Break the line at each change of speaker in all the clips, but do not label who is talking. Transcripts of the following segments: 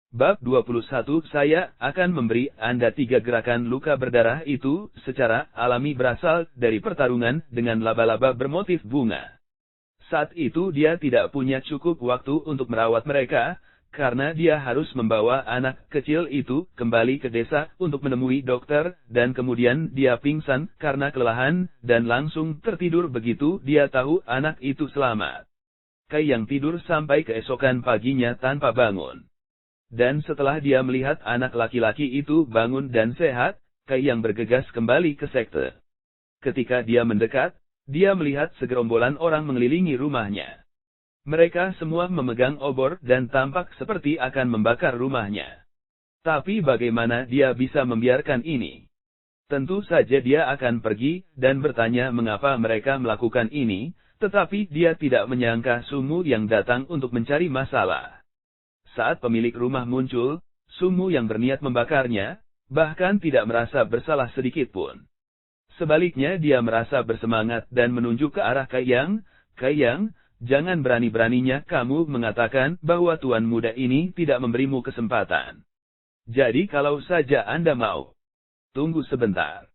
Bab 21 Saya akan memberi Anda 3 gerakan luka berdarah itu secara alami berasal dari pertarungan dengan laba-laba bermotif bunga. Saat itu dia tidak punya cukup waktu untuk merawat mereka, karena dia harus membawa anak kecil itu kembali ke desa untuk menemui dokter, dan kemudian dia pingsan karena kelelahan, dan langsung tertidur begitu dia tahu anak itu selamat. Kai yang tidur sampai keesokan paginya tanpa bangun. Dan setelah dia melihat anak laki-laki itu bangun dan sehat, Kai yang bergegas kembali ke sekte. Ketika dia mendekat, dia melihat segerombolan orang mengelilingi rumahnya. Mereka semua memegang obor dan tampak seperti akan membakar rumahnya. Tapi bagaimana dia bisa membiarkan ini? Tentu saja dia akan pergi dan bertanya mengapa mereka melakukan ini, tetapi dia tidak menyangka Sumu yang datang untuk mencari masalah. Saat pemilik rumah muncul, Sumu yang berniat membakarnya, bahkan tidak merasa bersalah sedikit pun. Sebaliknya dia merasa bersemangat dan menunjuk ke arah Kaiyang. Kaiyang, jangan berani-beraninya kamu mengatakan bahwa tuan muda ini tidak memberimu kesempatan. Jadi kalau saja Anda mau. Tunggu sebentar.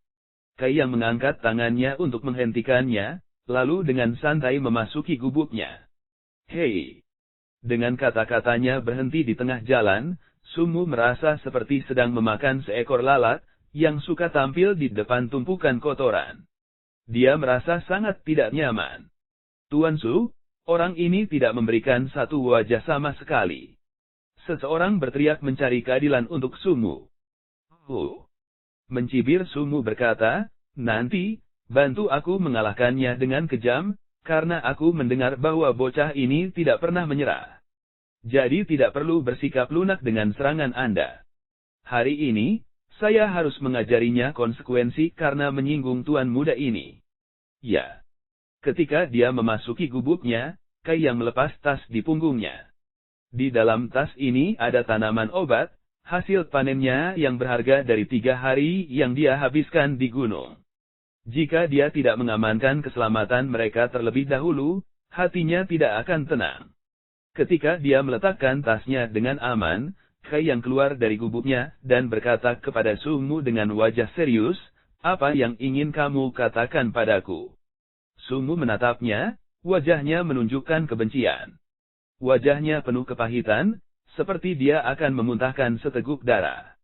Kaiyang mengangkat tangannya untuk menghentikannya, lalu dengan santai memasuki gubuknya. Hei! Dengan kata-katanya berhenti di tengah jalan, Sumu merasa seperti sedang memakan seekor lalat, yang suka tampil di depan tumpukan kotoran. Dia merasa sangat tidak nyaman. Tuan Su, orang ini tidak memberikan satu wajah sama sekali. Seseorang berteriak mencari keadilan untuk Sumu. Mencibir Sumu berkata, nanti, bantu aku mengalahkannya dengan kejam, karena aku mendengar bahwa bocah ini tidak pernah menyerah. Jadi tidak perlu bersikap lunak dengan serangan Anda. Hari ini, saya harus mengajarinya konsekuensi karena menyinggung tuan muda ini. Ya. Ketika dia memasuki gubuknya, Kai yang melepas tas di punggungnya. Di dalam tas ini ada tanaman obat, hasil panennya yang berharga dari 3 hari yang dia habiskan di gunung. Jika dia tidak mengamankan keselamatan mereka terlebih dahulu, hatinya tidak akan tenang. Ketika dia meletakkan tasnya dengan aman, Kai yang keluar dari gubuknya dan berkata kepada Sumu dengan wajah serius, apa yang ingin kamu katakan padaku? Sumu menatapnya, wajahnya menunjukkan kebencian. Wajahnya penuh kepahitan, seperti dia akan memuntahkan seteguk darah.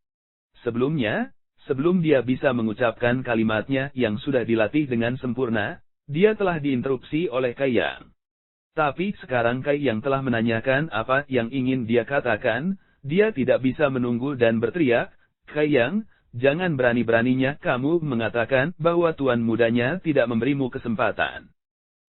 Sebelum dia bisa mengucapkan kalimatnya yang sudah dilatih dengan sempurna, dia telah diinterupsi oleh Kaiyang. Tapi sekarang Kaiyang telah menanyakan apa yang ingin dia katakan, dia tidak bisa menunggu dan berteriak, Kaiyang, jangan berani-beraninya kamu mengatakan bahwa tuan mudanya tidak memberimu kesempatan.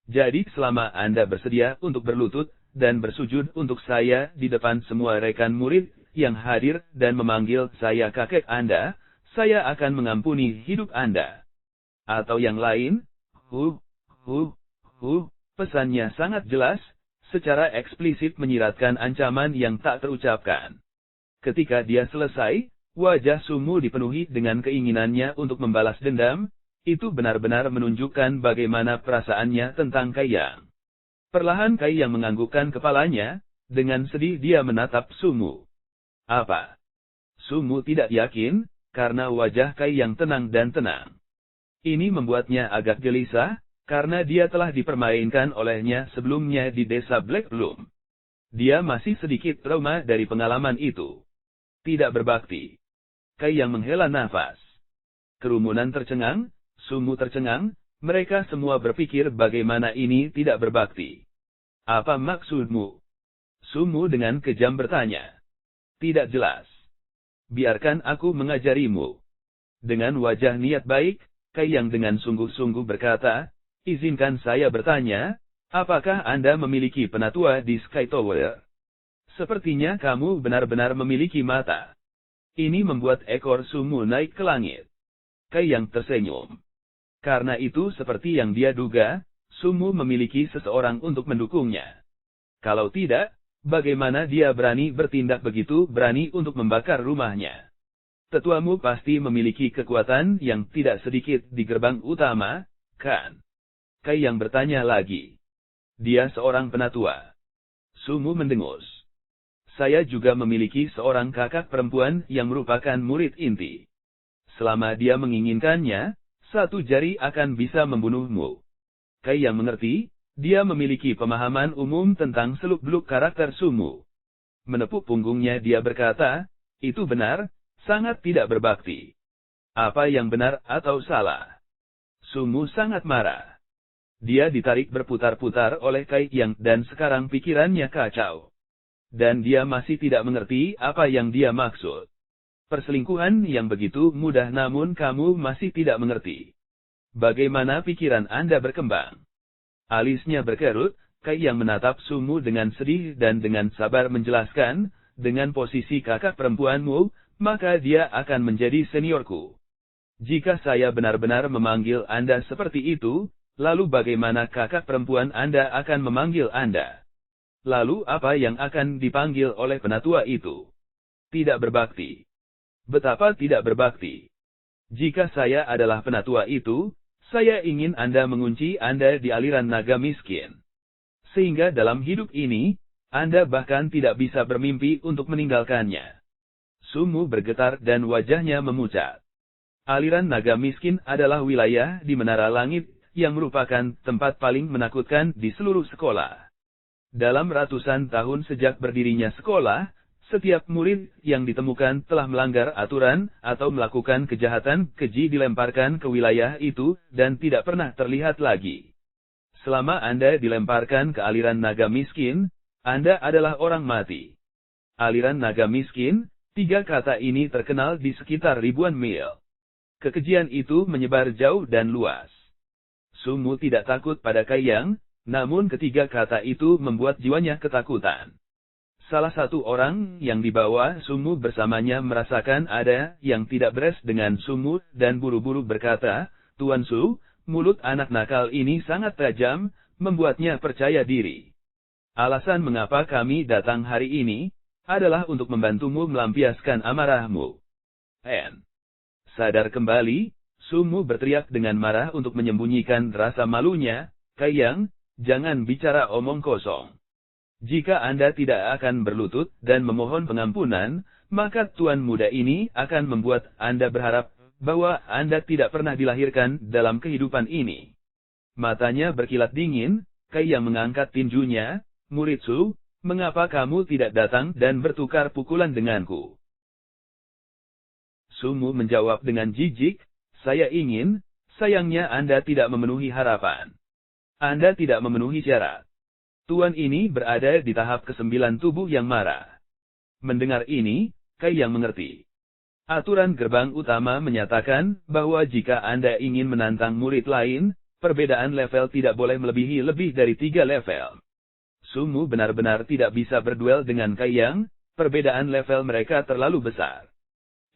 Jadi selama Anda bersedia untuk berlutut dan bersujud untuk saya di depan semua rekan murid yang hadir dan memanggil saya kakek Anda, saya akan mengampuni hidup Anda. Atau yang lain, pesannya sangat jelas, secara eksplisit menyiratkan ancaman yang tak terucapkan. Ketika dia selesai, wajah Sumu dipenuhi dengan keinginannya untuk membalas dendam, itu benar-benar menunjukkan bagaimana perasaannya tentang Kaiyang. Perlahan Kaiyang menganggukkan kepalanya, dengan sedih dia menatap Sumu. Apa? Sumu tidak yakin, karena wajah Kaiyang tenang dan tenang. Ini membuatnya agak gelisah, karena dia telah dipermainkan olehnya sebelumnya di desa Black Bloom. Dia masih sedikit trauma dari pengalaman itu. Tidak berbakti. Kaiyang menghela nafas. Kerumunan tercengang, Sumu tercengang, mereka semua berpikir bagaimana ini tidak berbakti. Apa maksudmu? Sumu dengan kejam bertanya. Tidak jelas. Biarkan aku mengajarimu. Dengan wajah niat baik, Kaiyang dengan sungguh-sungguh berkata, izinkan saya bertanya, apakah Anda memiliki penatua di Sky Tower? Sepertinya kamu benar-benar memiliki mata. Ini membuat ekor Sumu naik ke langit. Kaiyang tersenyum. Karena itu seperti yang dia duga, Sumu memiliki seseorang untuk mendukungnya. Kalau tidak, bagaimana dia berani bertindak begitu berani untuk membakar rumahnya? Tetuamu pasti memiliki kekuatan yang tidak sedikit di gerbang utama, kan? Kaiyang bertanya lagi. Dia seorang penatua. Sumu mendengus. saya juga memiliki seorang kakak perempuan yang merupakan murid inti. Selama dia menginginkannya, satu jari akan bisa membunuhmu. Kai yang mengerti, dia memiliki pemahaman umum tentang seluk-beluk karakter Sumu. Menepuk punggungnya dia berkata, itu benar, sangat tidak berbakti. Apa yang benar atau salah? Sumu sangat marah. Dia ditarik berputar-putar oleh Kai Yang dan sekarang pikirannya kacau. Dan dia masih tidak mengerti apa yang dia maksud. Perselingkuhan yang begitu mudah namun kamu masih tidak mengerti. Bagaimana pikiran Anda berkembang? Alisnya berkerut, Kai Yang menatap Sumu dengan sedih dan dengan sabar menjelaskan, dengan posisi kakak perempuanmu, maka dia akan menjadi seniorku. Jika saya benar-benar memanggil Anda seperti itu, lalu bagaimana kakak perempuan Anda akan memanggil Anda? Lalu apa yang akan dipanggil oleh penatua itu? Tidak berbakti. Betapa tidak berbakti. Jika saya adalah penatua itu, saya ingin Anda mengunci Anda di aliran naga miskin. Sehingga dalam hidup ini, Anda bahkan tidak bisa bermimpi untuk meninggalkannya. Sumu bergetar dan wajahnya memucat. Aliran naga miskin adalah wilayah di Menara Langit, yang merupakan tempat paling menakutkan di seluruh sekolah. Dalam ratusan tahun sejak berdirinya sekolah, setiap murid yang ditemukan telah melanggar aturan atau melakukan kejahatan keji dilemparkan ke wilayah itu dan tidak pernah terlihat lagi. Selama Anda dilemparkan ke aliran naga miskin, Anda adalah orang mati. Aliran naga miskin, 3 kata ini terkenal di sekitar ribuan mil. Kekejian itu menyebar jauh dan luas. Sumu tidak takut pada Kai Yang, namun ketiga kata itu membuat jiwanya ketakutan. Salah satu orang yang dibawa Sumu bersamanya merasakan ada yang tidak beres dengan Sumu dan buru-buru berkata, Tuan Su, mulut anak nakal ini sangat tajam, membuatnya percaya diri. Alasan mengapa kami datang hari ini, adalah untuk membantumu melampiaskan amarahmu. Sadar kembali, Sumu berteriak dengan marah untuk menyembunyikan rasa malunya, Kai Yang, jangan bicara omong kosong. Jika Anda tidak akan berlutut dan memohon pengampunan, maka tuan muda ini akan membuat Anda berharap bahwa Anda tidak pernah dilahirkan dalam kehidupan ini. Matanya berkilat dingin, Kai Yang mengangkat tinjunya, murid Su, mengapa kamu tidak datang dan bertukar pukulan denganku? Sumu menjawab dengan jijik, saya ingin, sayangnya Anda tidak memenuhi harapan. Anda tidak memenuhi syarat. Tuan ini berada di tahap ke-9 tubuh yang marah. Mendengar ini, Kai Yang mengerti. Aturan gerbang utama menyatakan bahwa jika Anda ingin menantang murid lain, perbedaan level tidak boleh melebihi lebih dari 3 level. Sumu benar-benar tidak bisa berduel dengan Kai Yang, perbedaan level mereka terlalu besar.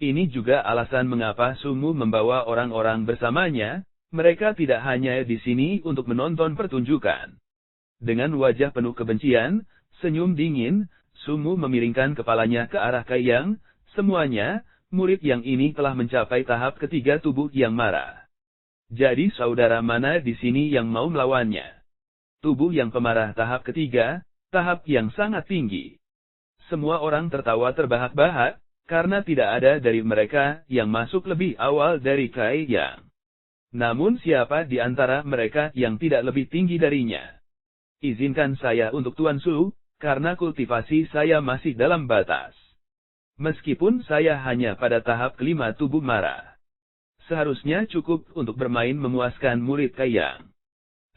Ini juga alasan mengapa Sumu membawa orang-orang bersamanya. Mereka tidak hanya di sini untuk menonton pertunjukan. Dengan wajah penuh kebencian, senyum dingin, Sumu memiringkan kepalanya ke arah Kai Yang. Semuanya, murid yang ini telah mencapai tahap ketiga tubuh yang marah. Jadi saudara mana di sini yang mau melawannya? Tubuh yang pemarah tahap ketiga, tahap yang sangat tinggi. Semua orang tertawa terbahak-bahak, karena tidak ada dari mereka yang masuk lebih awal dari Kai Yang. Namun siapa di antara mereka yang tidak lebih tinggi darinya? Izinkan saya untuk Tuan Su, karena kultivasi saya masih dalam batas. Meskipun saya hanya pada tahap kelima tubuh marah. Seharusnya cukup untuk bermain memuaskan murid Kai Yang.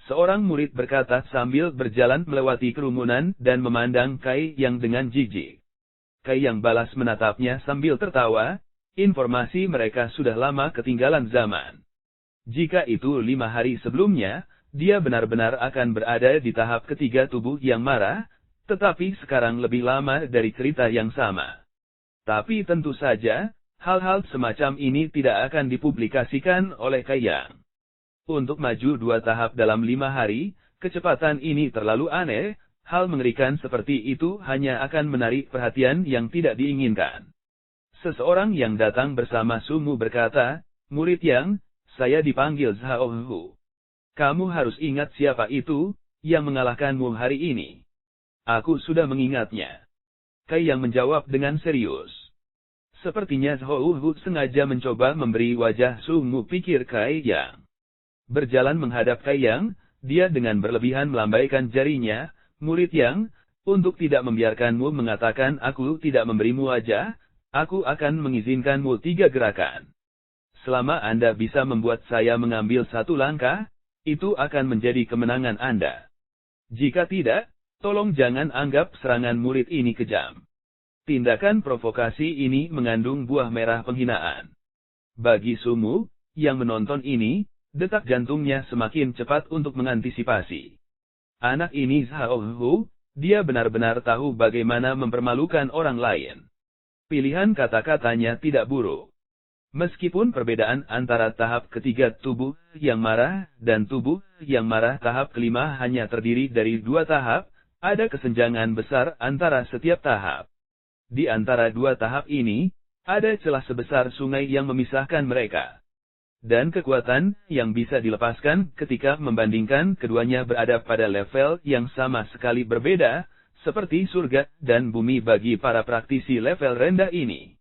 Seorang murid berkata sambil berjalan melewati kerumunan dan memandang Kai Yang dengan jijik. Kai Yang balas menatapnya sambil tertawa, informasi mereka sudah lama ketinggalan zaman. Jika itu 5 hari sebelumnya, dia benar-benar akan berada di tahap ketiga tubuh yang marah, tetapi sekarang lebih lama dari cerita yang sama. Tapi tentu saja, hal-hal semacam ini tidak akan dipublikasikan oleh Kai Yang. Untuk maju 2 tahap dalam 5 hari, kecepatan ini terlalu aneh, hal mengerikan seperti itu hanya akan menarik perhatian yang tidak diinginkan. Seseorang yang datang bersama Sumu berkata, murid Yang, saya dipanggil Zhao Hu. Kamu harus ingat siapa itu, yang mengalahkanmu hari ini. Aku sudah mengingatnya. Kai Yang menjawab dengan serius. Sepertinya Zhou Hu sengaja mencoba memberi wajah sungguh, pikir Kai Yang. Berjalan menghadap Kai Yang, dia dengan berlebihan melambaikan jarinya, murid Yang, untuk tidak membiarkanmu mengatakan aku tidak memberimu wajah, aku akan mengizinkanmu 3 gerakan. Selama Anda bisa membuat saya mengambil 1 langkah, itu akan menjadi kemenangan Anda. Jika tidak, tolong jangan anggap serangan murid ini kejam. Tindakan provokasi ini mengandung buah merah penghinaan. Bagi Sumu, yang menonton ini, detak jantungnya semakin cepat untuk mengantisipasi. Anak ini Zhou Hu, dia benar-benar tahu bagaimana mempermalukan orang lain. Pilihan kata-katanya tidak buruk. Meskipun perbedaan antara tahap ketiga tubuh yang marah dan tubuh yang marah tahap kelima hanya terdiri dari 2 tahap, ada kesenjangan besar antara setiap tahap. Di antara 2 tahap ini, ada celah sebesar sungai yang memisahkan mereka. Dan kekuatan yang bisa dilepaskan ketika membandingkan keduanya berada pada level yang sama sekali berbeda, seperti surga dan bumi bagi para praktisi level rendah ini.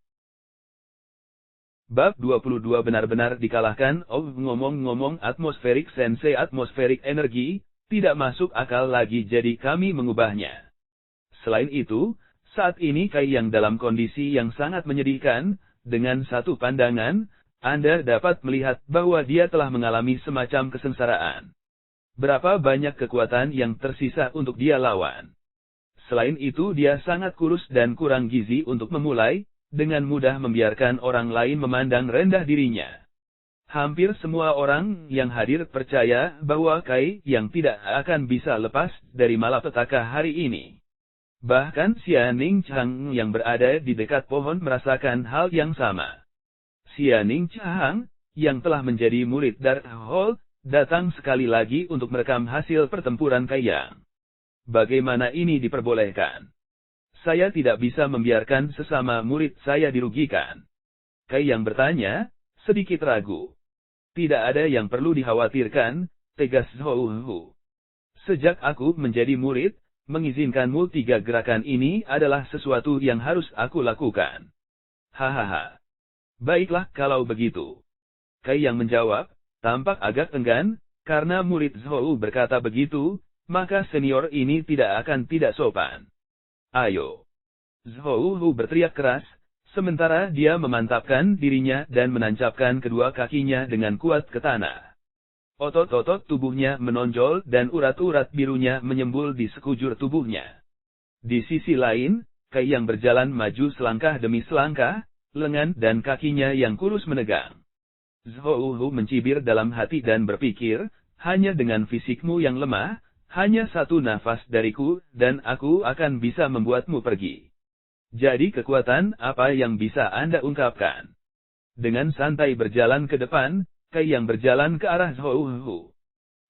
Bab 22 benar-benar dikalahkan. Ngomong-ngomong atmosferik sensei, atmosferik energi, tidak masuk akal lagi, jadi kami mengubahnya. Selain itu, saat ini Kai Yang dalam kondisi yang sangat menyedihkan. Dengan satu pandangan, Anda dapat melihat bahwa dia telah mengalami semacam kesengsaraan. Berapa banyak kekuatan yang tersisa untuk dia lawan. Selain itu dia sangat kurus dan kurang gizi untuk memulai, dengan mudah membiarkan orang lain memandang rendah dirinya. Hampir semua orang yang hadir percaya bahwa Kai Yang tidak akan bisa lepas dari malapetaka hari ini. Bahkan Xianing Chang yang berada di dekat pohon merasakan hal yang sama. Xianing Chang, yang telah menjadi murid Dark Hall, datang sekali lagi untuk merekam hasil pertempuran Kai Yang. Bagaimana ini diperbolehkan? Saya tidak bisa membiarkan sesama murid saya dirugikan. Kai Yang bertanya, sedikit ragu. Tidak ada yang perlu dikhawatirkan, tegas Zhou Hu. Sejak aku menjadi murid, mengizinkanmu 3 gerakan ini adalah sesuatu yang harus aku lakukan. Hahaha. Baiklah kalau begitu. Kai Yang menjawab, tampak agak enggan, karena murid Zhou berkata begitu, maka senior ini tidak akan tidak sopan. Ayo. Zhou Hu berteriak keras, sementara dia memantapkan dirinya dan menancapkan kedua kakinya dengan kuat ke tanah. Otot-otot tubuhnya menonjol dan urat-urat birunya menyembul di sekujur tubuhnya. Di sisi lain, Kai Yang berjalan maju selangkah demi selangkah, lengan dan kakinya yang kurus menegang. Zhou Hu mencibir dalam hati dan berpikir, hanya dengan fisikmu yang lemah, hanya 1 nafas dariku, dan aku akan bisa membuatmu pergi. Jadi kekuatan apa yang bisa Anda ungkapkan? Dengan santai berjalan ke depan, Kai Yang berjalan ke arah Zhou Hu.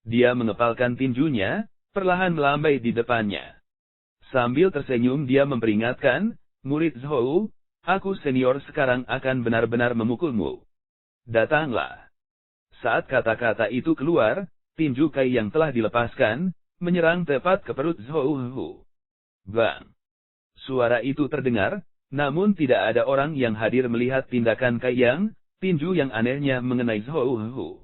Dia mengepalkan tinjunya, perlahan melambai di depannya. Sambil tersenyum dia memperingatkan, murid Zhou, aku senior sekarang akan benar-benar memukulmu. Datanglah. Saat kata-kata itu keluar, tinju Kai Yang telah dilepaskan, menyerang tepat ke perut Zhou Hu. Bang! Suara itu terdengar, namun tidak ada orang yang hadir melihat tindakan Kai Yang. Tinju yang anehnya mengenai Zhou Hu.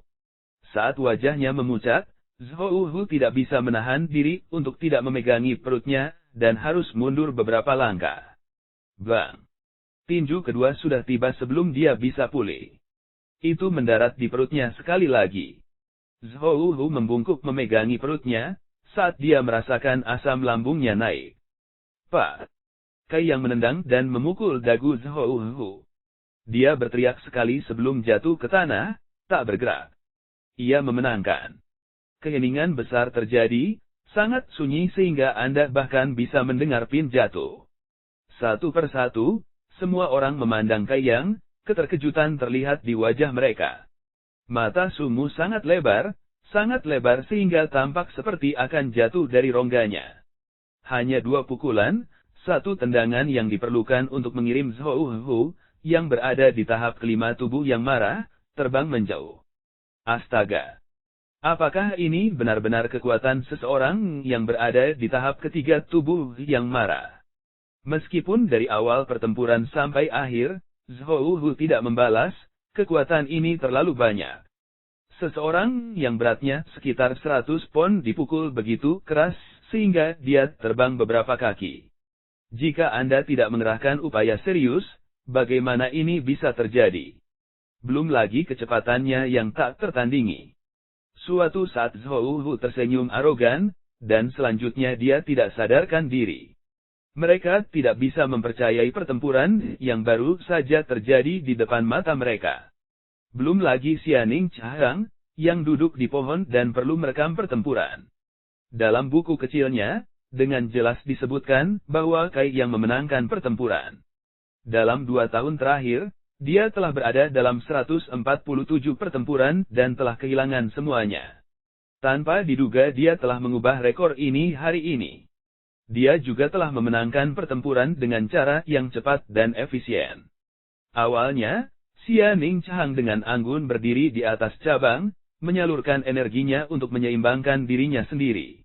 Saat wajahnya memucat, Zhou Hu tidak bisa menahan diri untuk tidak memegangi perutnya, dan harus mundur beberapa langkah. Bang! Tinju kedua sudah tiba sebelum dia bisa pulih. Itu mendarat di perutnya sekali lagi. Zhou Hu membungkuk memegangi perutnya, saat dia merasakan asam lambungnya naik. Pak! Kai Yang menendang dan memukul dagu Zhou Hu. Dia berteriak sekali sebelum jatuh ke tanah, tak bergerak. Ia memenangkan. Keheningan besar terjadi, sangat sunyi sehingga Anda bahkan bisa mendengar pin jatuh. Satu persatu, semua orang memandang Kai Yang, keterkejutan terlihat di wajah mereka. Mata Sumu sangat lebar sehingga tampak seperti akan jatuh dari rongganya. Hanya 2 pukulan, 1 tendangan yang diperlukan untuk mengirim Zhou Hu, yang berada di tahap kelima tubuh yang marah, terbang menjauh. Astaga! Apakah ini benar-benar kekuatan seseorang yang berada di tahap ketiga tubuh yang marah? Meskipun dari awal pertempuran sampai akhir, Zhou Hu tidak membalas, kekuatan ini terlalu banyak. Seseorang yang beratnya sekitar 100 pon dipukul begitu keras, sehingga dia terbang beberapa kaki. Jika Anda tidak mengerahkan upaya serius, bagaimana ini bisa terjadi? Belum lagi kecepatannya yang tak tertandingi. Suatu saat Zhou Hu tersenyum arogan, dan selanjutnya dia tidak sadarkan diri. Mereka tidak bisa mempercayai pertempuran yang baru saja terjadi di depan mata mereka. Belum lagi Xianing Chang, yang duduk di pohon dan perlu merekam pertempuran. Dalam buku kecilnya, dengan jelas disebutkan bahwa Kai yang memenangkan pertempuran. Dalam 2 tahun terakhir, dia telah berada dalam 147 pertempuran dan telah kehilangan semuanya. Tanpa diduga dia telah mengubah rekor ini hari ini. Dia juga telah memenangkan pertempuran dengan cara yang cepat dan efisien. Awalnya, Xianing Chang dengan anggun berdiri di atas cabang, menyalurkan energinya untuk menyeimbangkan dirinya sendiri.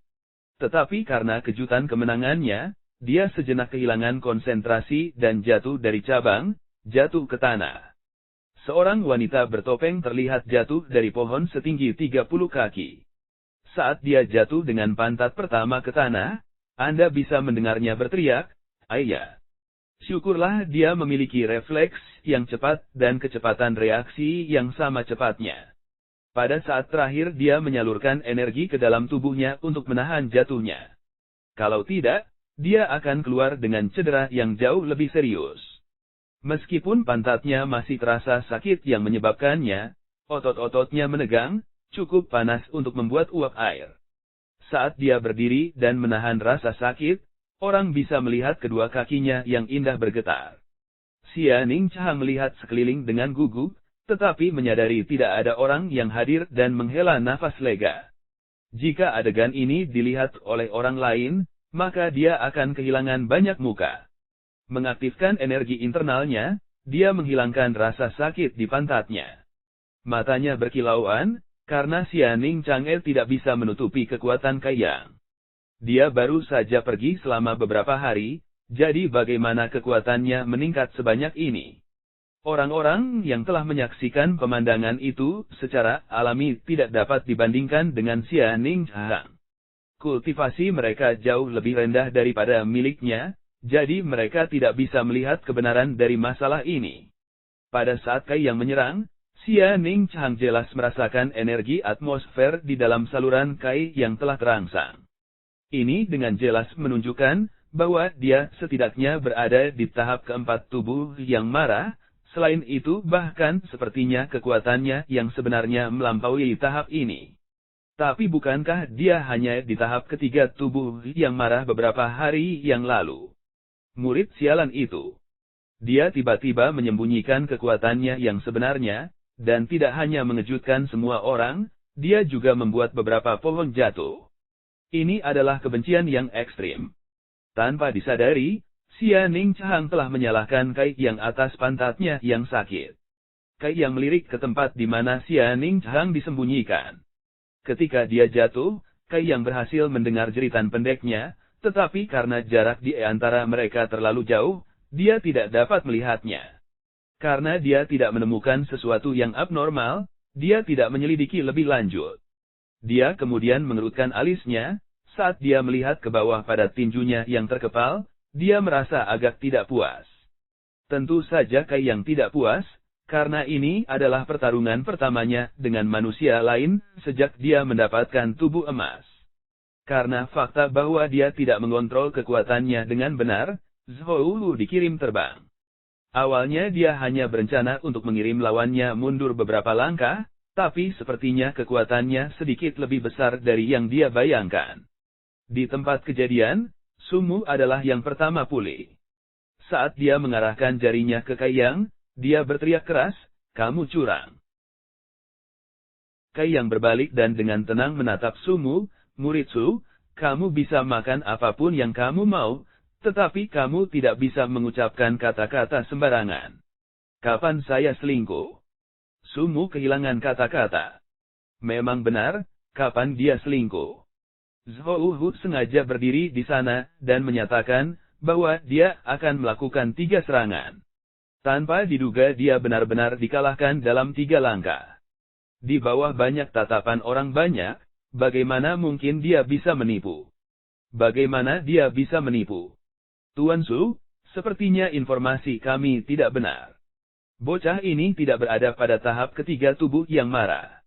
Tetapi karena kejutan kemenangannya, dia sejenak kehilangan konsentrasi dan jatuh dari cabang, jatuh ke tanah. Seorang wanita bertopeng terlihat jatuh dari pohon setinggi 30 kaki. Saat dia jatuh dengan pantat pertama ke tanah, Anda bisa mendengarnya berteriak, "Ayah!" Syukurlah dia memiliki refleks yang cepat dan kecepatan reaksi yang sama cepatnya. Pada saat terakhir dia menyalurkan energi ke dalam tubuhnya untuk menahan jatuhnya. Kalau tidak, dia akan keluar dengan cedera yang jauh lebih serius. Meskipun pantatnya masih terasa sakit yang menyebabkannya, otot-ototnya menegang, cukup panas untuk membuat uap air. Saat dia berdiri dan menahan rasa sakit, orang bisa melihat kedua kakinya yang indah bergetar. Xianing Chang melihat sekeliling dengan gugup, tetapi menyadari tidak ada orang yang hadir dan menghela nafas lega. Jika adegan ini dilihat oleh orang lain, maka dia akan kehilangan banyak muka. Mengaktifkan energi internalnya, dia menghilangkan rasa sakit di pantatnya. Matanya berkilauan, karena Xianing Chang tidak bisa menutupi kekuatan Kai Yang. Dia baru saja pergi selama beberapa hari, jadi bagaimana kekuatannya meningkat sebanyak ini? Orang-orang yang telah menyaksikan pemandangan itu secara alami tidak dapat dibandingkan dengan Xianing Chang. Kultivasi mereka jauh lebih rendah daripada miliknya, jadi mereka tidak bisa melihat kebenaran dari masalah ini. Pada saat Kai yang menyerang, Xianing Chang jelas merasakan energi atmosfer di dalam saluran Kai yang telah terangsang. Ini dengan jelas menunjukkan bahwa dia setidaknya berada di tahap keempat tubuh yang marah. Selain itu bahkan sepertinya kekuatannya yang sebenarnya melampaui tahap ini. Tapi bukankah dia hanya di tahap ketiga tubuh yang marah beberapa hari yang lalu? Murid sialan itu. Dia tiba-tiba menyembunyikan kekuatannya yang sebenarnya, dan tidak hanya mengejutkan semua orang, dia juga membuat beberapa pohon jatuh. Ini adalah kebencian yang ekstrim. Tanpa disadari, Xianing Chang telah menyalahkan Kai yang atas pantatnya yang sakit. Kai yang melirik ke tempat di mana Xianing Chang disembunyikan. Ketika dia jatuh, Kai yang berhasil mendengar jeritan pendeknya, tetapi karena jarak di antara mereka terlalu jauh, dia tidak dapat melihatnya. Karena dia tidak menemukan sesuatu yang abnormal, dia tidak menyelidiki lebih lanjut. Dia kemudian mengerutkan alisnya, saat dia melihat ke bawah pada tinjunya yang terkepal, dia merasa agak tidak puas. Tentu saja Kai yang tidak puas, karena ini adalah pertarungan pertamanya dengan manusia lain sejak dia mendapatkan tubuh emas. Karena fakta bahwa dia tidak mengontrol kekuatannya dengan benar, Zhou Hu dikirim terbang. Awalnya dia hanya berencana untuk mengirim lawannya mundur beberapa langkah, tapi sepertinya kekuatannya sedikit lebih besar dari yang dia bayangkan. Di tempat kejadian, Sumu adalah yang pertama pulih. Saat dia mengarahkan jarinya ke Kai Yang, dia berteriak keras, "Kamu curang." Kai Yang berbalik dan dengan tenang menatap Sumu, "Murid Su, kamu bisa makan apapun yang kamu mau, tetapi kamu tidak bisa mengucapkan kata-kata sembarangan. Kapan saya selingkuh?" Sumu kehilangan kata-kata. Memang benar, kapan dia selingkuh? Zhou Hu sengaja berdiri di sana, dan menyatakan, bahwa dia akan melakukan 3 serangan. Tanpa diduga dia benar-benar dikalahkan dalam 3 langkah. Di bawah banyak tatapan orang banyak, bagaimana mungkin dia bisa menipu? Bagaimana dia bisa menipu? Tuan Su, sepertinya informasi kami tidak benar. Bocah ini tidak berada pada tahap ketiga tubuh yang marah.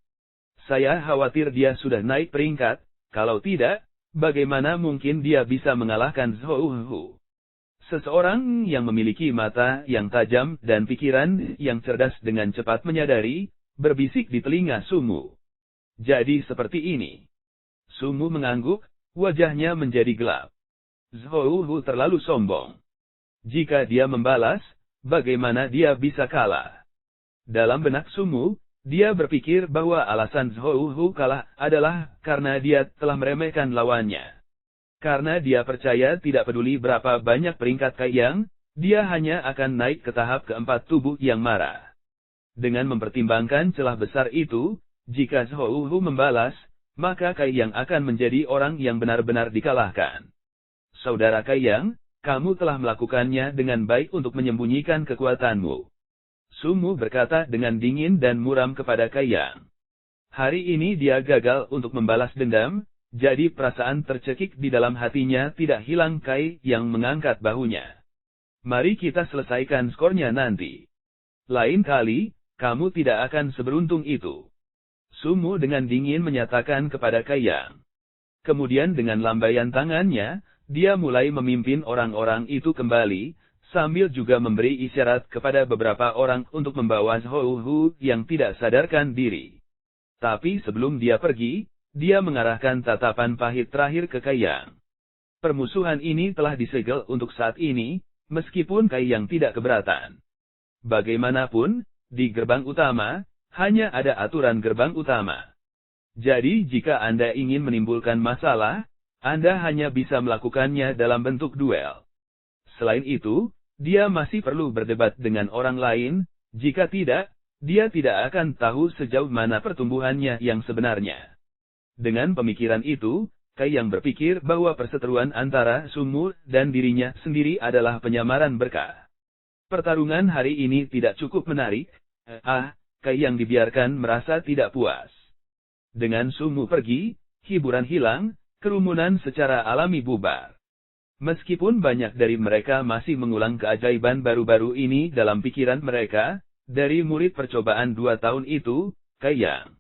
Saya khawatir dia sudah naik peringkat, kalau tidak, bagaimana mungkin dia bisa mengalahkan Zhou Hu? Seseorang yang memiliki mata yang tajam dan pikiran yang cerdas dengan cepat menyadari, berbisik di telinga Sumu. Jadi seperti ini. Sumu mengangguk, wajahnya menjadi gelap. Zhou Hu terlalu sombong. Jika dia membalas, bagaimana dia bisa kalah? Dalam benak Sumu, dia berpikir bahwa alasan Zhou Hu kalah adalah karena dia telah meremehkan lawannya. Karena dia percaya tidak peduli berapa banyak peringkat Kaiyang, dia hanya akan naik ke tahap keempat tubuh yang marah. Dengan mempertimbangkan celah besar itu, jika Zhou Hu membalas, maka Kaiyang akan menjadi orang yang benar-benar dikalahkan. Saudara Kaiyang, kamu telah melakukannya dengan baik untuk menyembunyikan kekuatanmu. Sumu berkata dengan dingin dan muram kepada Kaiyang. Hari ini dia gagal untuk membalas dendam, jadi perasaan tercekik di dalam hatinya tidak hilang. Kaiyang mengangkat bahunya. Mari kita selesaikan skornya nanti. Lain kali, kamu tidak akan seberuntung itu. Sumu dengan dingin menyatakan kepada Kaiyang. Kemudian dengan lambaian tangannya, dia mulai memimpin orang-orang itu kembali, sambil juga memberi isyarat kepada beberapa orang untuk membawa Zhou Hu yang tidak sadarkan diri. Tapi sebelum dia pergi, dia mengarahkan tatapan pahit terakhir ke Kaiyang. Permusuhan ini telah disegel untuk saat ini, meskipun Kaiyang tidak keberatan. Bagaimanapun, di gerbang utama, hanya ada aturan gerbang utama. Jadi jika Anda ingin menimbulkan masalah, Anda hanya bisa melakukannya dalam bentuk duel. Selain itu, dia masih perlu berdebat dengan orang lain, jika tidak, dia tidak akan tahu sejauh mana pertumbuhannya yang sebenarnya. Dengan pemikiran itu, Kaiyang berpikir bahwa perseteruan antara Sumu dan dirinya sendiri adalah penyamaran berkah. Pertarungan hari ini tidak cukup menarik, Kaiyang dibiarkan merasa tidak puas. Dengan Sumu pergi, hiburan hilang, kerumunan secara alami bubar. Meskipun banyak dari mereka masih mengulang keajaiban baru-baru ini dalam pikiran mereka, dari murid percobaan 2 tahun itu, Kaiyang.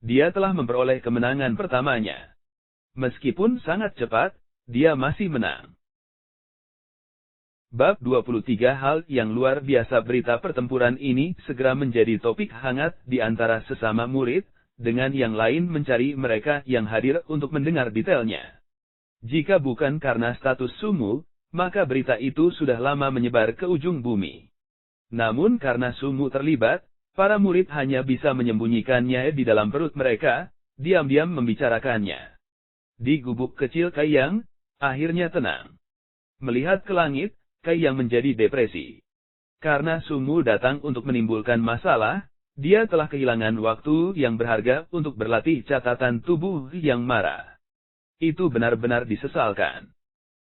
Dia telah memperoleh kemenangan pertamanya. Meskipun sangat cepat, dia masih menang. Bab 23 Hal yang luar biasa. Berita pertempuran ini segera menjadi topik hangat di antara sesama murid, dengan yang lain mencari mereka yang hadir untuk mendengar detailnya. Jika bukan karena status Sumu, maka berita itu sudah lama menyebar ke ujung bumi. Namun karena Sumu terlibat, para murid hanya bisa menyembunyikannya di dalam perut mereka, diam-diam membicarakannya. Di gubuk kecil Kaiyang, akhirnya tenang. Melihat ke langit, Kaiyang menjadi depresi. Karena Sumu datang untuk menimbulkan masalah, dia telah kehilangan waktu yang berharga untuk berlatih catatan tubuh yang marah. Itu benar-benar disesalkan.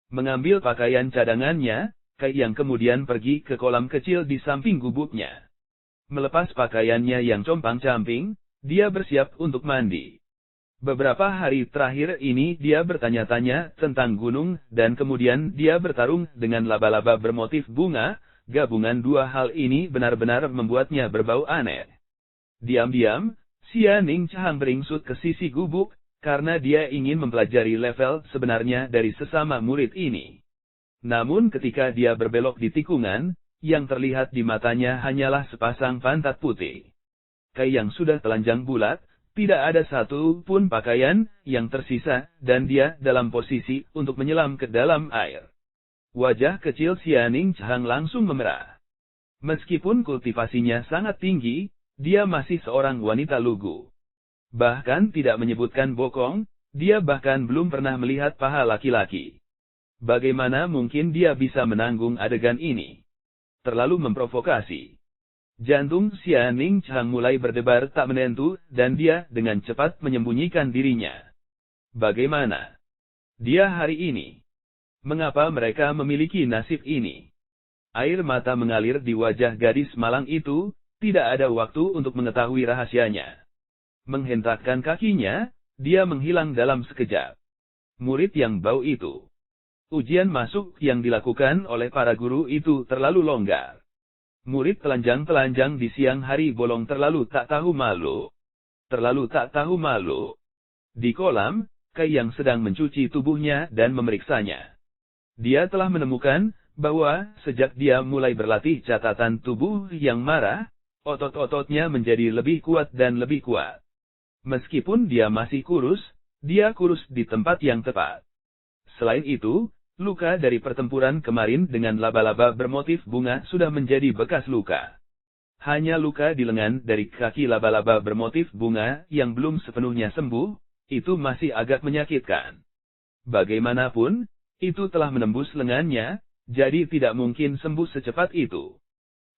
Mengambil pakaian cadangannya, Kaiyang kemudian pergi ke kolam kecil di samping gubuknya. Melepas pakaiannya yang compang-camping, dia bersiap untuk mandi. Beberapa hari terakhir ini dia bertanya-tanya tentang gunung, dan kemudian dia bertarung dengan laba-laba bermotif bunga. Gabungan dua hal ini benar-benar membuatnya berbau aneh. Diam-diam, Xia Ning Chang beringsut ke sisi gubuk, karena dia ingin mempelajari level sebenarnya dari sesama murid ini. Namun ketika dia berbelok di tikungan, yang terlihat di matanya hanyalah sepasang pantat putih. Kaiyang sudah telanjang bulat, tidak ada satu pun pakaian yang tersisa, dan dia dalam posisi untuk menyelam ke dalam air. Wajah kecil Xia Ning Chang langsung memerah. Meskipun kultivasinya sangat tinggi, dia masih seorang wanita lugu. Bahkan tidak menyebutkan bokong, dia bahkan belum pernah melihat paha laki-laki. Bagaimana mungkin dia bisa menanggung adegan ini? Terlalu memprovokasi. Jantung Xia Ning Chang mulai berdebar tak menentu, dan dia dengan cepat menyembunyikan dirinya. Bagaimana dia hari ini? Mengapa mereka memiliki nasib ini? Air mata mengalir di wajah gadis malang itu, tidak ada waktu untuk mengetahui rahasianya. Menghentakkan kakinya, dia menghilang dalam sekejap. Murid yang bau itu. Ujian masuk yang dilakukan oleh para guru itu terlalu longgar. Murid telanjang-telanjang di siang hari bolong terlalu tak tahu malu. Terlalu tak tahu malu. Di kolam, Kai yang sedang mencuci tubuhnya dan memeriksanya. Dia telah menemukan bahwa sejak dia mulai berlatih catatan tubuh yang marah, otot-ototnya menjadi lebih kuat dan lebih kuat. Meskipun dia masih kurus, dia kurus di tempat yang tepat. Selain itu, luka dari pertempuran kemarin dengan laba-laba bermotif bunga sudah menjadi bekas luka. Hanya luka di lengan dari kaki laba-laba bermotif bunga yang belum sepenuhnya sembuh, itu masih agak menyakitkan. Bagaimanapun, itu telah menembus lengannya, jadi tidak mungkin sembuh secepat itu.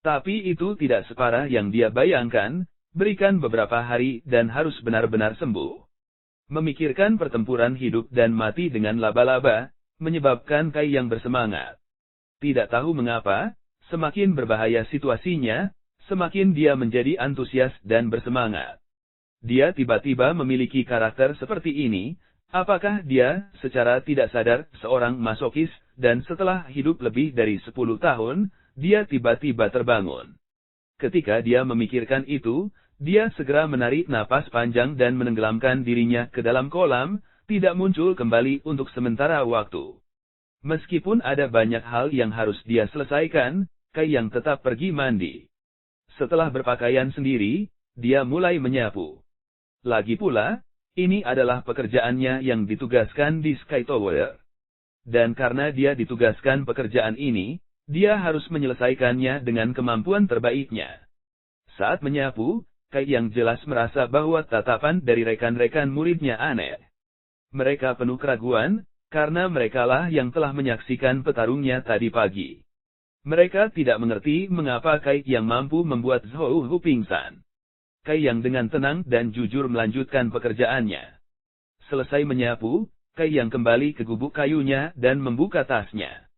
Tapi itu tidak separah yang dia bayangkan, berikan beberapa hari dan harus benar-benar sembuh. Memikirkan pertempuran hidup dan mati dengan laba-laba, menyebabkan Kai yang bersemangat. Tidak tahu mengapa, semakin berbahaya situasinya, semakin dia menjadi antusias dan bersemangat. Dia tiba-tiba memiliki karakter seperti ini. Apakah dia, secara tidak sadar, seorang masokis, dan setelah hidup lebih dari 10 tahun, dia tiba-tiba terbangun. Ketika dia memikirkan itu, dia segera menarik napas panjang dan menenggelamkan dirinya ke dalam kolam, tidak muncul kembali untuk sementara waktu. Meskipun ada banyak hal yang harus dia selesaikan, Kai yang tetap pergi mandi. Setelah berpakaian sendiri, dia mulai menyapu. Lagi pula, ini adalah pekerjaannya yang ditugaskan di Sky Tower. Dan karena dia ditugaskan pekerjaan ini, dia harus menyelesaikannya dengan kemampuan terbaiknya. Saat menyapu, Kai yang jelas merasa bahwa tatapan dari rekan-rekan muridnya aneh. Mereka penuh keraguan, karena merekalah yang telah menyaksikan petarungnya tadi pagi. Mereka tidak mengerti mengapa Kai yang mampu membuat Zhou Hu pingsan. Kai yang dengan tenang dan jujur melanjutkan pekerjaannya. Selesai menyapu, Kai yang kembali ke gubuk kayunya dan membuka tasnya.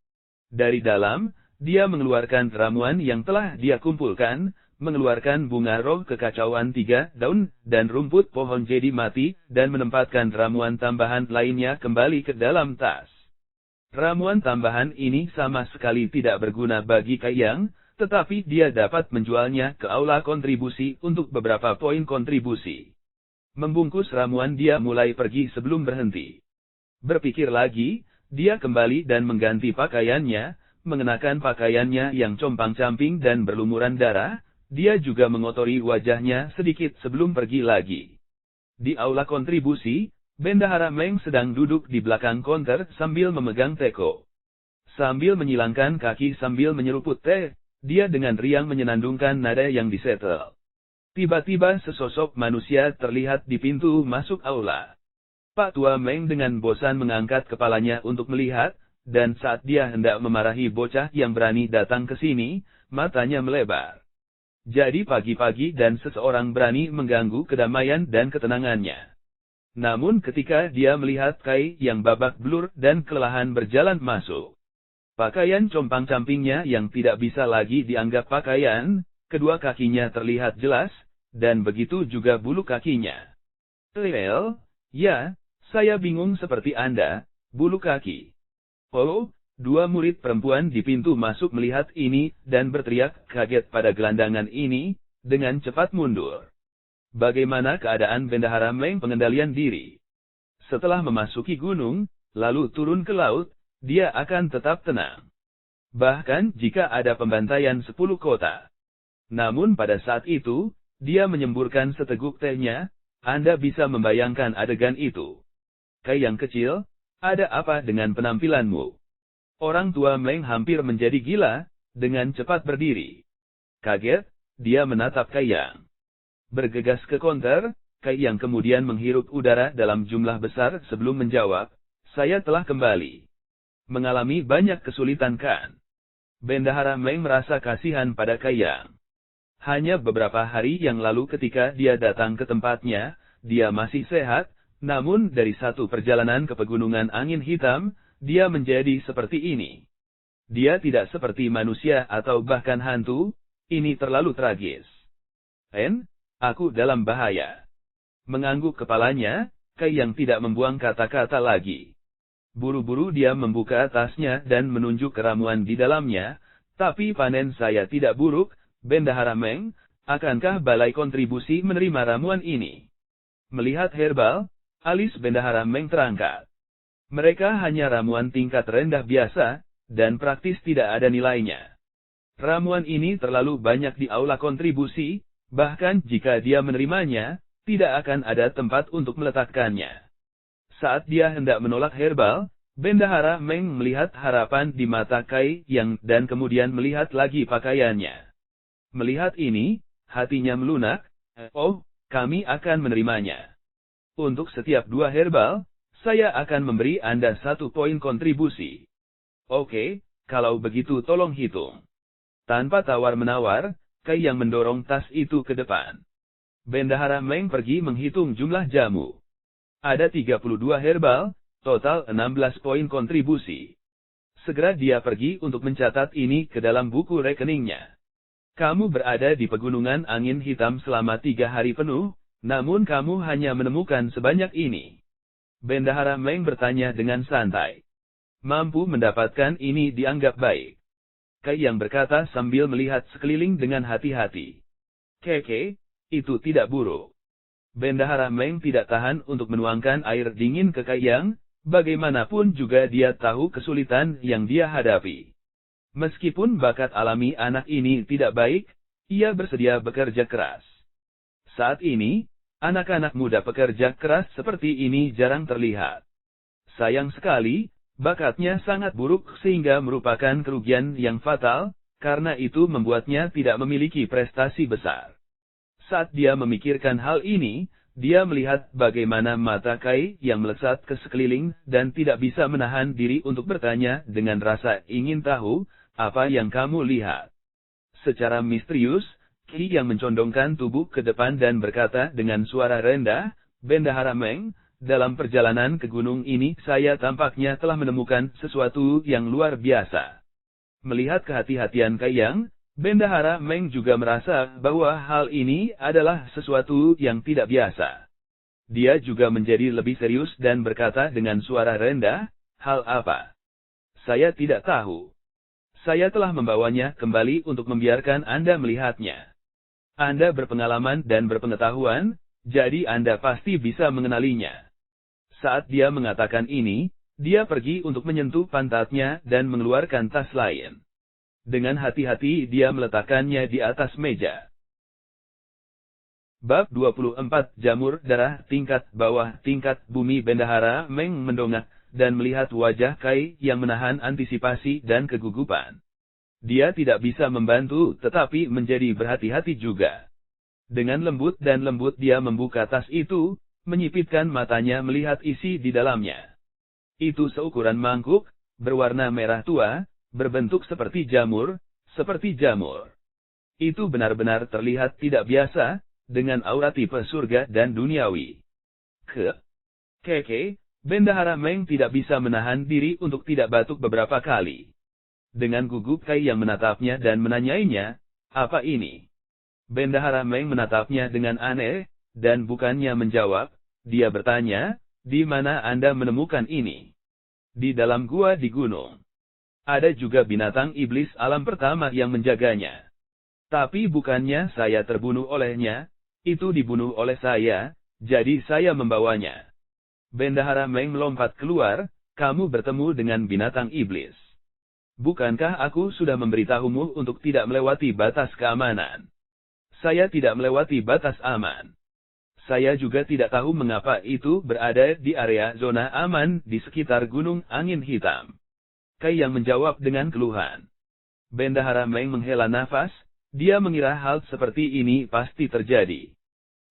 Dari dalam, dia mengeluarkan ramuan yang telah dia kumpulkan, mengeluarkan bunga roh kekacauan 3 daun, dan rumput pohon jadi mati, dan menempatkan ramuan tambahan lainnya kembali ke dalam tas. Ramuan tambahan ini sama sekali tidak berguna bagi Kai yang, tetapi dia dapat menjualnya ke aula kontribusi untuk beberapa poin kontribusi. Membungkus ramuan dia mulai pergi sebelum berhenti. Berpikir lagi, dia kembali dan mengganti pakaiannya, mengenakan pakaiannya yang compang-camping dan berlumuran darah, dia juga mengotori wajahnya sedikit sebelum pergi lagi. Di aula kontribusi, Bendahara Meng sedang duduk di belakang konter sambil memegang teko. Sambil menyilangkan kaki sambil menyeruput teh, dia dengan riang menyenandungkan nada yang disetel. Tiba-tiba sesosok manusia terlihat di pintu masuk aula. Pak Tua Meng dengan bosan mengangkat kepalanya untuk melihat, dan saat dia hendak memarahi bocah yang berani datang ke sini, matanya melebar. Jadi pagi-pagi dan seseorang berani mengganggu kedamaian dan ketenangannya. Namun ketika dia melihat Kai yang babak belur dan kelelahan berjalan masuk, pakaian compang-campingnya yang tidak bisa lagi dianggap pakaian, kedua kakinya terlihat jelas, dan begitu juga bulu kakinya. Ya, saya bingung seperti Anda, bulu kaki. Oh, dua murid perempuan di pintu masuk melihat ini, dan berteriak kaget pada gelandangan ini, dengan cepat mundur. Bagaimana keadaan Bendahara Meng pengendalian diri? Setelah memasuki gunung, lalu turun ke laut, dia akan tetap tenang. Bahkan jika ada pembantaian 10 kota. Namun pada saat itu, dia menyemburkan seteguk tehnya, Anda bisa membayangkan adegan itu. Kai yang kecil, ada apa dengan penampilanmu? Orang tua Meng hampir menjadi gila, dengan cepat berdiri. Kaget, dia menatap Kai Yang. Bergegas ke konter, Kai Yang kemudian menghirup udara dalam jumlah besar sebelum menjawab, saya telah kembali. Mengalami banyak kesulitan kan? Bendahara Meng merasa kasihan pada Kai Yang. Hanya beberapa hari yang lalu ketika dia datang ke tempatnya, dia masih sehat, namun dari satu perjalanan ke pegunungan angin hitam, dia menjadi seperti ini. Dia tidak seperti manusia atau bahkan hantu, ini terlalu tragis. Aku dalam bahaya. Mengangguk kepalanya, Kai yang tidak membuang kata-kata lagi. Buru-buru dia membuka tasnya dan menunjuk ke ramuan di dalamnya, tapi panen saya tidak buruk, Bendahara Meng, akankah balai kontribusi menerima ramuan ini? Melihat herbal, alis Bendahara Meng terangkat. Mereka hanya ramuan tingkat rendah biasa, dan praktis tidak ada nilainya. Ramuan ini terlalu banyak di aula kontribusi, bahkan jika dia menerimanya, tidak akan ada tempat untuk meletakkannya. Saat dia hendak menolak herbal, Bendahara Meng melihat harapan di mata Kai Yang dan kemudian melihat lagi pakaiannya. Melihat ini, hatinya melunak, oh, kami akan menerimanya. Untuk setiap 2 herbal, saya akan memberi Anda 1 poin kontribusi. Oke, kalau begitu tolong hitung. Tanpa tawar-menawar, Kai Yang mendorong tas itu ke depan. Bendahara Meng pergi menghitung jumlah jamu. Ada 32 herbal, total 16 poin kontribusi. Segera dia pergi untuk mencatat ini ke dalam buku rekeningnya. Kamu berada di pegunungan angin hitam selama 3 hari penuh, namun kamu hanya menemukan sebanyak ini. Bendahara Meng bertanya dengan santai. Mampu mendapatkan ini dianggap baik. Kai Yang berkata sambil melihat sekeliling dengan hati-hati. Keke, itu tidak buruk. Bendahara Meng tidak tahan untuk menuangkan air dingin ke Kai Yang, bagaimanapun juga dia tahu kesulitan yang dia hadapi. Meskipun bakat alami anak ini tidak baik, ia bersedia bekerja keras. Saat ini, anak-anak muda pekerja keras seperti ini jarang terlihat. Sayang sekali, bakatnya sangat buruk sehingga merupakan kerugian yang fatal, karena itu membuatnya tidak memiliki prestasi besar. Saat dia memikirkan hal ini, dia melihat bagaimana mata Kai yang melesat ke sekeliling dan tidak bisa menahan diri untuk bertanya dengan rasa ingin tahu, apa yang kamu lihat? Secara misterius, Kai yang mencondongkan tubuh ke depan dan berkata dengan suara rendah, Bendahara Meng, dalam perjalanan ke gunung ini saya tampaknya telah menemukan sesuatu yang luar biasa. Melihat kehati-hatian Kai Yang, Bendahara Meng juga merasa bahwa hal ini adalah sesuatu yang tidak biasa. Dia juga menjadi lebih serius dan berkata dengan suara rendah, hal apa? Saya tidak tahu. Saya telah membawanya kembali untuk membiarkan Anda melihatnya. Anda berpengalaman dan berpengetahuan, jadi Anda pasti bisa mengenalinya. Saat dia mengatakan ini, dia pergi untuk menyentuh pantatnya dan mengeluarkan tas lain. Dengan hati-hati dia meletakkannya di atas meja. Bab 24 Jamur Darah Tingkat Bawah Tingkat Bumi. Bendahara Meng mendongak dan melihat wajah Kai yang menahan antisipasi dan kegugupan. Dia tidak bisa membantu tetapi menjadi berhati-hati juga. Dengan lembut dia membuka tas itu, menyipitkan matanya melihat isi di dalamnya. Itu seukuran mangkuk, berwarna merah tua, berbentuk seperti jamur, Itu benar-benar terlihat tidak biasa, dengan aura tipe surga dan duniawi. Keke, Bendahara Meng tidak bisa menahan diri untuk tidak batuk beberapa kali. Dengan gugup Kai yang menatapnya dan menanyainya, apa ini? Bendahara Meng menatapnya dengan aneh, dan bukannya menjawab, dia bertanya, di mana Anda menemukan ini? Di dalam gua di gunung. Ada juga binatang iblis alam pertama yang menjaganya. Tapi bukannya saya terbunuh olehnya, itu dibunuh oleh saya, jadi saya membawanya. Bendahara Meng melompat keluar, kamu bertemu dengan binatang iblis. Bukankah aku sudah memberitahumu untuk tidak melewati batas keamanan? Saya tidak melewati batas aman. Saya juga tidak tahu mengapa itu berada di area zona aman di sekitar Gunung Angin Hitam. Kai yang menjawab dengan keluhan. Bendahara Meng menghela nafas, dia mengira hal seperti ini pasti terjadi.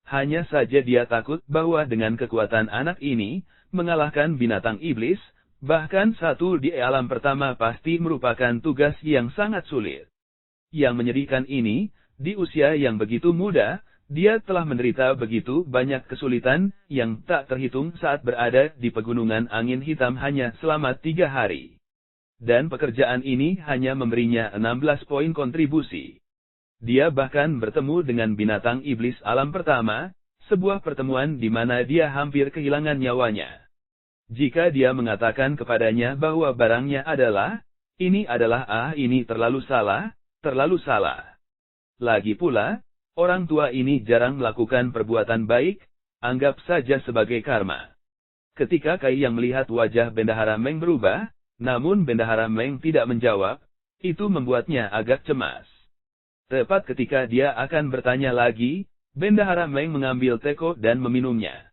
Hanya saja dia takut bahwa dengan kekuatan anak ini, mengalahkan binatang iblis, bahkan satu di alam pertama pasti merupakan tugas yang sangat sulit. Yang menyedihkan ini, di usia yang begitu muda, dia telah menderita begitu banyak kesulitan yang tak terhitung saat berada di pegunungan angin hitam hanya selama 3 hari. Dan pekerjaan ini hanya memberinya 16 poin kontribusi. Dia bahkan bertemu dengan binatang iblis alam pertama, sebuah pertemuan di mana dia hampir kehilangan nyawanya. Jika dia mengatakan kepadanya bahwa barangnya adalah, ini terlalu salah, terlalu salah. Lagi pula, orang tua ini jarang melakukan perbuatan baik, anggap saja sebagai karma. Ketika Kai yang melihat wajah Bendahara Meng berubah, namun Bendahara Meng tidak menjawab, itu membuatnya agak cemas. Tepat ketika dia akan bertanya lagi, Bendahara Meng mengambil teko dan meminumnya.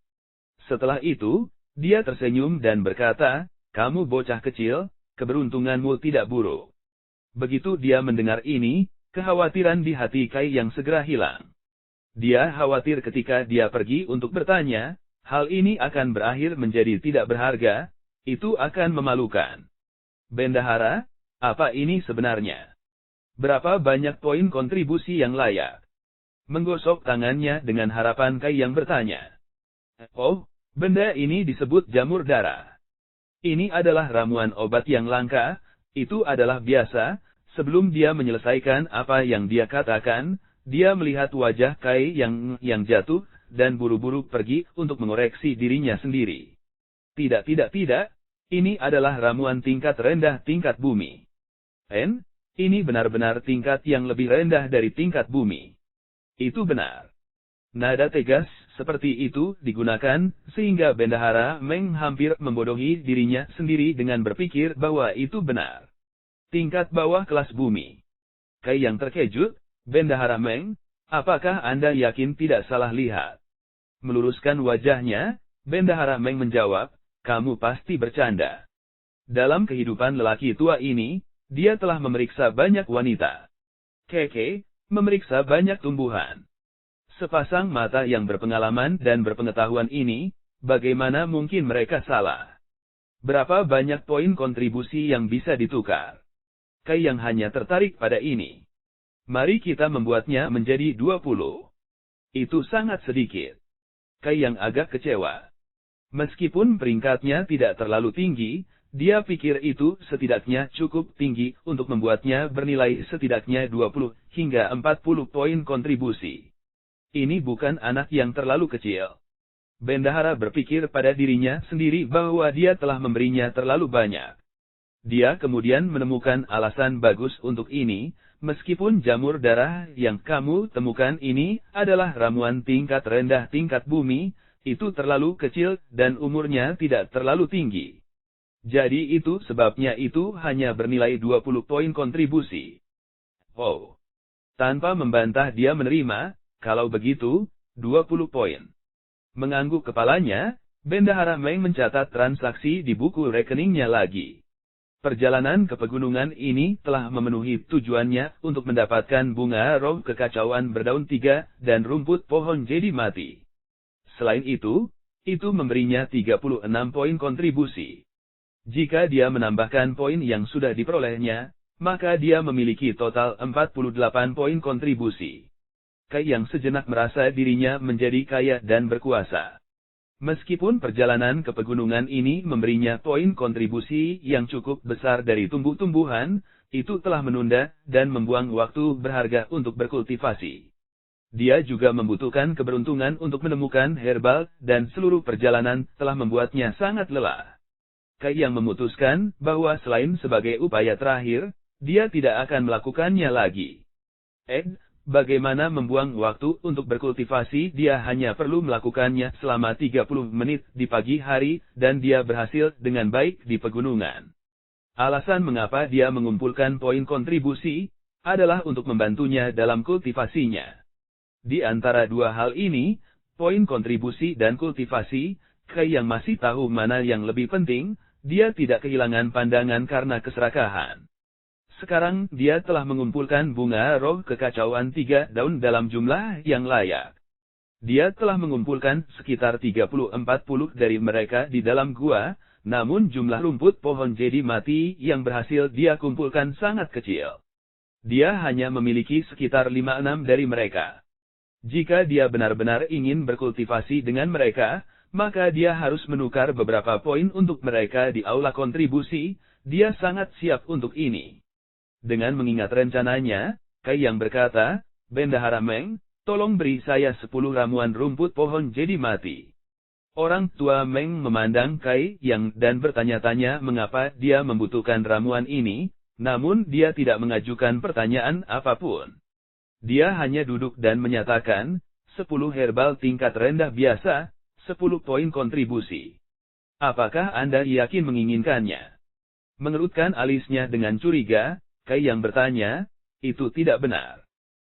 Setelah itu, dia tersenyum dan berkata, "Kamu bocah kecil, keberuntunganmu tidak buruk." Begitu dia mendengar ini, kekhawatiran di hati Kai yang segera hilang. Dia khawatir ketika dia pergi untuk bertanya, hal ini akan berakhir menjadi tidak berharga, itu akan memalukan. "Bendahara, apa ini sebenarnya? Berapa banyak poin kontribusi yang layak?" Menggosok tangannya dengan harapan Kai yang bertanya. "Oh, benda ini disebut jamur darah. Ini adalah ramuan obat yang langka, itu adalah biasa." Sebelum dia menyelesaikan apa yang dia katakan, dia melihat wajah Kai yang jatuh, dan buru-buru pergi untuk mengoreksi dirinya sendiri. Tidak, ini adalah ramuan tingkat rendah tingkat bumi. Ini benar-benar tingkat yang lebih rendah dari tingkat bumi. Itu benar. Nada tegas seperti itu digunakan, sehingga Bendahara Meng hampir membodohi dirinya sendiri dengan berpikir bahwa itu benar. Tingkat bawah kelas bumi. Kai yang terkejut, "Bendahara Meng, apakah Anda yakin tidak salah lihat?" Meluruskan wajahnya, Bendahara Meng menjawab, "Kamu pasti bercanda. Dalam kehidupan lelaki tua ini, dia telah memeriksa banyak wanita. Memeriksa banyak tumbuhan. Sepasang mata yang berpengalaman dan berpengetahuan ini, bagaimana mungkin mereka salah? Berapa banyak poin kontribusi yang bisa ditukar?" Kai yang hanya tertarik pada ini. "Mari kita membuatnya menjadi 20. Itu sangat sedikit." Kai yang agak kecewa. Meskipun peringkatnya tidak terlalu tinggi, dia pikir itu setidaknya cukup tinggi untuk membuatnya bernilai setidaknya 20 hingga 40 poin kontribusi. Ini bukan anak yang terlalu kecil. Bendahara berpikir pada dirinya sendiri bahwa dia telah memberinya terlalu banyak. Dia kemudian menemukan alasan bagus untuk ini, meskipun jamur darah yang kamu temukan ini adalah ramuan tingkat rendah tingkat bumi, itu terlalu kecil dan umurnya tidak terlalu tinggi. Jadi itu sebabnya itu hanya bernilai 20 poin kontribusi. Oh. Tanpa membantah dia menerima, kalau begitu, 20 poin. Mengangguk kepalanya, Bendahara Meng mencatat transaksi di buku rekeningnya lagi. Perjalanan ke pegunungan ini telah memenuhi tujuannya untuk mendapatkan bunga roh kekacauan berdaun 3 dan rumput pohon jadi mati. Selain itu memberinya 36 poin kontribusi. Jika dia menambahkan poin yang sudah diperolehnya, maka dia memiliki total 48 poin kontribusi. Kai yang sejenak merasa dirinya menjadi kaya dan berkuasa. Meskipun perjalanan ke pegunungan ini memberinya poin kontribusi yang cukup besar dari tumbuh-tumbuhan, itu telah menunda dan membuang waktu berharga untuk berkultivasi. Dia juga membutuhkan keberuntungan untuk menemukan herbal, dan seluruh perjalanan telah membuatnya sangat lelah. Kai yang memutuskan bahwa selain sebagai upaya terakhir, dia tidak akan melakukannya lagi. Bagaimana membuang waktu untuk berkultivasi? Dia hanya perlu melakukannya selama 30 menit di pagi hari, dan dia berhasil dengan baik di pegunungan. Alasan mengapa dia mengumpulkan poin kontribusi, adalah untuk membantunya dalam kultivasinya. Di antara dua hal ini, poin kontribusi dan kultivasi, Kai yang masih tahu mana yang lebih penting, dia tidak kehilangan pandangan karena keserakahan. Sekarang dia telah mengumpulkan bunga roh kekacauan 3 daun dalam jumlah yang layak. Dia telah mengumpulkan sekitar 30-40 dari mereka di dalam gua, namun jumlah rumput pohon jadi mati yang berhasil dia kumpulkan sangat kecil. Dia hanya memiliki sekitar 5-6 dari mereka. Jika dia benar-benar ingin berkultivasi dengan mereka, maka dia harus menukar beberapa poin untuk mereka di aula kontribusi. Dia sangat siap untuk ini. Dengan mengingat rencananya, Kai Yang berkata, "Bendahara Meng, tolong beri saya 10 ramuan rumput pohon jadi mati." Orang tua Meng memandang Kai Yang dan bertanya-tanya mengapa dia membutuhkan ramuan ini, namun dia tidak mengajukan pertanyaan apapun. Dia hanya duduk dan menyatakan, 10 herbal tingkat rendah biasa, 10 poin kontribusi. Apakah Anda yakin menginginkannya? Mengerutkan alisnya dengan curiga, Kai Yang bertanya, itu tidak benar.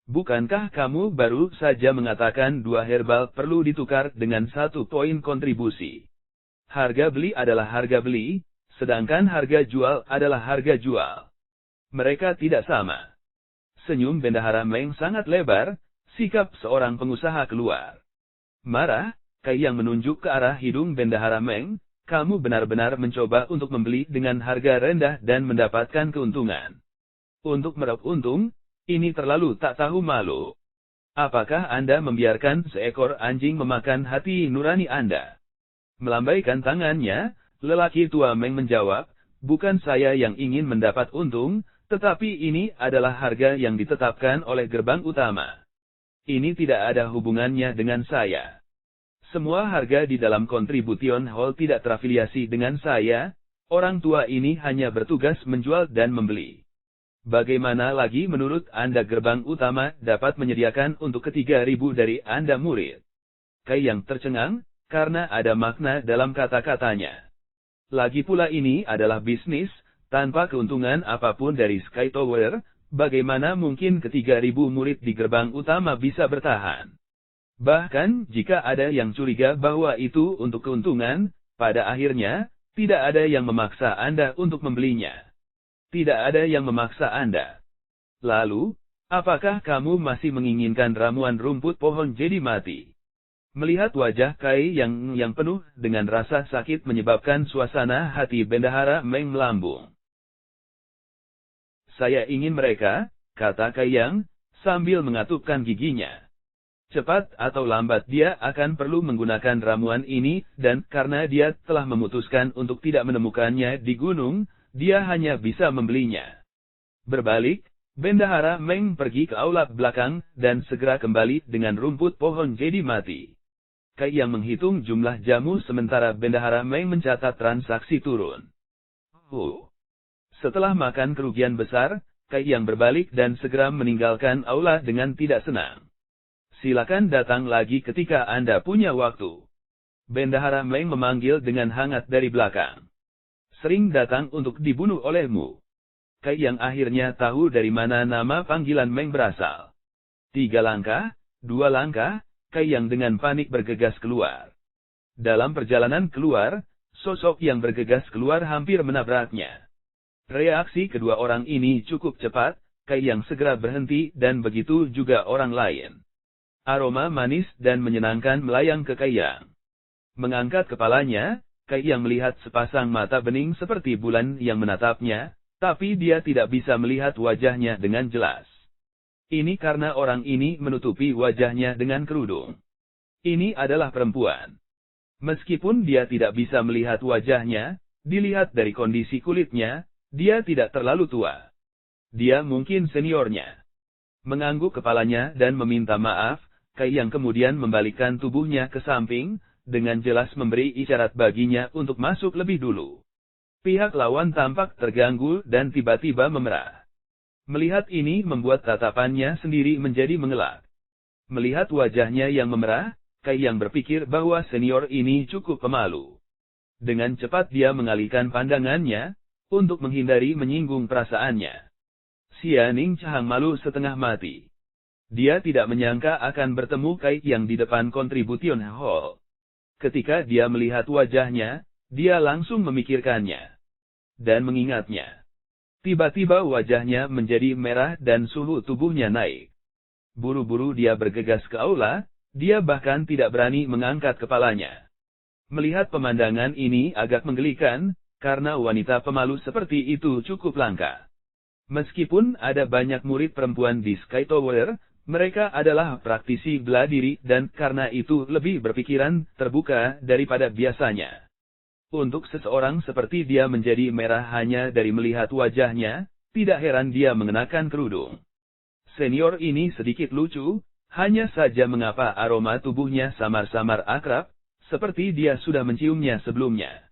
Bukankah kamu baru saja mengatakan 2 herbal perlu ditukar dengan 1 poin kontribusi? Harga beli adalah harga beli, sedangkan harga jual adalah harga jual. Mereka tidak sama. Senyum Bendahara Meng sangat lebar, sikap seorang pengusaha keluar. Marah, Kai Yang menunjuk ke arah hidung Bendahara Meng, kamu benar-benar mencoba untuk membeli dengan harga rendah dan mendapatkan keuntungan. Untuk meraup untung, ini terlalu tak tahu malu. Apakah Anda membiarkan seekor anjing memakan hati nurani Anda? Melambaikan tangannya, lelaki tua Meng menjawab, bukan saya yang ingin mendapat untung, tetapi ini adalah harga yang ditetapkan oleh gerbang utama. Ini tidak ada hubungannya dengan saya. Semua harga di dalam Contribution Hall tidak terafiliasi dengan saya, orang tua ini hanya bertugas menjual dan membeli. Bagaimana lagi menurut Anda gerbang utama dapat menyediakan untuk ke-3.000 dari Anda murid? Kai Yang tercengang, karena ada makna dalam kata-katanya. Lagi pula ini adalah bisnis, tanpa keuntungan apapun dari Sky Tower, bagaimana mungkin ke-3.000 murid di gerbang utama bisa bertahan? Bahkan, jika ada yang curiga bahwa itu untuk keuntungan, pada akhirnya, tidak ada yang memaksa Anda untuk membelinya. Tidak ada yang memaksa Anda. Lalu, apakah kamu masih menginginkan ramuan rumput pohon jadi mati? Melihat wajah Kai yang penuh dengan rasa sakit menyebabkan suasana hati Bendahara Meng melambung. Saya ingin mereka, kata Kai Yang, sambil mengatupkan giginya. Cepat atau lambat dia akan perlu menggunakan ramuan ini, dan karena dia telah memutuskan untuk tidak menemukannya di gunung, dia hanya bisa membelinya. Berbalik, Bendahara Meng pergi ke aula belakang, dan segera kembali dengan rumput pohon jadi mati. Kai Yang menghitung jumlah jamu sementara Bendahara Meng mencatat transaksi turun. Setelah makan kerugian besar, Kai Yang berbalik dan segera meninggalkan aula dengan tidak senang. Silakan datang lagi ketika Anda punya waktu. Bendahara Meng memanggil dengan hangat dari belakang. Sering datang untuk dibunuh olehmu. Kai Yang akhirnya tahu dari mana nama panggilan Meng berasal. 3 langkah, 2 langkah, Kai Yang dengan panik bergegas keluar. Dalam perjalanan keluar, sosok yang bergegas keluar hampir menabraknya. Reaksi kedua orang ini cukup cepat, Kai Yang segera berhenti dan begitu juga orang lain. Aroma manis dan menyenangkan melayang ke Kai Yang. Mengangkat kepalanya, Kai Yang melihat sepasang mata bening seperti bulan yang menatapnya, tapi dia tidak bisa melihat wajahnya dengan jelas. Ini karena orang ini menutupi wajahnya dengan kerudung. Ini adalah perempuan. Meskipun dia tidak bisa melihat wajahnya, dilihat dari kondisi kulitnya, dia tidak terlalu tua. Dia mungkin seniornya. Mengangguk kepalanya dan meminta maaf, Kai Yang kemudian membalikkan tubuhnya ke samping, dengan jelas memberi isyarat baginya untuk masuk lebih dulu. Pihak lawan tampak terganggu dan tiba-tiba memerah. Melihat ini membuat tatapannya sendiri menjadi mengelak. Melihat wajahnya yang memerah, Kai Yang berpikir bahwa senior ini cukup pemalu. Dengan cepat dia mengalihkan pandangannya, untuk menghindari menyinggung perasaannya. Xia Ning Chang malu setengah mati. Dia tidak menyangka akan bertemu Kai Yang di depan Contribution Hall. Ketika dia melihat wajahnya, dia langsung memikirkannya. Dan mengingatnya. Tiba-tiba wajahnya menjadi merah dan suhu tubuhnya naik. Buru-buru dia bergegas ke aula, dia bahkan tidak berani mengangkat kepalanya. Melihat pemandangan ini agak menggelikan, karena wanita pemalu seperti itu cukup langka. Meskipun ada banyak murid perempuan di Sky Tower, Mereka adalah praktisi bela diri dan karena itu lebih berpikiran terbuka daripada biasanya. Untuk seseorang seperti dia menjadi merah hanya dari melihat wajahnya, tidak heran dia mengenakan kerudung. Senior ini sedikit lucu, hanya saja mengapa aroma tubuhnya samar-samar akrab, seperti dia sudah menciumnya sebelumnya.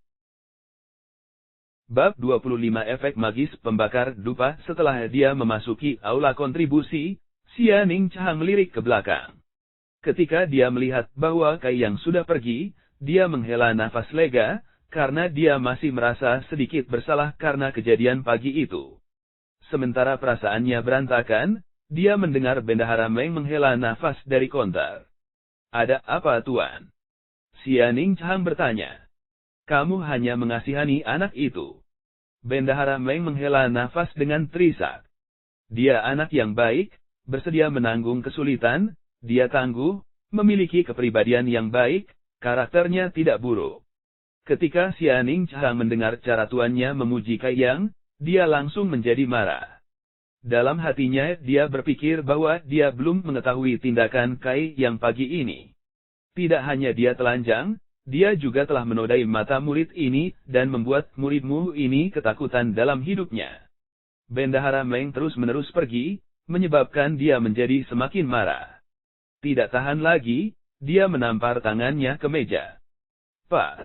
Bab 25 Efek Magis Pembakar Dupa. Setelah dia memasuki aula kontribusi, Xia Ningchang melirik ke belakang. Ketika dia melihat bahwa Kai Yang sudah pergi, dia menghela nafas lega, karena dia masih merasa sedikit bersalah karena kejadian pagi itu. Sementara perasaannya berantakan, dia mendengar Bendahara Meng menghela nafas dari konter. Ada apa tuan? Xia Ningchang bertanya. Kamu hanya mengasihani anak itu. Bendahara Meng menghela nafas dengan terisak. Dia anak yang baik, bersedia menanggung kesulitan, dia tangguh, memiliki kepribadian yang baik, karakternya tidak buruk. Ketika Xia Ningchang mendengar cara tuannya memuji Kai Yang, dia langsung menjadi marah. Dalam hatinya dia berpikir bahwa dia belum mengetahui tindakan Kai Yang pagi ini. Tidak hanya dia telanjang, dia juga telah menodai mata murid ini dan membuat muridmu ini ketakutan dalam hidupnya. Bendahara Meng terus-menerus pergi, menyebabkan dia menjadi semakin marah. Tidak tahan lagi, dia menampar tangannya ke meja. Pak!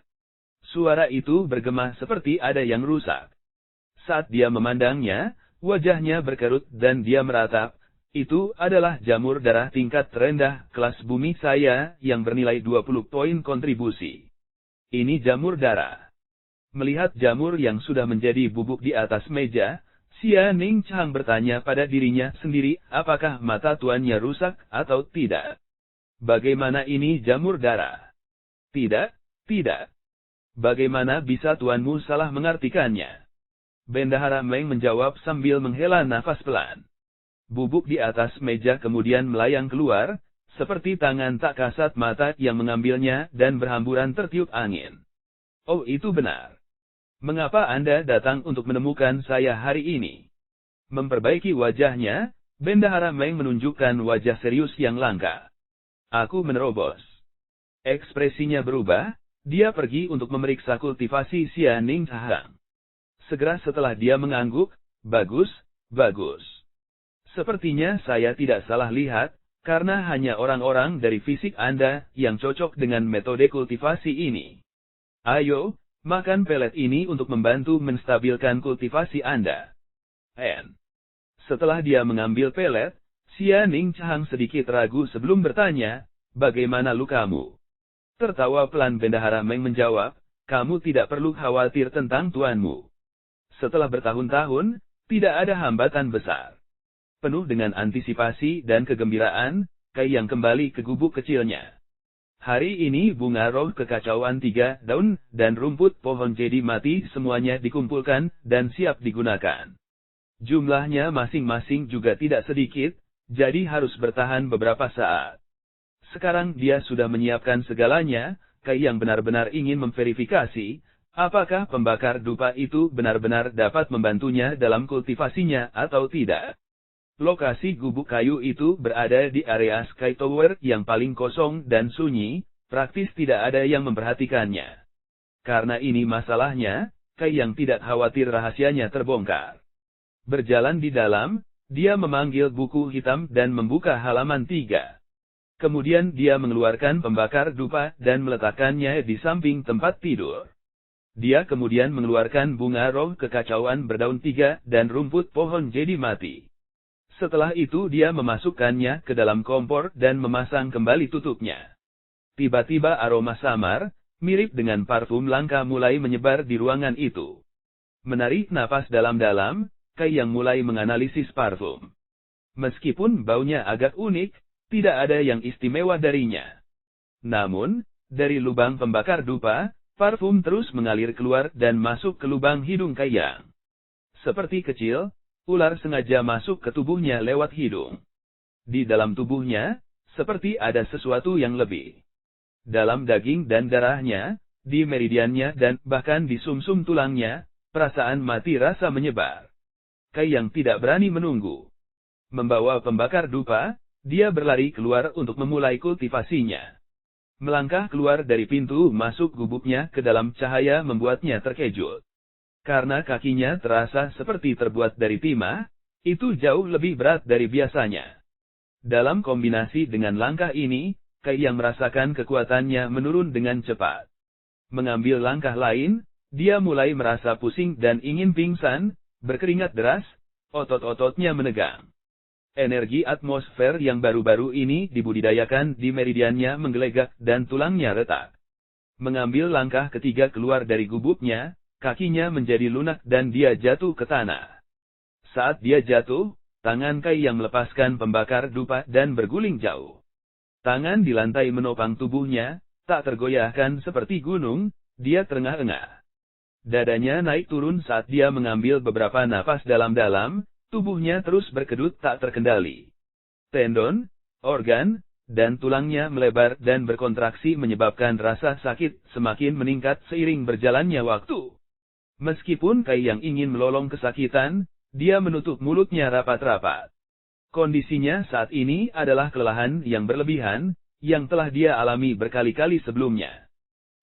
Suara itu bergema seperti ada yang rusak. Saat dia memandangnya, wajahnya berkerut dan dia meratap, itu adalah jamur darah tingkat terendah kelas bumi saya yang bernilai 20 poin kontribusi. Ini jamur darah. Melihat jamur yang sudah menjadi bubuk di atas meja, Xia Ningchang bertanya pada dirinya sendiri, apakah mata tuannya rusak atau tidak? Bagaimana ini jamur darah? Tidak, tidak. Bagaimana bisa tuanmu salah mengartikannya? Bendahara Meng menjawab sambil menghela nafas pelan. Bubuk di atas meja kemudian melayang keluar, seperti tangan tak kasat mata yang mengambilnya dan berhamburan tertiup angin. Oh, itu benar. Mengapa Anda datang untuk menemukan saya hari ini? Memperbaiki wajahnya, Bendahara Meng menunjukkan wajah serius yang langka. Aku menerobos. Ekspresinya berubah, dia pergi untuk memeriksa kultivasi Xia Ningchang. Segera setelah dia mengangguk, bagus, bagus. Sepertinya saya tidak salah lihat, karena hanya orang-orang dari fisik Anda yang cocok dengan metode kultivasi ini. Ayo, makan pelet ini untuk membantu menstabilkan kultivasi Anda. Setelah dia mengambil pelet, Xia Ningchang sedikit ragu sebelum bertanya, bagaimana lukamu? Tertawa pelan Bendahara Meng menjawab, kamu tidak perlu khawatir tentang tuanmu. Setelah bertahun-tahun, tidak ada hambatan besar. Penuh dengan antisipasi dan kegembiraan, Kai Yang kembali ke gubuk kecilnya. Hari ini bunga roh kekacauan 3 daun dan rumput pohon jadi mati semuanya dikumpulkan dan siap digunakan. Jumlahnya masing-masing juga tidak sedikit, jadi harus bertahan beberapa saat. Sekarang dia sudah menyiapkan segalanya, Kai Yang benar-benar ingin memverifikasi, apakah pembakar dupa itu benar-benar dapat membantunya dalam kultivasinya atau tidak. Lokasi gubuk kayu itu berada di area Sky Tower yang paling kosong dan sunyi, praktis tidak ada yang memperhatikannya. Karena ini masalahnya, Kai Yang tidak khawatir rahasianya terbongkar. Berjalan di dalam, dia memanggil buku hitam dan membuka halaman 3. Kemudian dia mengeluarkan pembakar dupa dan meletakkannya di samping tempat tidur. Dia kemudian mengeluarkan bunga roh kekacauan berdaun 3 dan rumput pohon jadi mati. Setelah itu dia memasukkannya ke dalam kompor dan memasang kembali tutupnya. Tiba-tiba aroma samar, mirip dengan parfum langka mulai menyebar di ruangan itu. Menarik napas dalam-dalam, Kai Yang mulai menganalisis parfum. Meskipun baunya agak unik, tidak ada yang istimewa darinya. Namun, dari lubang pembakar dupa, parfum terus mengalir keluar dan masuk ke lubang hidung Kai Yang. Seperti kecil, ular sengaja masuk ke tubuhnya lewat hidung. Di dalam tubuhnya, seperti ada sesuatu yang lebih. Dalam daging dan darahnya, di meridiannya dan bahkan di sumsum tulangnya, perasaan mati rasa menyebar. Kai Yang tidak berani menunggu. Membawa pembakar dupa, dia berlari keluar untuk memulai kultivasinya. Melangkah keluar dari pintu masuk gubuknya ke dalam cahaya membuatnya terkejut. Karena kakinya terasa seperti terbuat dari timah, itu jauh lebih berat dari biasanya. Dalam kombinasi dengan langkah ini, Kai yang merasakan kekuatannya menurun dengan cepat. Mengambil langkah lain, dia mulai merasa pusing dan ingin pingsan, berkeringat deras, otot-ototnya menegang. Energi atmosfer yang baru-baru ini dibudidayakan di meridiannya menggelegak dan tulangnya retak. Mengambil langkah ketiga keluar dari gubuknya, kakinya menjadi lunak dan dia jatuh ke tanah. Saat dia jatuh, tangan Kai yang melepaskan pembakar dupa dan berguling jauh. Tangan di lantai menopang tubuhnya, tak tergoyahkan seperti gunung, dia terengah-engah. Dadanya naik turun saat dia mengambil beberapa napas dalam-dalam, tubuhnya terus berkedut tak terkendali. Tendon, organ, dan tulangnya melebar dan berkontraksi menyebabkan rasa sakit semakin meningkat seiring berjalannya waktu. Meskipun Kai yang ingin melolong kesakitan, dia menutup mulutnya rapat-rapat. Kondisinya saat ini adalah kelelahan yang berlebihan, yang telah dia alami berkali-kali sebelumnya.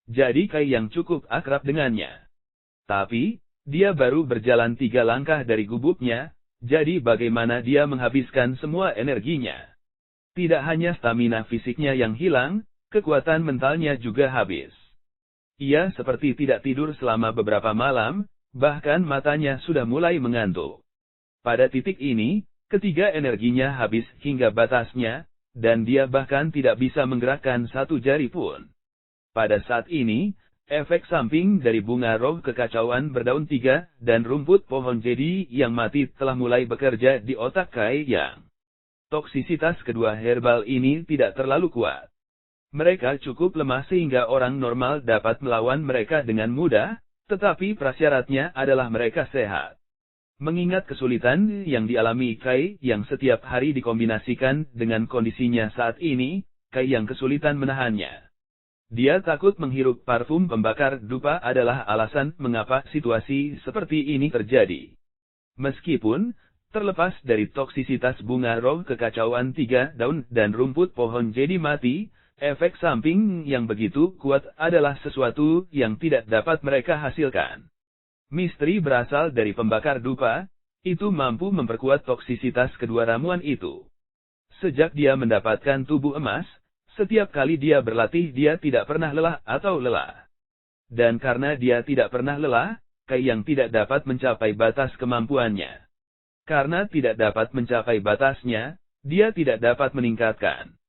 Jadi Kai yang cukup akrab dengannya. Tapi, dia baru berjalan 3 langkah dari gubuknya, jadi bagaimana dia menghabiskan semua energinya? Tidak hanya stamina fisiknya yang hilang, kekuatan mentalnya juga habis. Ia seperti tidak tidur selama beberapa malam, bahkan matanya sudah mulai mengantuk. Pada titik ini, ketiga energinya habis hingga batasnya, dan dia bahkan tidak bisa menggerakkan satu jari pun. Pada saat ini, efek samping dari bunga roh kekacauan berdaun 3 dan rumput pohon jedi yang mati telah mulai bekerja di otak Kai yang. Toksisitas kedua herbal ini tidak terlalu kuat. Mereka cukup lemah sehingga orang normal dapat melawan mereka dengan mudah, tetapi prasyaratnya adalah mereka sehat. Mengingat kesulitan yang dialami Kai yang setiap hari dikombinasikan dengan kondisinya saat ini, Kai yang kesulitan menahannya. Dia takut menghirup parfum pembakar dupa adalah alasan mengapa situasi seperti ini terjadi. Meskipun, terlepas dari toksisitas bunga roh kekacauan 3 daun dan rumput pohon jadi mati, efek samping yang begitu kuat adalah sesuatu yang tidak dapat mereka hasilkan. Misteri berasal dari pembakar dupa, itu mampu memperkuat toksisitas kedua ramuan itu. Sejak dia mendapatkan tubuh emas, setiap kali dia berlatih dia tidak pernah lelah atau lelah. Dan karena dia tidak pernah lelah, Kai yang tidak dapat mencapai batas kemampuannya. Karena tidak dapat mencapai batasnya, dia tidak dapat meningkatkan.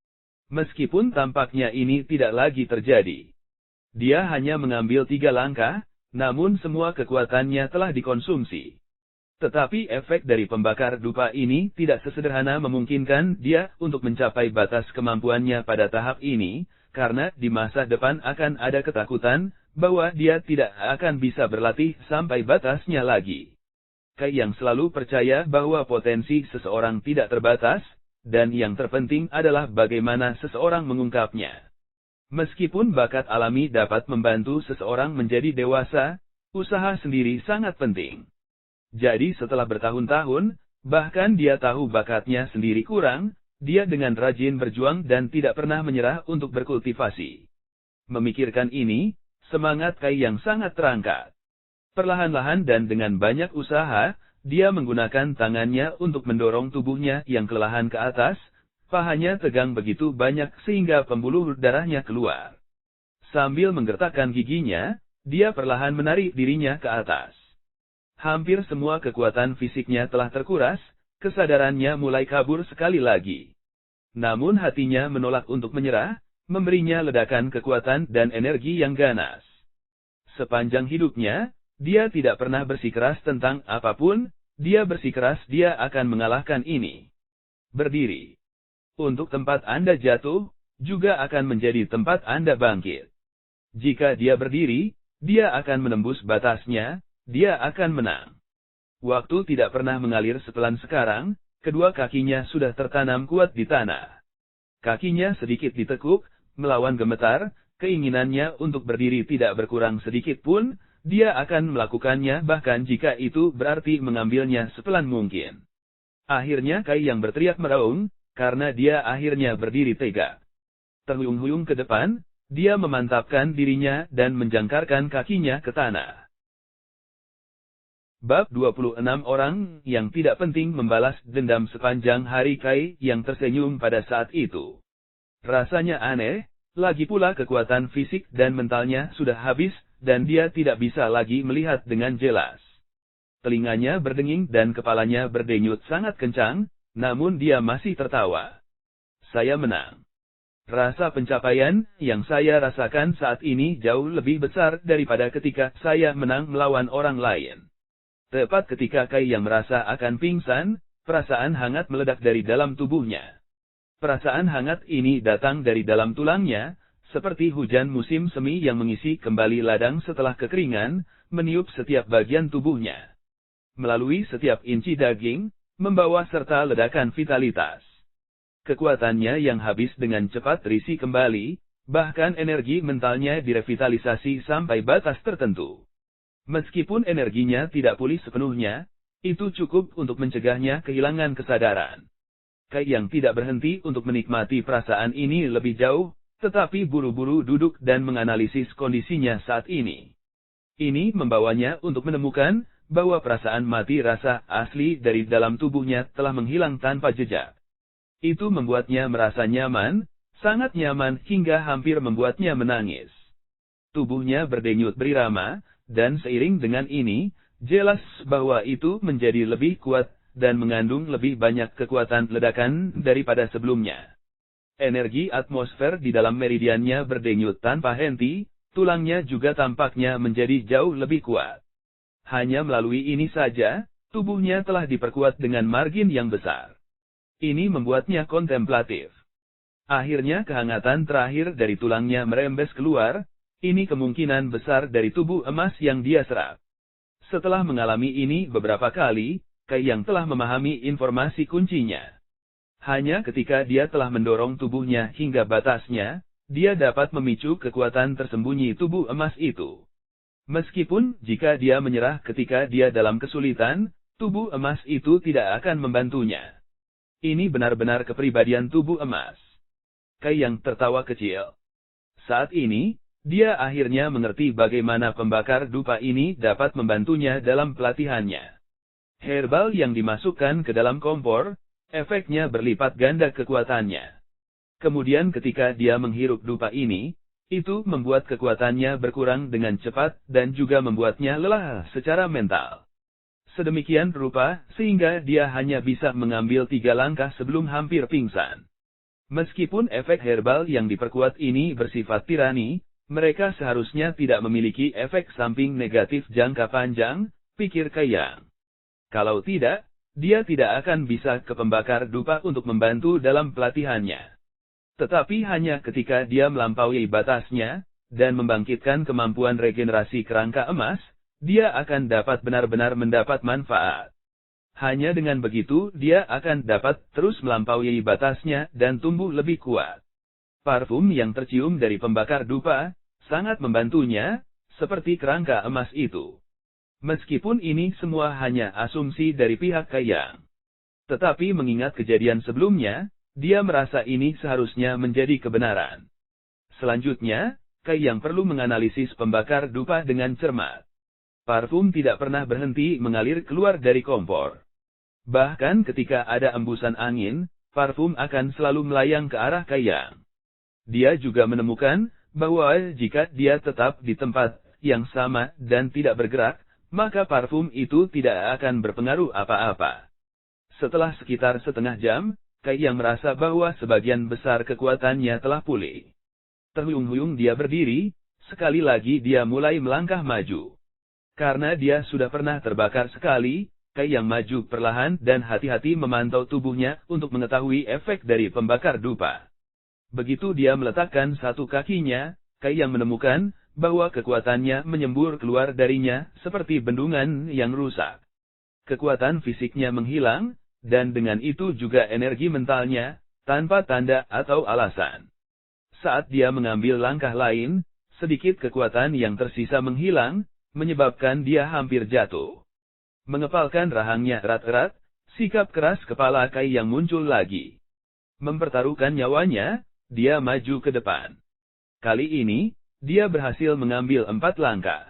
Meskipun tampaknya ini tidak lagi terjadi. Dia hanya mengambil 3 langkah, namun semua kekuatannya telah dikonsumsi. Tetapi efek dari pembakar dupa ini tidak sesederhana memungkinkan dia untuk mencapai batas kemampuannya pada tahap ini, karena di masa depan akan ada ketakutan bahwa dia tidak akan bisa berlatih sampai batasnya lagi. Kai yang selalu percaya bahwa potensi seseorang tidak terbatas, dan yang terpenting adalah bagaimana seseorang mengungkapnya. Meskipun bakat alami dapat membantu seseorang menjadi dewasa, usaha sendiri sangat penting. Jadi setelah bertahun-tahun, bahkan dia tahu bakatnya sendiri kurang, dia dengan rajin berjuang dan tidak pernah menyerah untuk berkultivasi. Memikirkan ini, semangat Kai yang sangat terangkat. Perlahan-lahan dan dengan banyak usaha, dia menggunakan tangannya untuk mendorong tubuhnya yang kelelahan ke atas, pahanya tegang begitu banyak sehingga pembuluh darahnya keluar. Sambil menggertakkan giginya, dia perlahan menarik dirinya ke atas. Hampir semua kekuatan fisiknya telah terkuras, kesadarannya mulai kabur sekali lagi. Namun hatinya menolak untuk menyerah, memberinya ledakan kekuatan dan energi yang ganas. Sepanjang hidupnya, dia tidak pernah bersikeras tentang apapun, dia bersikeras dia akan mengalahkan ini. Berdiri. Untuk tempat Anda jatuh, juga akan menjadi tempat Anda bangkit. Jika dia berdiri, dia akan menembus batasnya, dia akan menang. Waktu tidak pernah mengalir setelan sekarang, kedua kakinya sudah tertanam kuat di tanah. Kakinya sedikit ditekuk, melawan gemetar, keinginannya untuk berdiri tidak berkurang sedikit pun, dia akan melakukannya bahkan jika itu berarti mengambilnya sepelan mungkin. Akhirnya Kai yang berteriak meraung, karena dia akhirnya berdiri tegak. Terhuyung-huyung ke depan, dia memantapkan dirinya dan menjangkarkan kakinya ke tanah. Bab 26 Orang yang tidak penting membalas dendam sepanjang hari. Kai yang tersenyum pada saat itu. Rasanya aneh, lagi pula kekuatan fisik dan mentalnya sudah habis, dan dia tidak bisa lagi melihat dengan jelas. Telinganya berdenging dan kepalanya berdenyut sangat kencang, namun dia masih tertawa. Saya menang. Rasa pencapaian yang saya rasakan saat ini jauh lebih besar daripada ketika saya menang melawan orang lain. Tepat ketika Kai yang merasa akan pingsan, perasaan hangat meledak dari dalam tubuhnya. Perasaan hangat ini datang dari dalam tulangnya, seperti hujan musim semi yang mengisi kembali ladang setelah kekeringan, meniup setiap bagian tubuhnya. Melalui setiap inci daging, membawa serta ledakan vitalitas. Kekuatannya yang habis dengan cepat terisi kembali, bahkan energi mentalnya direvitalisasi sampai batas tertentu. Meskipun energinya tidak pulih sepenuhnya, itu cukup untuk mencegahnya kehilangan kesadaran. Kai yang tidak berhenti untuk menikmati perasaan ini lebih jauh, tetapi buru-buru duduk dan menganalisis kondisinya saat ini. Ini membawanya untuk menemukan bahwa perasaan mati rasa asli dari dalam tubuhnya telah menghilang tanpa jejak. Itu membuatnya merasa nyaman, sangat nyaman hingga hampir membuatnya menangis. Tubuhnya berdenyut berirama, dan seiring dengan ini, jelas bahwa itu menjadi lebih kuat, dan mengandung lebih banyak kekuatan ledakan daripada sebelumnya. Energi atmosfer di dalam meridiannya berdenyut tanpa henti, tulangnya juga tampaknya menjadi jauh lebih kuat. Hanya melalui ini saja, tubuhnya telah diperkuat dengan margin yang besar. Ini membuatnya kontemplatif. Akhirnya kehangatan terakhir dari tulangnya merembes keluar, ini kemungkinan besar dari tubuh emas yang dia serap. Setelah mengalami ini beberapa kali, Kai yang telah memahami informasi kuncinya. Hanya ketika dia telah mendorong tubuhnya hingga batasnya, dia dapat memicu kekuatan tersembunyi tubuh emas itu. Meskipun jika dia menyerah ketika dia dalam kesulitan, tubuh emas itu tidak akan membantunya. Ini benar-benar kepribadian tubuh emas. Kai yang tertawa kecil. Saat ini, dia akhirnya mengerti bagaimana pembakar dupa ini dapat membantunya dalam pelatihannya. Herbal yang dimasukkan ke dalam kompor, efeknya berlipat ganda kekuatannya. Kemudian ketika dia menghirup dupa ini, itu membuat kekuatannya berkurang dengan cepat dan juga membuatnya lelah secara mental. Sedemikian rupa, sehingga dia hanya bisa mengambil 3 langkah sebelum hampir pingsan. Meskipun efek herbal yang diperkuat ini bersifat tirani, mereka seharusnya tidak memiliki efek samping negatif jangka panjang, pikir Kai Yang. Kalau tidak, dia tidak akan bisa ke pembakar dupa untuk membantu dalam pelatihannya. Tetapi hanya ketika dia melampaui batasnya, dan membangkitkan kemampuan regenerasi kerangka emas, dia akan dapat benar-benar mendapat manfaat. Hanya dengan begitu dia akan dapat terus melampaui batasnya dan tumbuh lebih kuat. Parfum yang tercium dari pembakar dupa, sangat membantunya, seperti kerangka emas itu. Meskipun ini semua hanya asumsi dari pihak Kai Yang. Tetapi mengingat kejadian sebelumnya, dia merasa ini seharusnya menjadi kebenaran. Selanjutnya, Kai Yang perlu menganalisis pembakar dupa dengan cermat. Parfum tidak pernah berhenti mengalir keluar dari kompor. Bahkan ketika ada embusan angin, parfum akan selalu melayang ke arah Kai Yang. Dia juga menemukan bahwa jika dia tetap di tempat yang sama dan tidak bergerak, maka parfum itu tidak akan berpengaruh apa-apa. Setelah sekitar setengah jam, Kai Yang merasa bahwa sebagian besar kekuatannya telah pulih. Terhuyung-huyung dia berdiri, sekali lagi dia mulai melangkah maju. Karena dia sudah pernah terbakar sekali, Kai Yang maju perlahan dan hati-hati memantau tubuhnya untuk mengetahui efek dari pembakar dupa. Begitu dia meletakkan satu kakinya, Kai Yang menemukan bahwa kekuatannya menyembur keluar darinya seperti bendungan yang rusak. Kekuatan fisiknya menghilang, dan dengan itu juga energi mentalnya, tanpa tanda atau alasan. Saat dia mengambil langkah lain, sedikit kekuatan yang tersisa menghilang, menyebabkan dia hampir jatuh. Mengepalkan rahangnya erat-erat, sikap keras kepala Kai Yang muncul lagi. Mempertaruhkan nyawanya, dia maju ke depan. Kali ini, dia berhasil mengambil 4 langkah.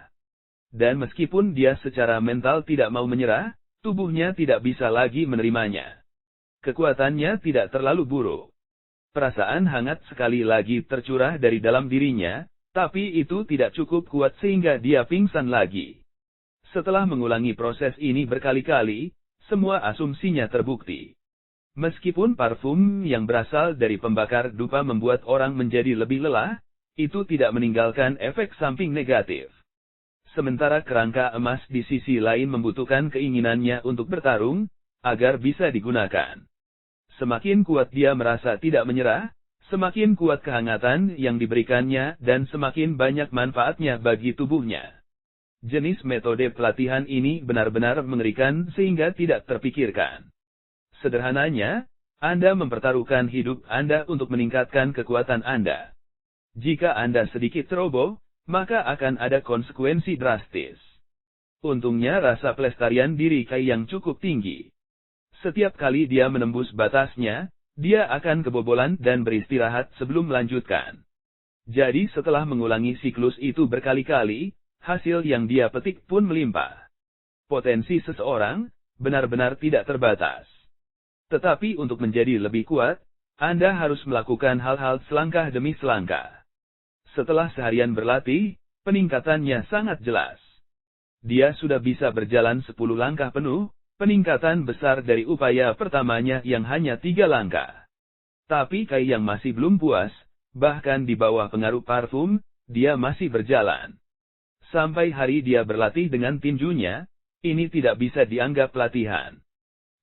Dan meskipun dia secara mental tidak mau menyerah, tubuhnya tidak bisa lagi menerimanya. Kekuatannya tidak terlalu buruk. Perasaan hangat sekali lagi tercurah dari dalam dirinya, tapi itu tidak cukup kuat sehingga dia pingsan lagi. Setelah mengulangi proses ini berkali-kali, semua asumsinya terbukti. Meskipun parfum yang berasal dari pembakar dupa membuat orang menjadi lebih lelah, itu tidak meninggalkan efek samping negatif. Sementara kerangka emas di sisi lain membutuhkan keinginannya untuk bertarung, agar bisa digunakan. Semakin kuat dia merasa tidak menyerah, semakin kuat kehangatan yang diberikannya dan semakin banyak manfaatnya bagi tubuhnya. Jenis metode pelatihan ini benar-benar mengerikan sehingga tidak terpikirkan. Sederhananya, Anda mempertaruhkan hidup Anda untuk meningkatkan kekuatan Anda. Jika Anda sedikit ceroboh, maka akan ada konsekuensi drastis. Untungnya rasa pelestarian diri Kai yang cukup tinggi. Setiap kali dia menembus batasnya, dia akan kebobolan dan beristirahat sebelum melanjutkan. Jadi setelah mengulangi siklus itu berkali-kali, hasil yang dia petik pun melimpah. Potensi seseorang benar-benar tidak terbatas. Tetapi untuk menjadi lebih kuat, Anda harus melakukan hal-hal selangkah demi selangkah. Setelah seharian berlatih, peningkatannya sangat jelas. Dia sudah bisa berjalan 10 langkah penuh, peningkatan besar dari upaya pertamanya yang hanya 3 langkah. Tapi Kai yang masih belum puas, bahkan di bawah pengaruh parfum, dia masih berjalan. Sampai hari dia berlatih dengan tinjunya, ini tidak bisa dianggap latihan.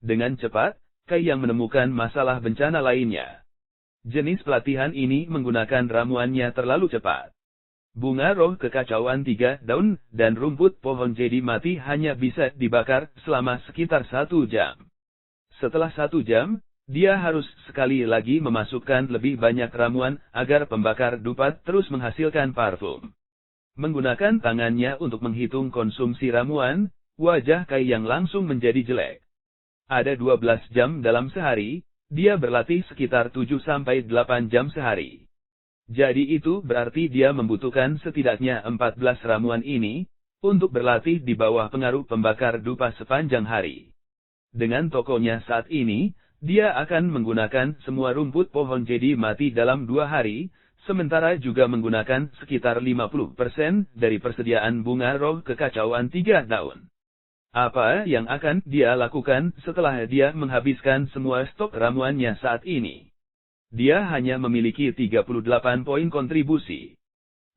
Dengan cepat, Kai yang menemukan masalah bencana lainnya. Jenis pelatihan ini menggunakan ramuannya terlalu cepat. Bunga roh kekacauan 3 daun, dan rumput pohon jadi mati hanya bisa dibakar selama sekitar 1 jam. Setelah 1 jam, dia harus sekali lagi memasukkan lebih banyak ramuan agar pembakar dupa terus menghasilkan parfum. Menggunakan tangannya untuk menghitung konsumsi ramuan, wajah Kai yang langsung menjadi jelek. Ada 12 jam dalam sehari, dia berlatih sekitar 7-8 jam sehari. Jadi itu berarti dia membutuhkan setidaknya 14 ramuan ini, untuk berlatih di bawah pengaruh pembakar dupa sepanjang hari. Dengan tokonya saat ini, dia akan menggunakan semua rumput pohon jadi mati dalam 2 hari, sementara juga menggunakan sekitar 50% dari persediaan bunga roh kekacauan 3 daun. Apa yang akan dia lakukan setelah dia menghabiskan semua stok ramuannya saat ini? Dia hanya memiliki 38 poin kontribusi.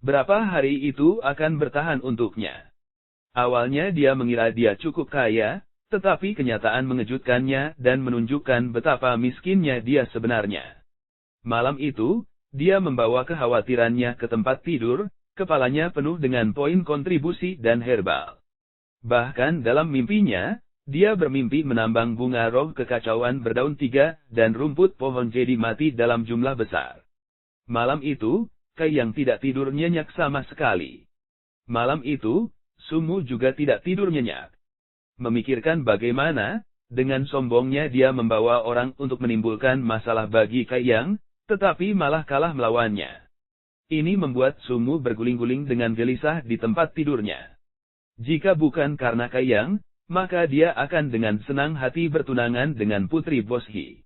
Berapa hari itu akan bertahan untuknya? Awalnya dia mengira dia cukup kaya, tetapi kenyataan mengejutkannya dan menunjukkan betapa miskinnya dia sebenarnya. Malam itu, dia membawa kekhawatirannya ke tempat tidur, kepalanya penuh dengan poin kontribusi dan herbal. Bahkan dalam mimpinya, dia bermimpi menambang bunga roh kekacauan berdaun 3 dan rumput pohon jadi mati dalam jumlah besar. Malam itu, Kai yang tidak tidur nyenyak sama sekali. Malam itu, Sumu juga tidak tidur nyenyak. Memikirkan bagaimana, dengan sombongnya dia membawa orang untuk menimbulkan masalah bagi Kai Yang, tetapi malah kalah melawannya. Ini membuat Sumu berguling-guling dengan gelisah di tempat tidurnya. Jika bukan karena Kai Yang, maka dia akan dengan senang hati bertunangan dengan Putri Boshi.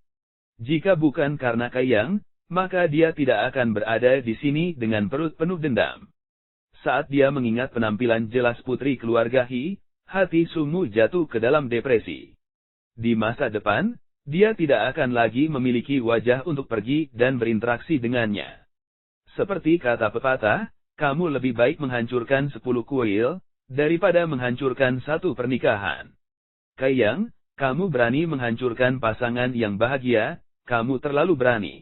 Jika bukan karena Kai Yang, maka dia tidak akan berada di sini dengan perut penuh dendam. Saat dia mengingat penampilan jelas putri keluarga Hi, hati Sumu jatuh ke dalam depresi. Di masa depan, dia tidak akan lagi memiliki wajah untuk pergi dan berinteraksi dengannya. Seperti kata pepatah, kamu lebih baik menghancurkan 10 kuil, daripada menghancurkan 1 pernikahan. Kai Yang, kamu berani menghancurkan pasangan yang bahagia, kamu terlalu berani.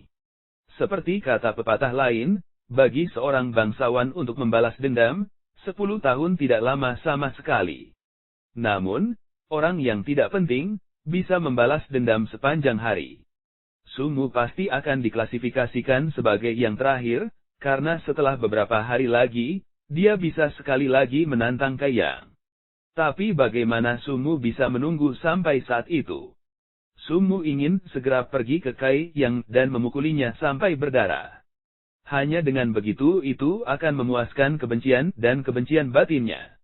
Seperti kata pepatah lain, bagi seorang bangsawan untuk membalas dendam, 10 tahun tidak lama sama sekali. Namun, orang yang tidak penting, bisa membalas dendam sepanjang hari. Sumu pasti akan diklasifikasikan sebagai yang terakhir, karena setelah beberapa hari lagi, dia bisa sekali lagi menantang Kai Yang. Tapi bagaimana Sumu bisa menunggu sampai saat itu? Sumu ingin segera pergi ke Kai Yang dan memukulinya sampai berdarah. Hanya dengan begitu itu akan memuaskan kebencian dan kebencian batinnya.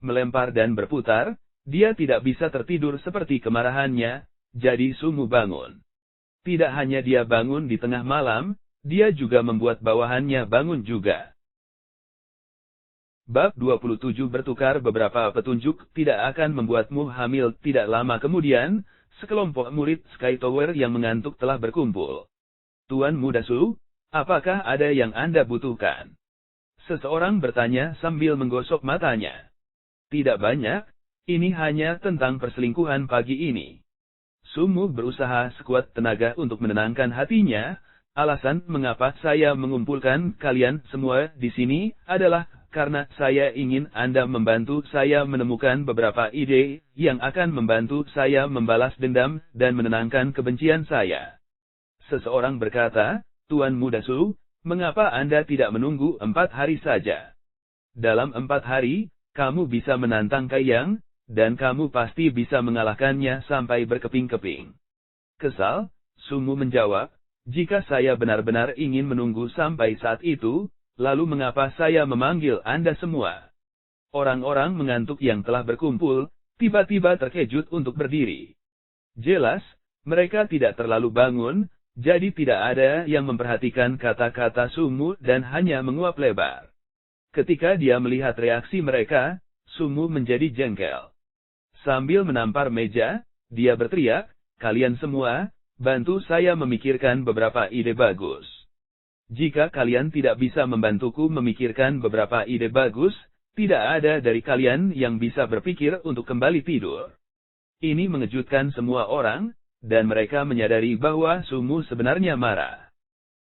Melempar dan berputar, dia tidak bisa tertidur seperti kemarahannya, jadi Sumu bangun. Tidak hanya dia bangun di tengah malam, dia juga membuat bawahannya bangun juga. Bab 27 bertukar beberapa petunjuk tidak akan membuatmu hamil. Tidak lama kemudian, sekelompok murid Sky Tower yang mengantuk telah berkumpul. Tuan Muda Su, apakah ada yang Anda butuhkan? Seseorang bertanya sambil menggosok matanya. Tidak banyak, ini hanya tentang perselingkuhan pagi ini. Sumu berusaha sekuat tenaga untuk menenangkan hatinya. Alasan mengapa saya mengumpulkan kalian semua di sini adalah karena saya ingin Anda membantu saya menemukan beberapa ide yang akan membantu saya membalas dendam dan menenangkan kebencian saya. Seseorang berkata, Tuan Muda Su, mengapa Anda tidak menunggu 4 hari saja? Dalam 4 hari, kamu bisa menantang Kai Yang, dan kamu pasti bisa mengalahkannya sampai berkeping-keping. Kesal, Sumu menjawab, jika saya benar-benar ingin menunggu sampai saat itu, lalu mengapa saya memanggil Anda semua? Orang-orang mengantuk yang telah berkumpul, tiba-tiba terkejut untuk berdiri. Jelas, mereka tidak terlalu bangun, jadi tidak ada yang memperhatikan kata-kata Sumu dan hanya menguap lebar. Ketika dia melihat reaksi mereka, Sumu menjadi jengkel. Sambil menampar meja, dia berteriak, kalian semua, bantu saya memikirkan beberapa ide bagus. Jika kalian tidak bisa membantuku memikirkan beberapa ide bagus, tidak ada dari kalian yang bisa berpikir untuk kembali tidur. Ini mengejutkan semua orang, dan mereka menyadari bahwa Sumu sebenarnya marah.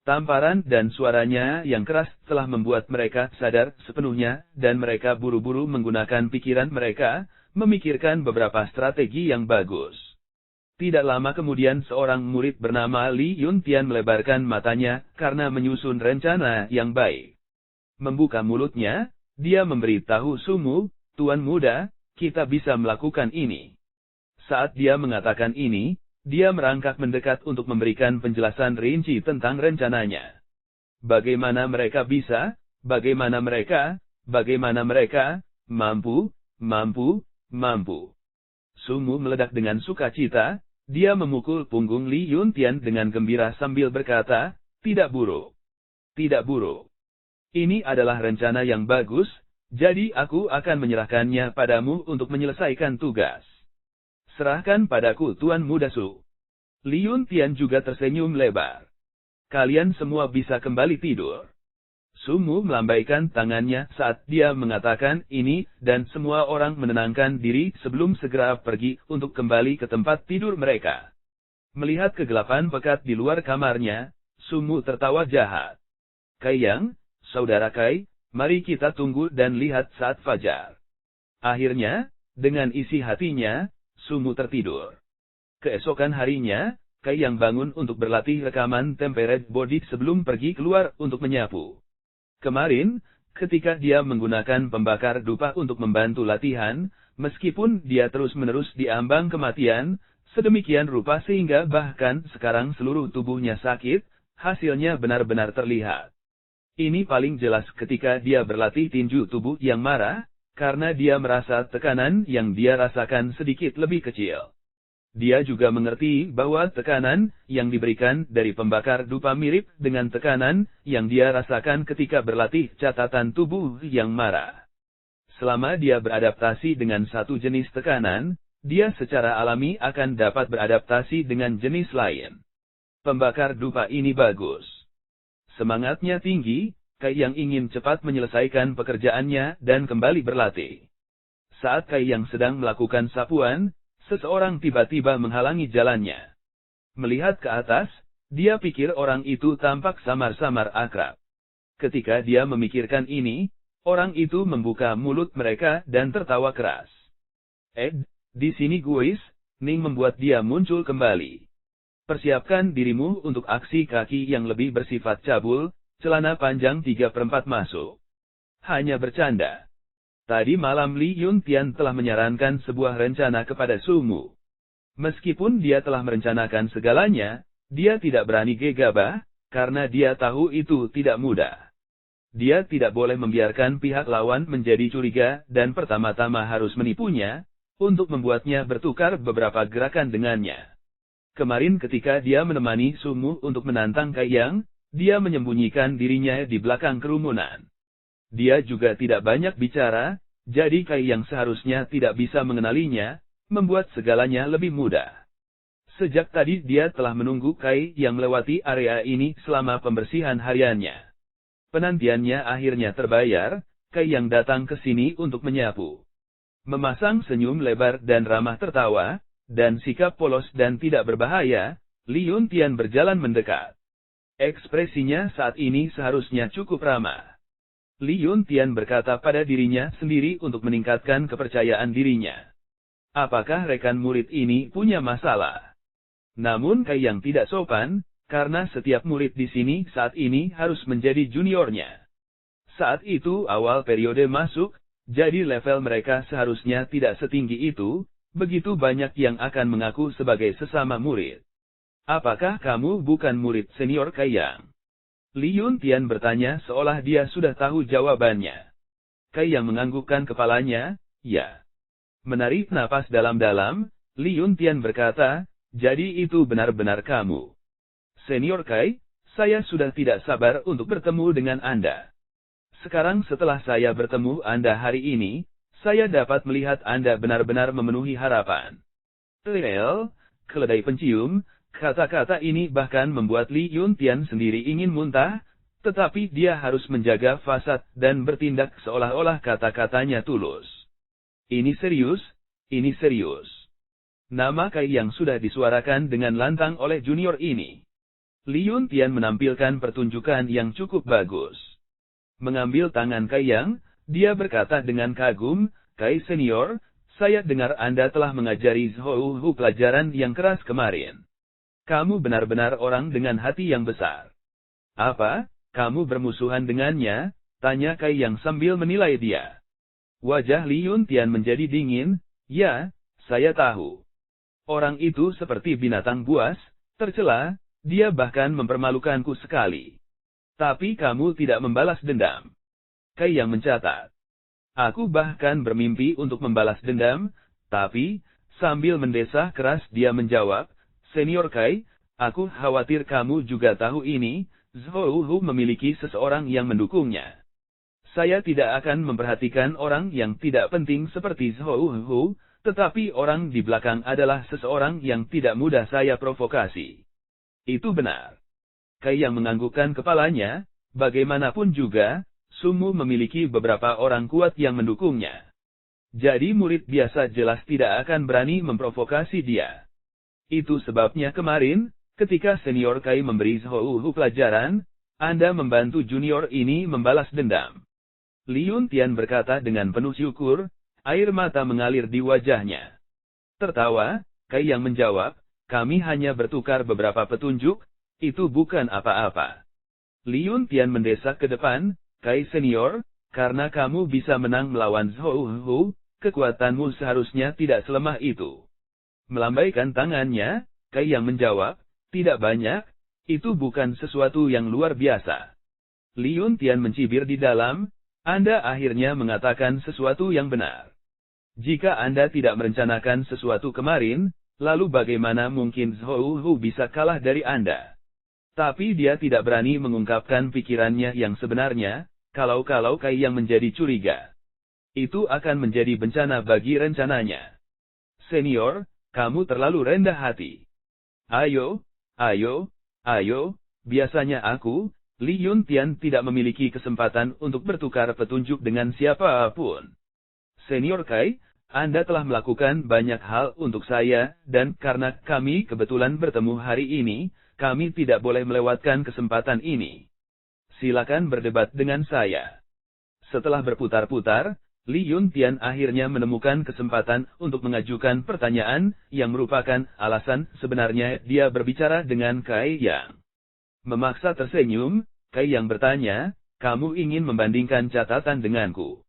Tamparan dan suaranya yang keras telah membuat mereka sadar sepenuhnya, dan mereka buru-buru menggunakan pikiran mereka, memikirkan beberapa strategi yang bagus. Tidak lama kemudian seorang murid bernama Li Yuntian melebarkan matanya karena menyusun rencana yang baik. Membuka mulutnya, dia memberitahu Sumu, Tuan Muda, kita bisa melakukan ini. Saat dia mengatakan ini, dia merangkak mendekat untuk memberikan penjelasan rinci tentang rencananya. Bagaimana mereka bisa, bagaimana mereka, mampu. Sumu meledak dengan sukacita. Dia memukul punggung Li Yuntian dengan gembira sambil berkata, tidak buruk. Tidak buruk. Ini adalah rencana yang bagus, jadi aku akan menyerahkannya padamu untuk menyelesaikan tugas. Serahkan padaku Tuan Muda Su. Li Yuntian juga tersenyum lebar. Kalian semua bisa kembali tidur. Sumu melambaikan tangannya saat dia mengatakan ini, dan semua orang menenangkan diri sebelum segera pergi untuk kembali ke tempat tidur mereka. Melihat kegelapan pekat di luar kamarnya, Sumu tertawa jahat. Kai Yang, saudara Kai, mari kita tunggu dan lihat saat fajar. Akhirnya, dengan isi hatinya, Sumu tertidur. Keesokan harinya, Kai Yang bangun untuk berlatih rekaman temperate body sebelum pergi keluar untuk menyapu. Kemarin, ketika dia menggunakan pembakar dupa untuk membantu latihan, meskipun dia terus-menerus diambang kematian, sedemikian rupa sehingga bahkan sekarang seluruh tubuhnya sakit, hasilnya benar-benar terlihat. Ini paling jelas ketika dia berlatih tinju tubuh yang marah, karena dia merasa tekanan yang dia rasakan sedikit lebih kecil. Dia juga mengerti bahwa tekanan yang diberikan dari pembakar dupa mirip dengan tekanan yang dia rasakan ketika berlatih catatan tubuh yang marah. Selama dia beradaptasi dengan satu jenis tekanan, dia secara alami akan dapat beradaptasi dengan jenis lain. Pembakar dupa ini bagus. Semangatnya tinggi, Kai Yang ingin cepat menyelesaikan pekerjaannya dan kembali berlatih. Saat Kai Yang sedang melakukan sapuan, seseorang tiba-tiba menghalangi jalannya. Melihat ke atas, dia pikir orang itu tampak samar-samar akrab. Ketika dia memikirkan ini, orang itu membuka mulut mereka dan tertawa keras. Di sini guys, Ning membuat dia muncul kembali. Persiapkan dirimu untuk aksi kaki yang lebih bersifat cabul, celana panjang 3/4 masuk. Hanya bercanda. Tadi malam Li Yuntian telah menyarankan sebuah rencana kepada Sumu. Meskipun dia telah merencanakan segalanya, dia tidak berani gegabah, karena dia tahu itu tidak mudah. Dia tidak boleh membiarkan pihak lawan menjadi curiga dan pertama-tama harus menipunya, untuk membuatnya bertukar beberapa gerakan dengannya. Kemarin ketika dia menemani Sumu untuk menantang Kai Yang, dia menyembunyikan dirinya di belakang kerumunan. Dia juga tidak banyak bicara, jadi Kai Yang seharusnya tidak bisa mengenalinya, membuat segalanya lebih mudah. Sejak tadi dia telah menunggu Kai Yang melewati area ini selama pembersihan hariannya. Penantiannya akhirnya terbayar, Kai Yang datang ke sini untuk menyapu. Memasang senyum lebar dan ramah tertawa, dan sikap polos dan tidak berbahaya, Li Yuntian berjalan mendekat. Ekspresinya saat ini seharusnya cukup ramah. Li Yuntian berkata pada dirinya sendiri untuk meningkatkan kepercayaan dirinya. Apakah rekan murid ini punya masalah? Namun Kai Yang tidak sopan, karena setiap murid di sini saat ini harus menjadi juniornya. Saat itu awal periode masuk, jadi level mereka seharusnya tidak setinggi itu, begitu banyak yang akan mengaku sebagai sesama murid. Apakah kamu bukan murid senior Kai Yang? Li Yuntian bertanya seolah dia sudah tahu jawabannya. Kai Yang menganggukkan kepalanya, ya. Menarik napas dalam-dalam, Li Yuntian berkata, jadi itu benar-benar kamu. Senior Kai, saya sudah tidak sabar untuk bertemu dengan Anda. Sekarang setelah saya bertemu Anda hari ini, saya dapat melihat Anda benar-benar memenuhi harapan. Keledai pencium, kata-kata ini bahkan membuat Li Yuntian sendiri ingin muntah, tetapi dia harus menjaga fasad dan bertindak seolah-olah kata-katanya tulus. Ini serius, ini serius. Nama Kai Yang sudah disuarakan dengan lantang oleh junior ini. Li Yuntian menampilkan pertunjukan yang cukup bagus. Mengambil tangan Kai Yang, dia berkata dengan kagum, Kai senior, saya dengar Anda telah mengajari Zhou Hu pelajaran yang keras kemarin. Kamu benar-benar orang dengan hati yang besar. Apa, kamu bermusuhan dengannya? Tanya Kai Yang sambil menilai dia. Wajah Li Yuntian menjadi dingin, ya, saya tahu. Orang itu seperti binatang buas, tercela, dia bahkan mempermalukanku sekali. Tapi kamu tidak membalas dendam. Kai Yang mencatat. Aku bahkan bermimpi untuk membalas dendam, tapi, sambil mendesah keras dia menjawab, Senior Kai, aku khawatir kamu juga tahu ini, Zhou Hu memiliki seseorang yang mendukungnya. Saya tidak akan memperhatikan orang yang tidak penting seperti Zhou Hu, tetapi orang di belakang adalah seseorang yang tidak mudah saya provokasi. Itu benar. Kai Yang menganggukkan kepalanya, bagaimanapun juga, Sumu memiliki beberapa orang kuat yang mendukungnya. Jadi murid biasa jelas tidak akan berani memprovokasi dia. Itu sebabnya kemarin, ketika senior Kai memberi Zhou Hu pelajaran, Anda membantu junior ini membalas dendam. Li Yuntian berkata dengan penuh syukur, air mata mengalir di wajahnya. Tertawa, Kai Yang menjawab, kami hanya bertukar beberapa petunjuk, itu bukan apa-apa. Li Yuntian mendesak ke depan, Kai senior, karena kamu bisa menang melawan Zhou Hu, kekuatanmu seharusnya tidak selemah itu. Melambaikan tangannya, Kai Yang menjawab, tidak banyak, itu bukan sesuatu yang luar biasa. Li Yuntian mencibir di dalam, Anda akhirnya mengatakan sesuatu yang benar. Jika Anda tidak merencanakan sesuatu kemarin, lalu bagaimana mungkin Zhou Hu bisa kalah dari Anda? Tapi dia tidak berani mengungkapkan pikirannya yang sebenarnya, kalau-kalau Kai Yang menjadi curiga. Itu akan menjadi bencana bagi rencananya. Senior, kamu terlalu rendah hati. Ayo, biasanya aku, Li Yuntian tidak memiliki kesempatan untuk bertukar petunjuk dengan siapapun. Senior Kai, Anda telah melakukan banyak hal untuk saya, dan karena kami kebetulan bertemu hari ini, kami tidak boleh melewatkan kesempatan ini. Silakan berdebat dengan saya. Setelah berputar-putar, Li Yuntian akhirnya menemukan kesempatan untuk mengajukan pertanyaan, yang merupakan alasan sebenarnya dia berbicara dengan Kai Yang. Memaksa tersenyum, Kai Yang bertanya, kamu ingin membandingkan catatan denganku?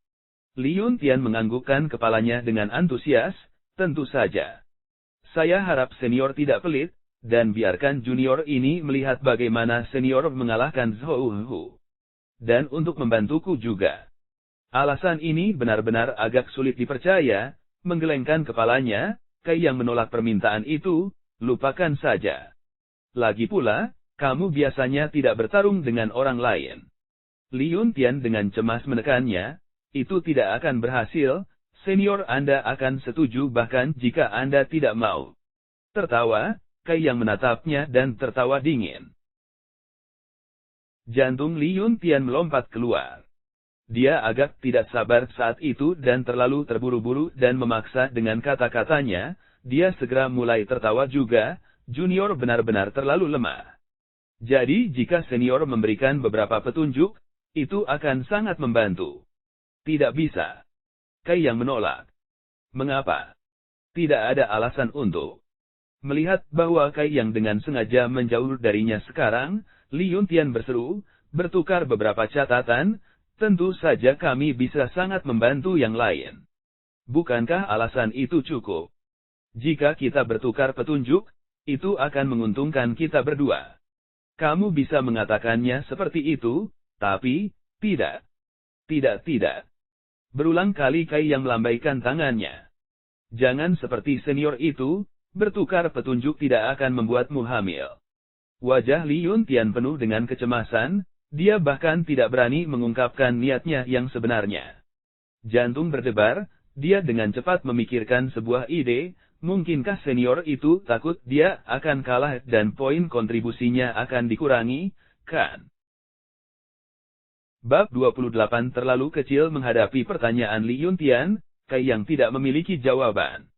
Li Yuntian menganggukkan kepalanya dengan antusias, tentu saja. Saya harap senior tidak pelit, dan biarkan junior ini melihat bagaimana senior mengalahkan Zhou Hu. Dan untuk membantuku juga. Alasan ini benar-benar agak sulit dipercaya, menggelengkan kepalanya, Kai yang menolak permintaan itu, lupakan saja. Lagi pula, kamu biasanya tidak bertarung dengan orang lain. Li Yuntian dengan cemas menekannya, itu tidak akan berhasil, senior Anda akan setuju bahkan jika Anda tidak mau. Tertawa, Kai yang menatapnya dan tertawa dingin. Jantung Li Yuntian melompat keluar. Dia agak tidak sabar saat itu dan terlalu terburu-buru dan memaksa dengan kata-katanya, dia segera mulai tertawa juga, junior benar-benar terlalu lemah. Jadi jika senior memberikan beberapa petunjuk, itu akan sangat membantu. Tidak bisa. Kai yang menolak. Mengapa? Tidak ada alasan untuk. Melihat bahwa Kai yang dengan sengaja menjauh darinya sekarang, Li Yuntian berseru, bertukar beberapa catatan, tentu saja kami bisa sangat membantu yang lain. Bukankah alasan itu cukup? Jika kita bertukar petunjuk, itu akan menguntungkan kita berdua. Kamu bisa mengatakannya seperti itu, tapi, tidak. Tidak. Berulang kali Kai yang melambaikan tangannya. Jangan seperti senior itu, bertukar petunjuk tidak akan membuatmu hamil. Wajah Li Yuntian penuh dengan kecemasan, dia bahkan tidak berani mengungkapkan niatnya yang sebenarnya. Jantung berdebar, dia dengan cepat memikirkan sebuah ide, mungkinkah senior itu takut dia akan kalah dan poin kontribusinya akan dikurangi, kan? Bab 28 terlalu kecil menghadapi pertanyaan Li Yuntian, Kai yang tidak memiliki jawaban.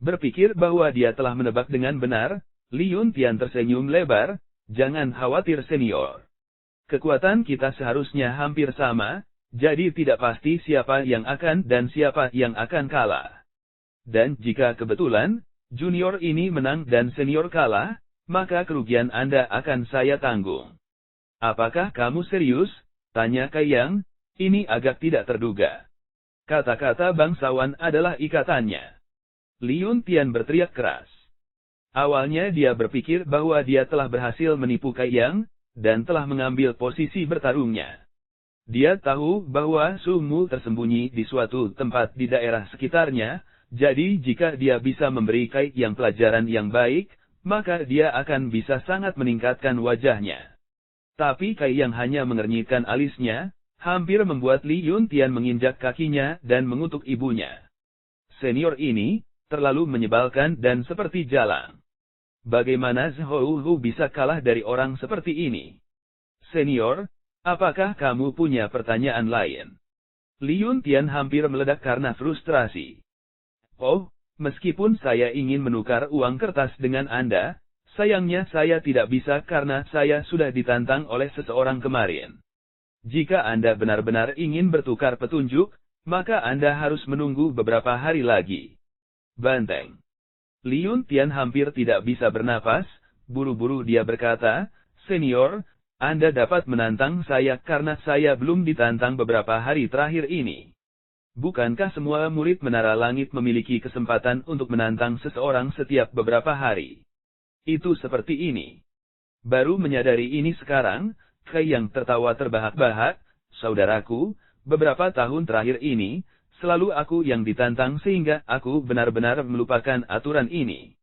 Berpikir bahwa dia telah menebak dengan benar, Li Yuntian tersenyum lebar, jangan khawatir senior. Kekuatan kita seharusnya hampir sama, jadi tidak pasti siapa yang akan dan siapa yang akan kalah. Dan jika kebetulan, junior ini menang dan senior kalah, maka kerugian Anda akan saya tanggung. Apakah kamu serius? Tanya Kai Yang, ini agak tidak terduga. Kata-kata bangsawan adalah ikatannya. Li Yuntian berteriak keras. Awalnya dia berpikir bahwa dia telah berhasil menipu Kai Yang, dan telah mengambil posisi bertarungnya. Dia tahu bahwa Su Mu tersembunyi di suatu tempat di daerah sekitarnya, jadi jika dia bisa memberi Kai Yang pelajaran yang baik, maka dia akan bisa sangat meningkatkan wajahnya. Tapi Kai Yang hanya mengernyitkan alisnya, hampir membuat Li Yuntian menginjak kakinya dan mengutuk ibunya. Senior ini terlalu menyebalkan dan seperti jalang. Bagaimana Zhou Hu bisa kalah dari orang seperti ini? Senior, apakah kamu punya pertanyaan lain? Li Yuntian hampir meledak karena frustrasi. Oh, meskipun saya ingin menukar uang kertas dengan Anda, sayangnya saya tidak bisa karena saya sudah ditantang oleh seseorang kemarin. Jika Anda benar-benar ingin bertukar petunjuk, maka Anda harus menunggu beberapa hari lagi. Banteng. Li Yuntian hampir tidak bisa bernapas, buru-buru dia berkata, senior, Anda dapat menantang saya karena saya belum ditantang beberapa hari terakhir ini. Bukankah semua murid Menara Langit memiliki kesempatan untuk menantang seseorang setiap beberapa hari? Itu seperti ini. Baru menyadari ini sekarang, Kai Yang tertawa terbahak-bahak, saudaraku, beberapa tahun terakhir ini, selalu aku yang ditantang sehingga aku benar-benar melupakan aturan ini.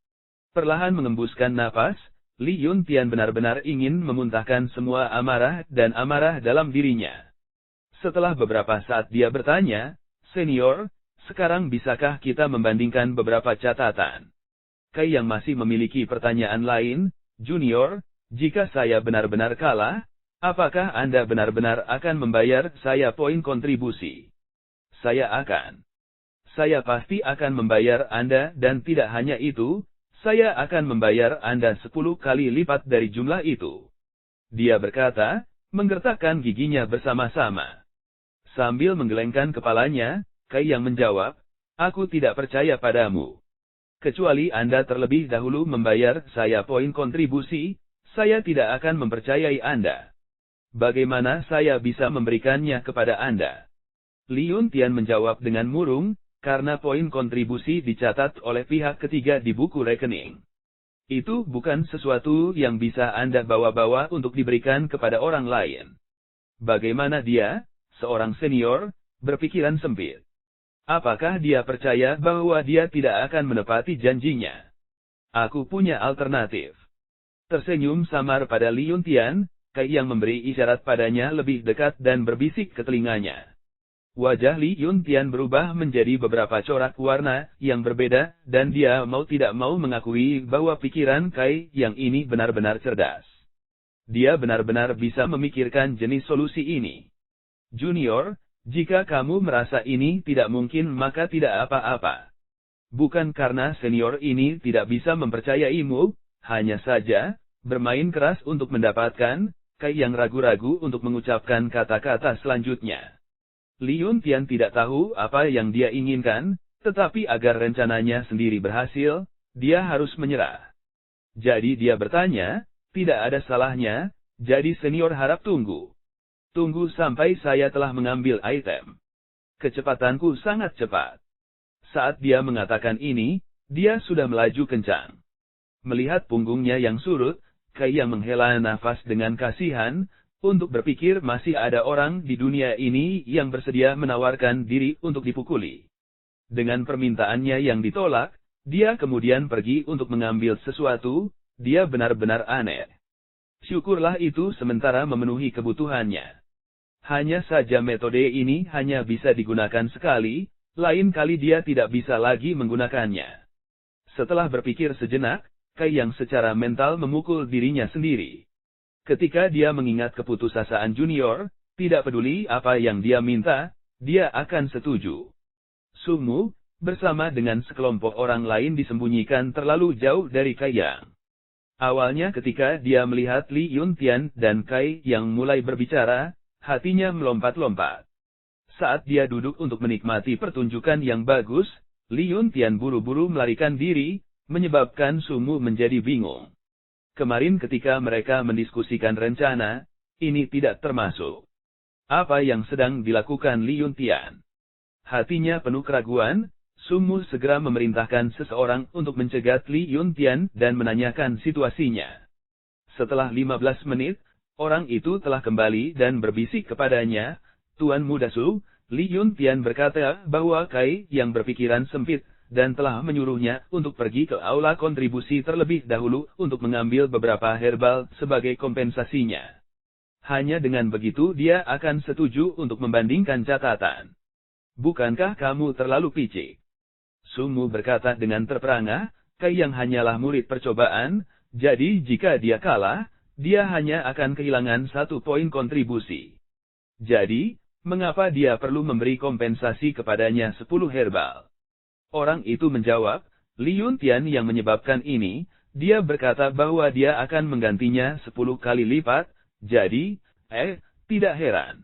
Perlahan mengembuskan napas, Li Yuntian benar-benar ingin memuntahkan semua amarah dan amarah dalam dirinya. Setelah beberapa saat dia bertanya, senior, sekarang bisakah kita membandingkan beberapa catatan? Kai Yang masih memiliki pertanyaan lain, junior, jika saya benar-benar kalah, apakah Anda benar-benar akan membayar saya poin kontribusi? Saya pasti akan membayar Anda dan tidak hanya itu, saya akan membayar Anda 10 kali lipat dari jumlah itu. Dia berkata, menggertakkan giginya bersama-sama. Sambil menggelengkan kepalanya, Kai Yang menjawab, aku tidak percaya padamu. Kecuali Anda terlebih dahulu membayar saya poin kontribusi, saya tidak akan mempercayai Anda. Bagaimana saya bisa memberikannya kepada Anda? Li Yuntian menjawab dengan murung, karena poin kontribusi dicatat oleh pihak ketiga di buku rekening. Itu bukan sesuatu yang bisa Anda bawa-bawa untuk diberikan kepada orang lain. Bagaimana dia, seorang senior, berpikiran sempit? Apakah dia percaya bahwa dia tidak akan menepati janjinya? Aku punya alternatif. Tersenyum samar pada Li Yuntian, Kai yang memberi isyarat padanya lebih dekat dan berbisik ke telinganya. Wajah Li Yuntian berubah menjadi beberapa corak warna yang berbeda, dan dia mau tidak mau mengakui bahwa pikiran Kai yang ini benar-benar cerdas. Dia benar-benar bisa memikirkan jenis solusi ini. Junior, jika kamu merasa ini tidak mungkin maka tidak apa-apa. Bukan karena senior ini tidak bisa mempercayaimu, hanya saja, bermain keras untuk mendapatkan, Kai yang ragu-ragu untuk mengucapkan kata-kata selanjutnya. Li Yuntian tidak tahu apa yang dia inginkan, tetapi agar rencananya sendiri berhasil, dia harus menyerah. Jadi dia bertanya, tidak ada salahnya, jadi senior harap tunggu. Tunggu sampai saya telah mengambil item. Kecepatanku sangat cepat. Saat dia mengatakan ini, dia sudah melaju kencang. Melihat punggungnya yang surut, Kai yang menghela nafas dengan kasihan, untuk berpikir masih ada orang di dunia ini yang bersedia menawarkan diri untuk dipukuli. Dengan permintaannya yang ditolak, dia kemudian pergi untuk mengambil sesuatu, dia benar-benar aneh. Syukurlah itu sementara memenuhi kebutuhannya. Hanya saja metode ini hanya bisa digunakan sekali, lain kali dia tidak bisa lagi menggunakannya. Setelah berpikir sejenak, Kai yang secara mental memukul dirinya sendiri. Ketika dia mengingat keputusasaan junior, tidak peduli apa yang dia minta, dia akan setuju. Sumu, bersama dengan sekelompok orang lain disembunyikan terlalu jauh dari Kai Yang. Awalnya ketika dia melihat Li Yuntian dan Kai yang mulai berbicara, hatinya melompat-lompat. Saat dia duduk untuk menikmati pertunjukan yang bagus, Li Yuntian buru-buru melarikan diri, menyebabkan Sumu menjadi bingung. Kemarin ketika mereka mendiskusikan rencana, ini tidak termasuk. Apa yang sedang dilakukan Li Yuntian? Hatinya penuh keraguan, Sumu segera memerintahkan seseorang untuk mencegat Li Yuntian dan menanyakan situasinya. Setelah 15 menit, orang itu telah kembali dan berbisik kepadanya, Tuan Muda Su, Li Yuntian berkata bahwa Kai yang berpikiran sempit, dan telah menyuruhnya untuk pergi ke aula kontribusi terlebih dahulu untuk mengambil beberapa herbal sebagai kompensasinya. Hanya dengan begitu dia akan setuju untuk membandingkan catatan. Bukankah kamu terlalu picik? Sumu berkata dengan terperangah, Kai yang hanyalah murid percobaan, jadi jika dia kalah, dia hanya akan kehilangan 1 poin kontribusi. Jadi, mengapa dia perlu memberi kompensasi kepadanya 10 herbal? Orang itu menjawab, Li Yuntian yang menyebabkan ini, dia berkata bahwa dia akan menggantinya 10 kali lipat, jadi, tidak heran.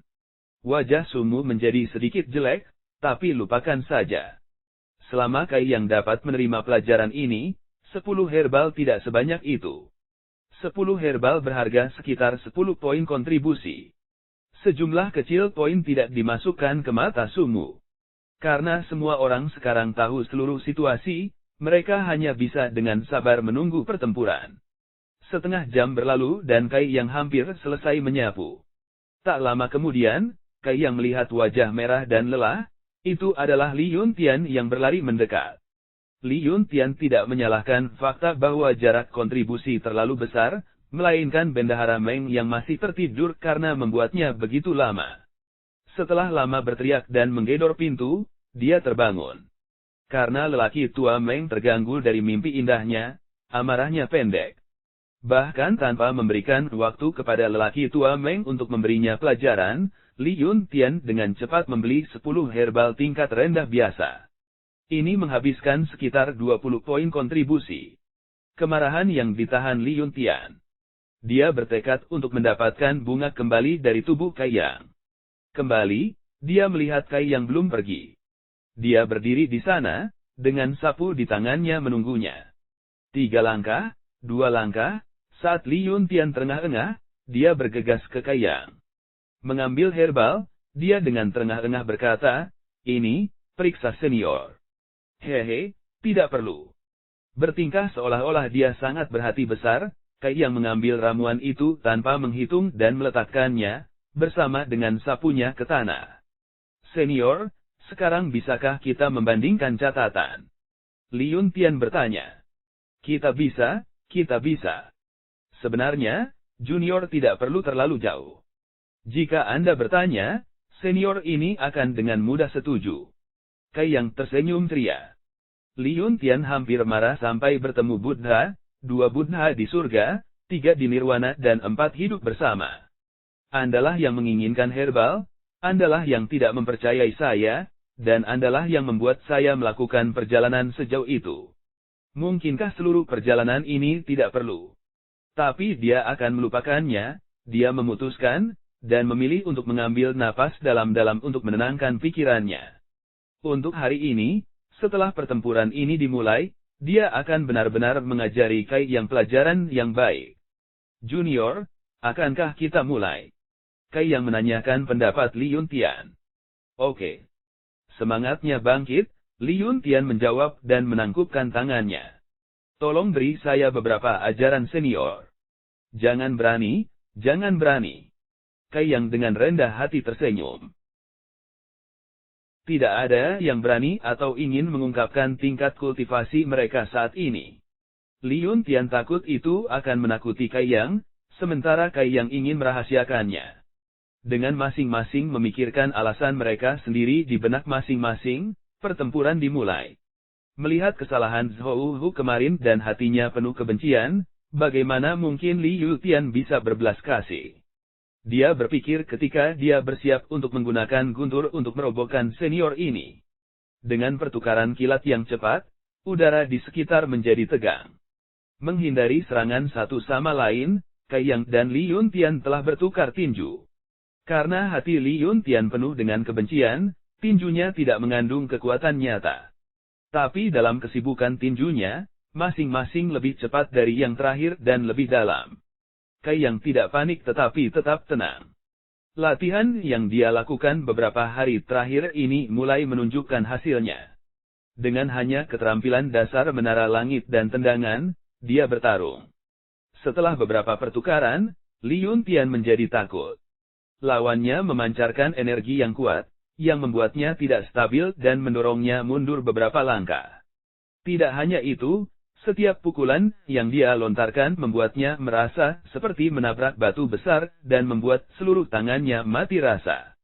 Wajah Sumu menjadi sedikit jelek, tapi lupakan saja. Selama Kai yang dapat menerima pelajaran ini, 10 herbal tidak sebanyak itu. 10 herbal berharga sekitar 10 poin kontribusi. Sejumlah kecil poin tidak dimasukkan ke mata Sumu. Karena semua orang sekarang tahu seluruh situasi, mereka hanya bisa dengan sabar menunggu pertempuran. Setengah jam berlalu dan Kai yang hampir selesai menyapu. Tak lama kemudian, Kai yang melihat wajah merah dan lelah, itu adalah Li Yuntian yang berlari mendekat. Li Yuntian tidak menyalahkan fakta bahwa jarak kontribusi terlalu besar, melainkan Bendahara Meng yang masih tertidur karena membuatnya begitu lama. Setelah lama berteriak dan menggedor pintu, dia terbangun. Karena lelaki tua Meng terganggu dari mimpi indahnya, amarahnya pendek. Bahkan tanpa memberikan waktu kepada lelaki tua Meng untuk memberinya pelajaran, Li Yuntian dengan cepat membeli 10 herbal tingkat rendah biasa. Ini menghabiskan sekitar 20 poin kontribusi. Kemarahan yang ditahan Li Yuntian. Dia bertekad untuk mendapatkan bunga kembali dari tubuh Kai Yang. Kembali, dia melihat Kai Yang belum pergi. Dia berdiri di sana, dengan sapu di tangannya menunggunya. 3 langkah, 2 langkah, saat Li Yuntian terengah-engah, dia bergegas ke Kai Yang. Mengambil herbal, dia dengan terengah-engah berkata, ini, periksa senior. Hehe, tidak perlu. Bertingkah seolah-olah dia sangat berhati besar, Kai yang mengambil ramuan itu tanpa menghitung dan meletakkannya, bersama dengan sapunya ke tanah. Senior, sekarang bisakah kita membandingkan catatan? Li Yuntian bertanya. Kita bisa, kita bisa. Sebenarnya, junior tidak perlu terlalu jauh. Jika Anda bertanya, senior ini akan dengan mudah setuju. Kai yang tersenyum ceria. Li Yuntian hampir marah sampai bertemu Buddha, 2 Buddha di surga, 3 di nirwana dan 4 hidup bersama. Andalah yang menginginkan herbal, Andalah yang tidak mempercayai saya, dan Andalah yang membuat saya melakukan perjalanan sejauh itu. Mungkinkah seluruh perjalanan ini tidak perlu? Tapi dia akan melupakannya, dia memutuskan, dan memilih untuk mengambil napas dalam-dalam untuk menenangkan pikirannya. Untuk hari ini, setelah pertempuran ini dimulai, dia akan benar-benar mengajari Kai yang pelajaran yang baik. Junior, akankah kita mulai? Kai yang menanyakan pendapat Li Yuntian. Oke. Semangatnya bangkit, Li Yuntian menjawab dan menangkupkan tangannya. Tolong beri saya beberapa ajaran senior. Jangan berani, jangan berani. Kai yang dengan rendah hati tersenyum. Tidak ada yang berani atau ingin mengungkapkan tingkat kultivasi mereka saat ini. Li Yuntian takut itu akan menakuti Kai Yang, sementara Kai Yang ingin merahasiakannya. Dengan masing-masing memikirkan alasan mereka sendiri di benak masing-masing, pertempuran dimulai. Melihat kesalahan Zhou Hu kemarin dan hatinya penuh kebencian, bagaimana mungkin Li Yuntian bisa berbelas kasih? Dia berpikir ketika dia bersiap untuk menggunakan guntur untuk merobohkan senior ini. Dengan pertukaran kilat yang cepat, udara di sekitar menjadi tegang. Menghindari serangan satu sama lain, Kai Yang dan Li Yuntian telah bertukar tinju. Karena hati Li Yuntian penuh dengan kebencian, tinjunya tidak mengandung kekuatan nyata. Tapi dalam kesibukan tinjunya, masing-masing lebih cepat dari yang terakhir dan lebih dalam. Kai Yang tidak panik tetapi tetap tenang. Latihan yang dia lakukan beberapa hari terakhir ini mulai menunjukkan hasilnya. Dengan hanya keterampilan dasar menara langit dan tendangan, dia bertarung. Setelah beberapa pertukaran, Li Yuntian menjadi takut. Lawannya memancarkan energi yang kuat, yang membuatnya tidak stabil dan mendorongnya mundur beberapa langkah. Tidak hanya itu, setiap pukulan yang dia lontarkan membuatnya merasa seperti menabrak batu besar dan membuat seluruh tangannya mati rasa.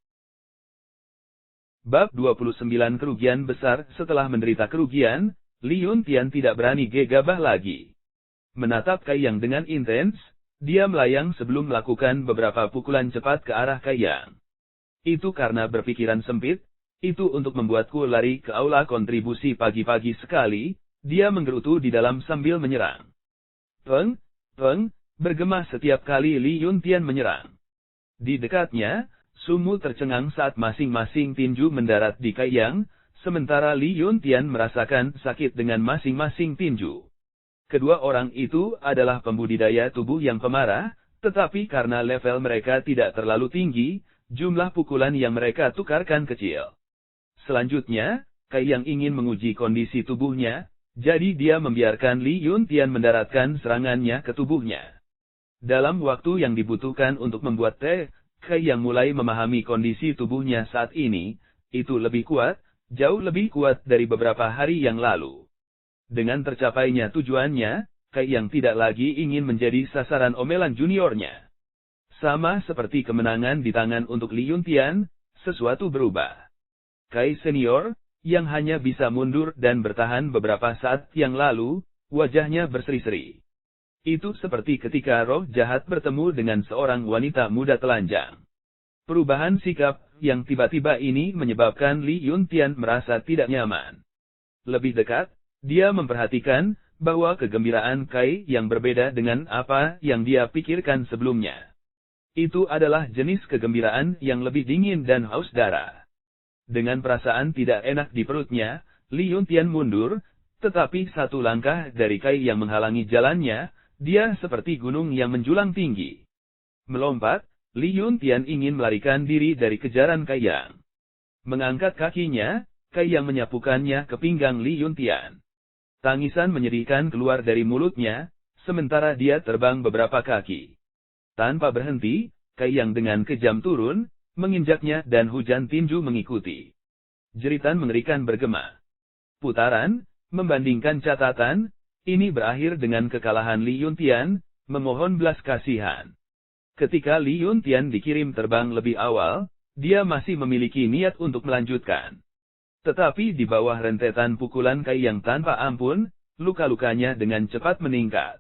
Bab 29 Kerugian Besar. Setelah menderita kerugian, Li Yuntian tidak berani gegabah lagi. Menatap Kai Yang dengan intens, dia melayang sebelum melakukan beberapa pukulan cepat ke arah Kai Yang. Itu karena berpikiran sempit, itu untuk membuatku lari ke aula kontribusi pagi-pagi sekali, dia menggerutu di dalam sambil menyerang. Peng, peng, bergema setiap kali Li Yuntian menyerang. Di dekatnya, Sumu tercengang saat masing-masing tinju mendarat di Kai Yang, sementara Li Yuntian merasakan sakit dengan masing-masing tinju. Kedua orang itu adalah pembudidaya tubuh yang pemarah, tetapi karena level mereka tidak terlalu tinggi, jumlah pukulan yang mereka tukarkan kecil. Selanjutnya, Kai Yang ingin menguji kondisi tubuhnya, jadi dia membiarkan Li Yuntian mendaratkan serangannya ke tubuhnya. Dalam waktu yang dibutuhkan untuk membuat teh, Kai Yang mulai memahami kondisi tubuhnya saat ini, itu lebih kuat, jauh lebih kuat dari beberapa hari yang lalu. Dengan tercapainya tujuannya, Kai Yang tidak lagi ingin menjadi sasaran omelan juniornya. Sama seperti kemenangan di tangan untuk Li Yuntian, sesuatu berubah. Kai senior, yang hanya bisa mundur dan bertahan beberapa saat yang lalu, wajahnya berseri-seri. Itu seperti ketika roh jahat bertemu dengan seorang wanita muda telanjang. Perubahan sikap yang tiba-tiba ini menyebabkan Li Yuntian merasa tidak nyaman. Lebih dekat, dia memperhatikan bahwa kegembiraan Kai yang berbeda dengan apa yang dia pikirkan sebelumnya. Itu adalah jenis kegembiraan yang lebih dingin dan haus darah. Dengan perasaan tidak enak di perutnya, Li Yuntian mundur, tetapi satu langkah dari Kai yang menghalangi jalannya, dia seperti gunung yang menjulang tinggi. Melompat, Li Yuntian ingin melarikan diri dari kejaran Kai Yang. Mengangkat kakinya, Kai Yang menyapukannya ke pinggang Li Yuntian. Tangisan menyedihkan keluar dari mulutnya, sementara dia terbang beberapa kaki. Tanpa berhenti, Kai Yang dengan kejam turun, menginjaknya dan hujan tinju mengikuti. Jeritan mengerikan bergema. Putaran, membandingkan catatan, ini berakhir dengan kekalahan Li Yuntian, memohon belas kasihan. Ketika Li Yuntian dikirim terbang lebih awal, dia masih memiliki niat untuk melanjutkan. Tetapi di bawah rentetan pukulan Kai Yang tanpa ampun, luka-lukanya dengan cepat meningkat.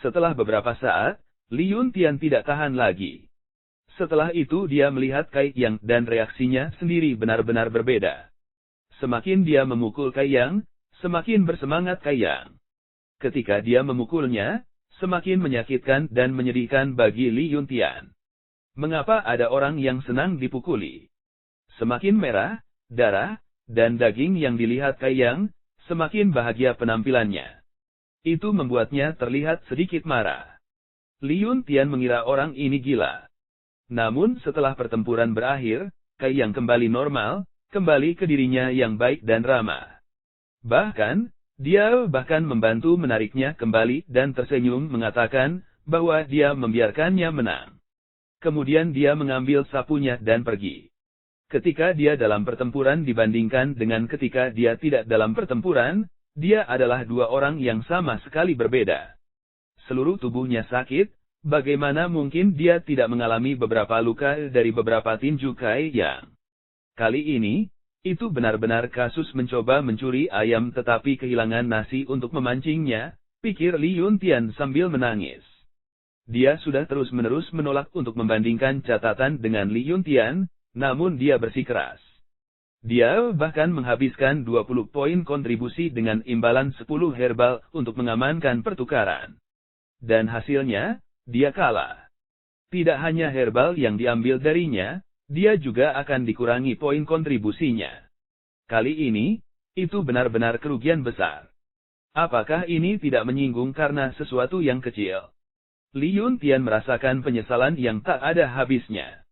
Setelah beberapa saat, Li Yuntian tidak tahan lagi. Setelah itu dia melihat Kai Yang dan reaksinya sendiri benar-benar berbeda. Semakin dia memukul Kai Yang, semakin bersemangat Kai Yang. Ketika dia memukulnya, semakin menyakitkan dan menyedihkan bagi Li Yuntian. Mengapa ada orang yang senang dipukuli? Semakin merah, darah, dan daging yang dilihat Kai Yang, semakin bahagia penampilannya. Itu membuatnya terlihat sedikit marah. Li Yuntian mengira orang ini gila. Namun setelah pertempuran berakhir, Kai Yang kembali normal, kembali ke dirinya yang baik dan ramah. Bahkan, dia membantu menariknya kembali dan tersenyum mengatakan bahwa dia membiarkannya menang. Kemudian dia mengambil sapunya dan pergi. Ketika dia dalam pertempuran dibandingkan dengan ketika dia tidak dalam pertempuran, dia adalah dua orang yang sama sekali berbeda. Seluruh tubuhnya sakit, bagaimana mungkin dia tidak mengalami beberapa luka dari beberapa tinju Kai Yang. Kali ini, itu benar-benar kasus mencoba mencuri ayam tetapi kehilangan nasi untuk memancingnya, pikir Li Yuntian sambil menangis. Dia sudah terus-menerus menolak untuk membandingkan catatan dengan Li Yuntian, namun dia bersikeras. Dia bahkan menghabiskan 20 poin kontribusi dengan imbalan 10 herbal untuk mengamankan pertukaran. Dan hasilnya, dia kalah. Tidak hanya herbal yang diambil darinya, dia juga akan dikurangi poin kontribusinya. Kali ini, itu benar-benar kerugian besar. Apakah ini tidak menyinggung karena sesuatu yang kecil? Li Yuntian merasakan penyesalan yang tak ada habisnya.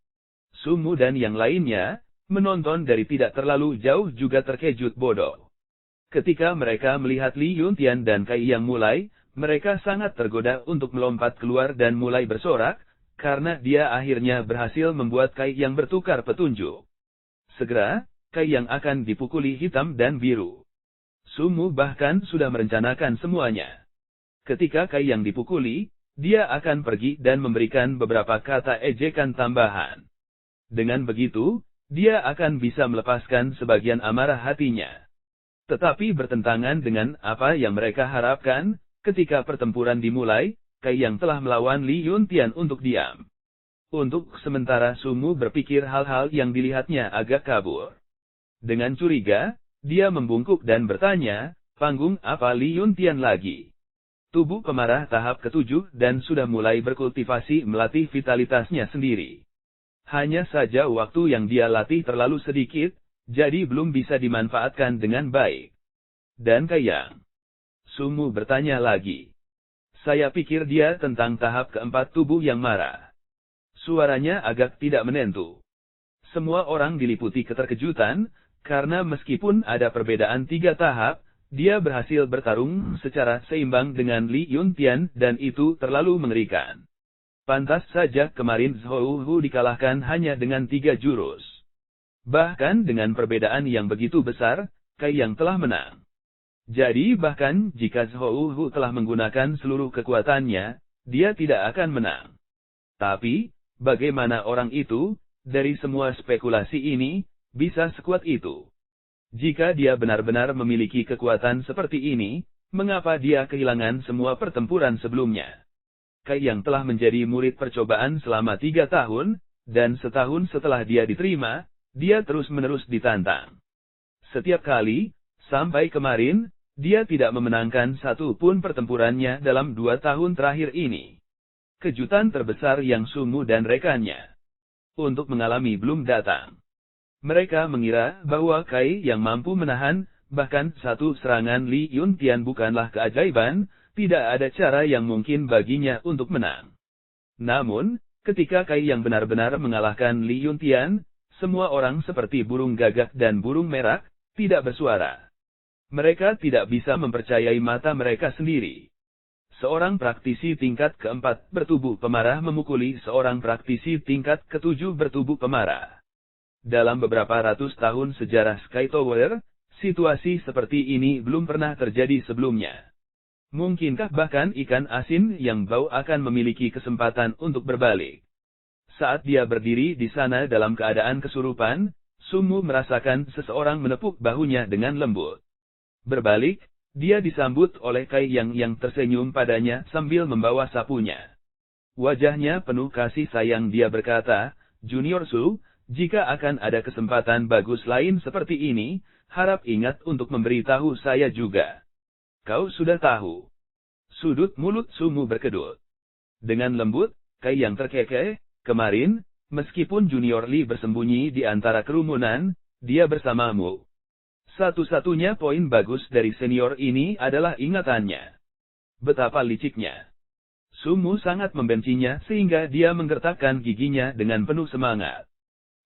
Sumu dan yang lainnya, menonton dari tidak terlalu jauh juga terkejut bodoh. Ketika mereka melihat Li Yuntian dan Kai Yang mulai, mereka sangat tergoda untuk melompat keluar dan mulai bersorak, karena dia akhirnya berhasil membuat Kai Yang bertukar petunjuk. Segera, Kai Yang akan dipukuli hitam dan biru. Sumu bahkan sudah merencanakan semuanya. Ketika Kai Yang dipukuli, dia akan pergi dan memberikan beberapa kata ejekan tambahan. Dengan begitu, dia akan bisa melepaskan sebagian amarah hatinya. Tetapi bertentangan dengan apa yang mereka harapkan, ketika pertempuran dimulai, Kai Yang telah melawan Li Yuntian untuk diam. Untuk sementara Sumu berpikir hal-hal yang dilihatnya agak kabur. Dengan curiga, dia membungkuk dan bertanya, panggung apa Li Yuntian lagi? Tubuh pemarah tahap ke-7 dan sudah mulai berkultivasi melatih vitalitasnya sendiri. Hanya saja waktu yang dia latih terlalu sedikit, jadi belum bisa dimanfaatkan dengan baik. Dan Kai Yang? Sumu bertanya lagi. Saya pikir dia tentang tahap keempat tubuh yang marah. Suaranya agak tidak menentu. Semua orang diliputi keterkejutan, karena meskipun ada perbedaan 3 tahap, dia berhasil bertarung secara seimbang dengan Li Yuntian dan itu terlalu mengerikan. Pantas saja kemarin Zhou Hu dikalahkan hanya dengan 3 jurus. Bahkan dengan perbedaan yang begitu besar, Kai Yang telah menang. Jadi bahkan jika Zhou Hu telah menggunakan seluruh kekuatannya, dia tidak akan menang. Tapi, bagaimana orang itu, dari semua spekulasi ini, bisa sekuat itu? Jika dia benar-benar memiliki kekuatan seperti ini, mengapa dia kehilangan semua pertempuran sebelumnya? Kai Yang telah menjadi murid percobaan selama 3 tahun, dan setahun setelah dia diterima, dia terus-menerus ditantang. Setiap kali, sampai kemarin, dia tidak memenangkan satu pun pertempurannya dalam 2 tahun terakhir ini. Kejutan terbesar yang Sumu dan rekannya untuk mengalami belum datang. Mereka mengira bahwa Kai Yang mampu menahan, bahkan satu serangan Li Yuntian bukanlah keajaiban, tidak ada cara yang mungkin baginya untuk menang. Namun, ketika Kai Yang benar-benar mengalahkan Li Yuntian, semua orang seperti burung gagak dan burung merak, tidak bersuara. Mereka tidak bisa mempercayai mata mereka sendiri. Seorang praktisi tingkat keempat bertubuh pemarah memukuli seorang praktisi tingkat ketujuh bertubuh pemarah. Dalam beberapa ratus tahun sejarah Sky Tower, situasi seperti ini belum pernah terjadi sebelumnya. Mungkinkah bahkan ikan asin yang bau akan memiliki kesempatan untuk berbalik? Saat dia berdiri di sana dalam keadaan kesurupan, Sumu merasakan seseorang menepuk bahunya dengan lembut. Berbalik, dia disambut oleh Kai yang tersenyum padanya sambil membawa sapunya. Wajahnya penuh kasih sayang. Dia berkata, "Junior Su, jika akan ada kesempatan bagus lain seperti ini, harap ingat untuk memberitahu saya juga." "Kau sudah tahu." Sudut mulut Sumu berkedut. Dengan lembut, Kai yang terkekeh, "Kemarin, meskipun Junior Lee bersembunyi di antara kerumunan, dia bersamamu." Satu-satunya poin bagus dari senior ini adalah ingatannya. Betapa liciknya. Sumu sangat membencinya sehingga dia menggertakkan giginya dengan penuh semangat.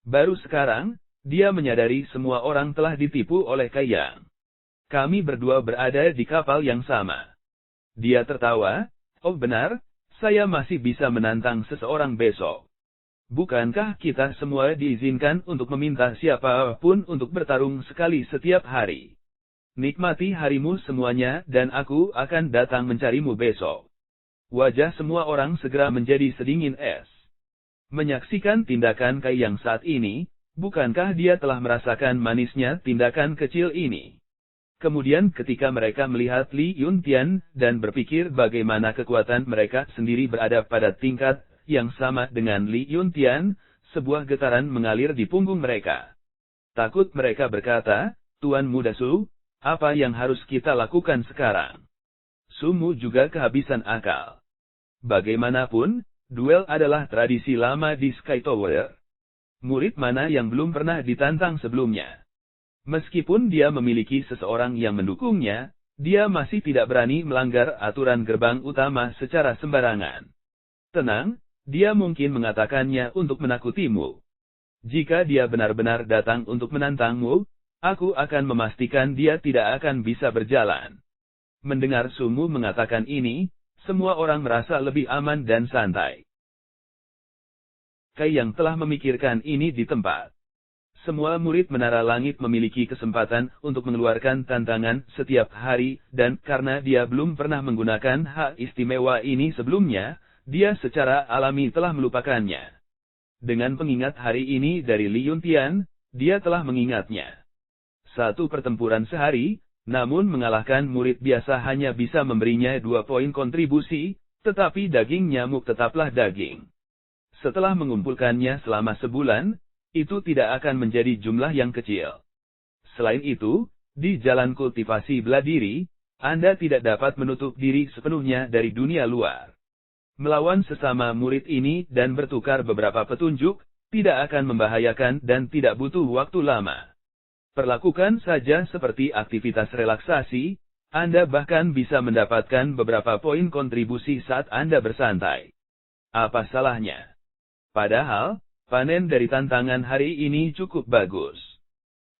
Baru sekarang, dia menyadari semua orang telah ditipu oleh Kai Yang. "Kami berdua berada di kapal yang sama." Dia tertawa, "Oh benar, saya masih bisa menantang seseorang besok. Bukankah kita semua diizinkan untuk meminta siapapun untuk bertarung sekali setiap hari? Nikmati harimu semuanya dan aku akan datang mencarimu besok." Wajah semua orang segera menjadi sedingin es. Menyaksikan tindakan Kai yang saat ini, bukankah dia telah merasakan manisnya tindakan kecil ini? Kemudian ketika mereka melihat Li Yuntian dan berpikir bagaimana kekuatan mereka sendiri berada pada tingkat yang sama dengan Li Yuntian, sebuah getaran mengalir di punggung mereka. Takut mereka berkata, "Tuan Muda Su, apa yang harus kita lakukan sekarang?" Sumu juga kehabisan akal. Bagaimanapun, duel adalah tradisi lama di Sky Tower. Murid mana yang belum pernah ditantang sebelumnya? Meskipun dia memiliki seseorang yang mendukungnya, dia masih tidak berani melanggar aturan gerbang utama secara sembarangan. "Tenang, dia mungkin mengatakannya untuk menakutimu. Jika dia benar-benar datang untuk menantangmu, aku akan memastikan dia tidak akan bisa berjalan." Mendengar Sumu mengatakan ini, semua orang merasa lebih aman dan santai. Kai yang telah memikirkan ini di tempat. Semua murid Menara Langit memiliki kesempatan untuk mengeluarkan tantangan setiap hari, dan karena dia belum pernah menggunakan hak istimewa ini sebelumnya, dia secara alami telah melupakannya. Dengan pengingat hari ini dari Li Yuntian, dia telah mengingatnya. Satu pertempuran sehari, namun mengalahkan murid biasa hanya bisa memberinya 2 poin kontribusi, tetapi daging nyamuk tetaplah daging. Setelah mengumpulkannya selama sebulan, itu tidak akan menjadi jumlah yang kecil. Selain itu, di jalan kultivasi bela diri, Anda tidak dapat menutup diri sepenuhnya dari dunia luar. Melawan sesama murid ini dan bertukar beberapa petunjuk, tidak akan membahayakan dan tidak butuh waktu lama. Perlakukan saja seperti aktivitas relaksasi, Anda bahkan bisa mendapatkan beberapa poin kontribusi saat Anda bersantai. Apa salahnya? Padahal, panen dari tantangan hari ini cukup bagus.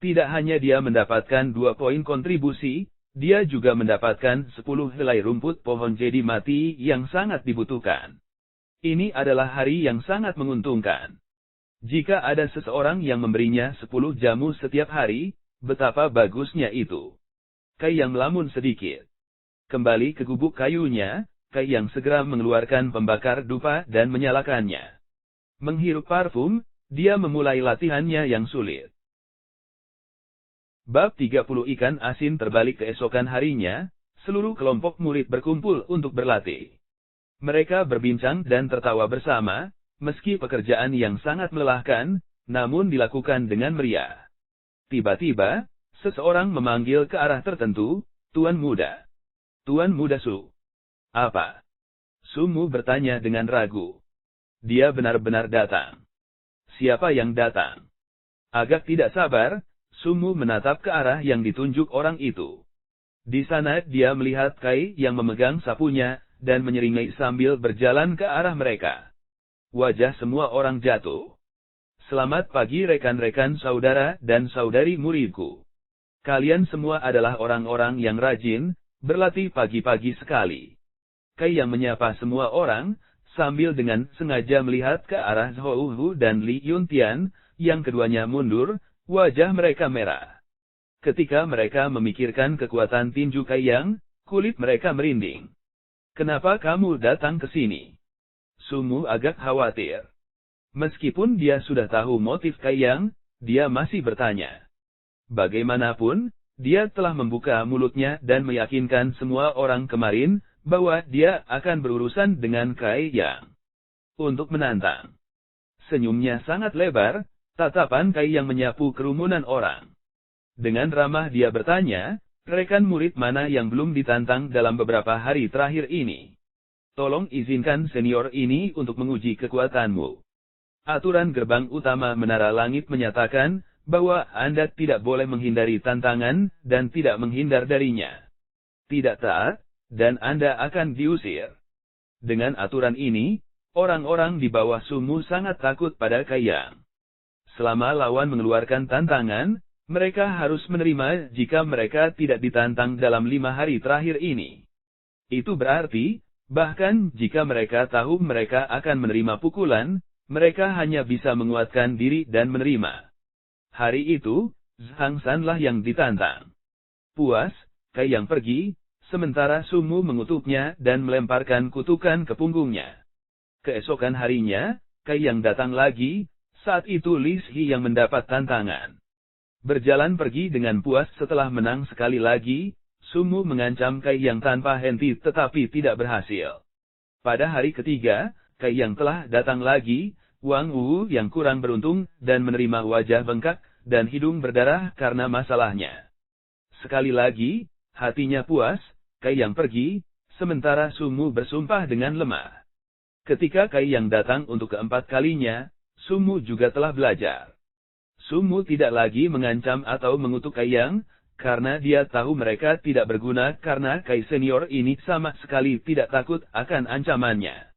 Tidak hanya dia mendapatkan 2 poin kontribusi, dia juga mendapatkan 10 helai rumput pohon jadi mati yang sangat dibutuhkan. Ini adalah hari yang sangat menguntungkan. Jika ada seseorang yang memberinya 10 jamu setiap hari, betapa bagusnya itu. Kai yang melamun sedikit. Kembali ke gubuk kayunya, Kai yang segera mengeluarkan pembakar dupa dan menyalakannya. Menghirup parfum, dia memulai latihannya yang sulit. Bab 30 Ikan asin terbalik keesokan harinya, seluruh kelompok murid berkumpul untuk berlatih. Mereka berbincang dan tertawa bersama, meski pekerjaan yang sangat melelahkan, namun dilakukan dengan meriah. Tiba-tiba, seseorang memanggil ke arah tertentu, "Tuan Muda. Tuan Muda Su." "Apa?" Sumu bertanya dengan ragu. Dia benar-benar datang. Siapa yang datang? Agak tidak sabar, Sumu menatap ke arah yang ditunjuk orang itu. Di sana dia melihat Kai yang memegang sapunya, dan menyeringai sambil berjalan ke arah mereka. Wajah semua orang jatuh. "Selamat pagi rekan-rekan saudara dan saudari muridku. Kalian semua adalah orang-orang yang rajin, berlatih pagi-pagi sekali. Kai Yang menyapa semua orang, sambil dengan sengaja melihat ke arah Zhou Hu dan Li Yuntian, yang keduanya mundur, wajah mereka merah. Ketika mereka memikirkan kekuatan tinju Kai Yang, kulit mereka merinding. Kenapa kamu datang ke sini? Sumu agak khawatir. Meskipun dia sudah tahu motif Kai Yang, dia masih bertanya. Bagaimanapun, dia telah membuka mulutnya dan meyakinkan semua orang kemarin, bahwa dia akan berurusan dengan Kai Yang. Untuk menantang. Senyumnya sangat lebar, tatapan Kai Yang menyapu kerumunan orang. Dengan ramah dia bertanya, rekan murid mana yang belum ditantang dalam beberapa hari terakhir ini? Tolong izinkan senior ini untuk menguji kekuatanmu. Aturan gerbang utama Menara Langit menyatakan, bahwa Anda tidak boleh menghindari tantangan, dan tidak menghindar darinya. Tidak taat, dan Anda akan diusir. Dengan aturan ini, orang-orang di bawah Sumu sangat takut pada Kai Yang. Selama lawan mengeluarkan tantangan, mereka harus menerima jika mereka tidak ditantang dalam 5 hari terakhir ini. Itu berarti, bahkan jika mereka tahu mereka akan menerima pukulan, mereka hanya bisa menguatkan diri dan menerima. Hari itu, Zhang Sanlah yang ditantang. Puas, Kai Yang pergi, sementara Sumu mengutuknya dan melemparkan kutukan ke punggungnya. Keesokan harinya, Kai Yang datang lagi, saat itu Li Shi yang mendapat tantangan. Berjalan pergi dengan puas setelah menang sekali lagi, Sumu mengancam Kai Yang tanpa henti tetapi tidak berhasil. Pada hari ketiga, Kai Yang telah datang lagi, Wang Wu yang kurang beruntung, dan menerima wajah bengkak, dan hidung berdarah karena masalahnya. Sekali lagi, hatinya puas, Kai Yang pergi, sementara Sumu bersumpah dengan lemah. Ketika Kai Yang datang untuk keempat kalinya, Sumu juga telah belajar. Sumu tidak lagi mengancam atau mengutuk Kai Yang, karena dia tahu mereka tidak berguna karena Kai senior ini sama sekali tidak takut akan ancamannya.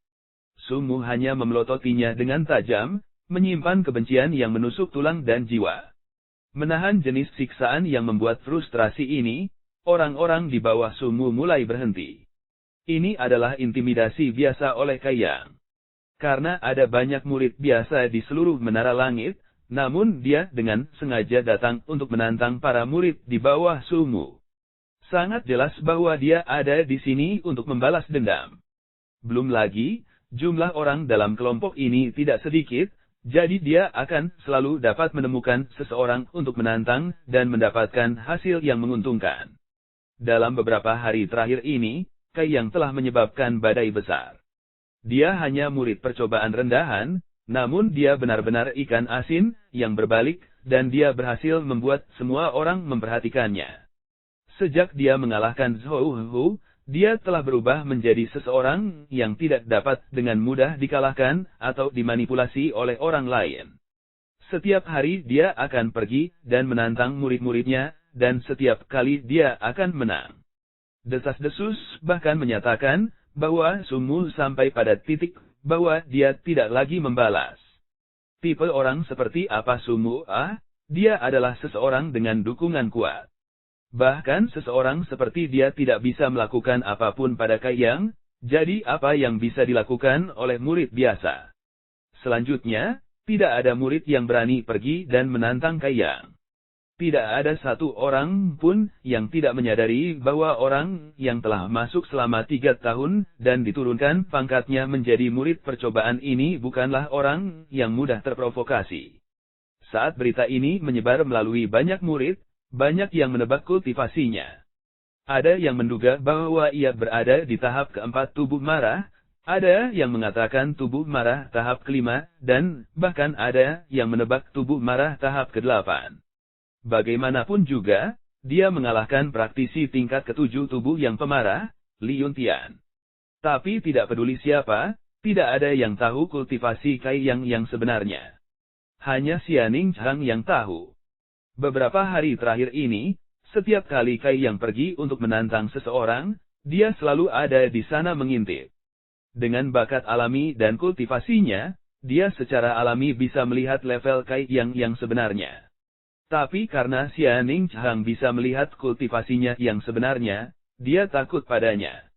Sumu hanya memelototinya dengan tajam, menyimpan kebencian yang menusuk tulang dan jiwa. Menahan jenis siksaan yang membuat frustrasi ini, orang-orang di bawah Sumu mulai berhenti. Ini adalah intimidasi biasa oleh Kai Yang. Karena ada banyak murid biasa di seluruh Menara Langit, namun dia dengan sengaja datang untuk menantang para murid di bawah Sumu. Sangat jelas bahwa dia ada di sini untuk membalas dendam. Belum lagi, jumlah orang dalam kelompok ini tidak sedikit, jadi dia akan selalu dapat menemukan seseorang untuk menantang dan mendapatkan hasil yang menguntungkan. Dalam beberapa hari terakhir ini, Kai Yang telah menyebabkan badai besar. Dia hanya murid percobaan rendahan, namun dia benar-benar ikan asin yang berbalik, dan dia berhasil membuat semua orang memperhatikannya. Sejak dia mengalahkan Zhou Hu, dia telah berubah menjadi seseorang yang tidak dapat dengan mudah dikalahkan atau dimanipulasi oleh orang lain. Setiap hari dia akan pergi dan menantang murid-muridnya, dan setiap kali dia akan menang. Desas-desus bahkan menyatakan bahwa Sumu sampai pada titik bahwa dia tidak lagi membalas. Tipe orang seperti apa Sumu? Dia adalah seseorang dengan dukungan kuat. Bahkan seseorang seperti dia tidak bisa melakukan apapun pada Kai Yang, jadi apa yang bisa dilakukan oleh murid biasa? Selanjutnya, tidak ada murid yang berani pergi dan menantang Kai Yang. Tidak ada satu orang pun yang tidak menyadari bahwa orang yang telah masuk selama 3 tahun dan diturunkan pangkatnya menjadi murid percobaan ini bukanlah orang yang mudah terprovokasi. Saat berita ini menyebar melalui banyak murid, banyak yang menebak kultivasinya. Ada yang menduga bahwa ia berada di tahap keempat tubuh marah, ada yang mengatakan tubuh marah tahap kelima, dan bahkan ada yang menebak tubuh marah tahap ke-8. Bagaimanapun juga, dia mengalahkan praktisi tingkat ke-7 tubuh yang pemarah, Li Yuntian. Tapi tidak peduli siapa, tidak ada yang tahu kultivasi Kai Yang yang sebenarnya. Hanya Xianing Chang yang tahu. Beberapa hari terakhir ini, setiap kali Kai Yang pergi untuk menantang seseorang, dia selalu ada di sana mengintip. Dengan bakat alami dan kultivasinya, dia secara alami bisa melihat level Kai Yang yang sebenarnya. Tapi karena Xia Ning Chang bisa melihat kultivasinya yang sebenarnya, dia takut padanya.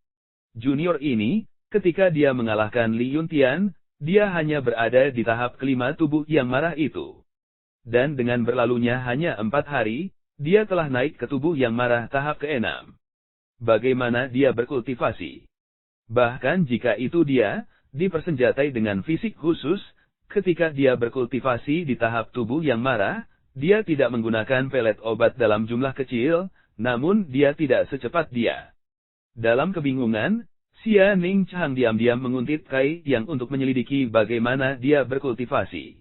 Junior ini, ketika dia mengalahkan Li Yuntian, dia hanya berada di tahap kelima tubuh yang marah itu. Dan dengan berlalunya hanya 4 hari, dia telah naik ke tubuh yang marah tahap ke-6. Bagaimana dia berkultivasi? Bahkan jika itu dia, dipersenjatai dengan fisik khusus, ketika dia berkultivasi di tahap tubuh yang marah, dia tidak menggunakan pelet obat dalam jumlah kecil, namun dia tidak secepat dia. Dalam kebingungan, Xia Ning Chang diam-diam menguntit Kai Yang untuk menyelidiki bagaimana dia berkultivasi.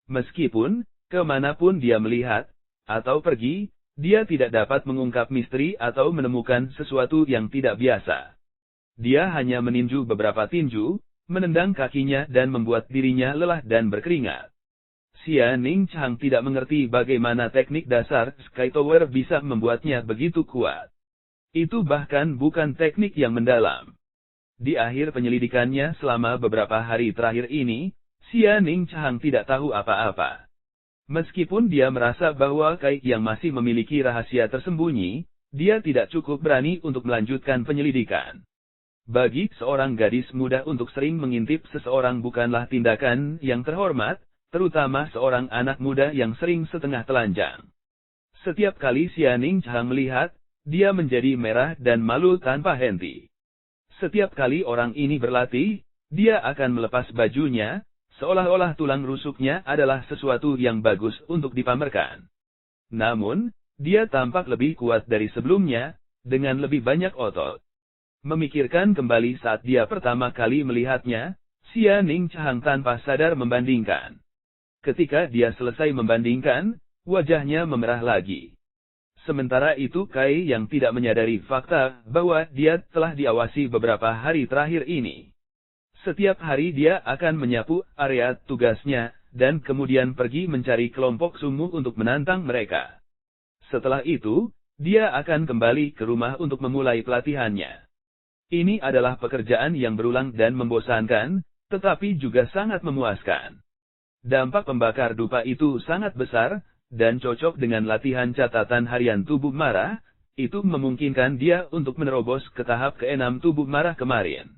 Meskipun, kemanapun dia melihat, atau pergi, dia tidak dapat mengungkap misteri atau menemukan sesuatu yang tidak biasa. Dia hanya meninju beberapa tinju, menendang kakinya dan membuat dirinya lelah dan berkeringat. Xia Ning Chang tidak mengerti bagaimana teknik dasar Sky Tower bisa membuatnya begitu kuat. Itu bahkan bukan teknik yang mendalam. Di akhir penyelidikannya selama beberapa hari terakhir ini, Xia Ning Chang tidak tahu apa-apa. Meskipun dia merasa bahwa Kai yang masih memiliki rahasia tersembunyi, dia tidak cukup berani untuk melanjutkan penyelidikan. Bagi seorang gadis muda untuk sering mengintip seseorang bukanlah tindakan yang terhormat, terutama seorang anak muda yang sering setengah telanjang. Setiap kali Xia Ning Chang melihat, dia menjadi merah dan malu tanpa henti. Setiap kali orang ini berlatih, dia akan melepas bajunya, seolah-olah tulang rusuknya adalah sesuatu yang bagus untuk dipamerkan. Namun, dia tampak lebih kuat dari sebelumnya, dengan lebih banyak otot. Memikirkan kembali saat dia pertama kali melihatnya, Xia Ning Chang tanpa sadar membandingkan. Ketika dia selesai membandingkan, wajahnya memerah lagi. Sementara itu Kai yang tidak menyadari fakta bahwa dia telah diawasi beberapa hari terakhir ini. Setiap hari dia akan menyapu area tugasnya, dan kemudian pergi mencari kelompok sumuh untuk menantang mereka. Setelah itu, dia akan kembali ke rumah untuk memulai pelatihannya. Ini adalah pekerjaan yang berulang dan membosankan, tetapi juga sangat memuaskan. Dampak pembakar dupa itu sangat besar, dan cocok dengan latihan catatan harian tubuh marah, itu memungkinkan dia untuk menerobos ke tahap ke-6 tubuh marah kemarin.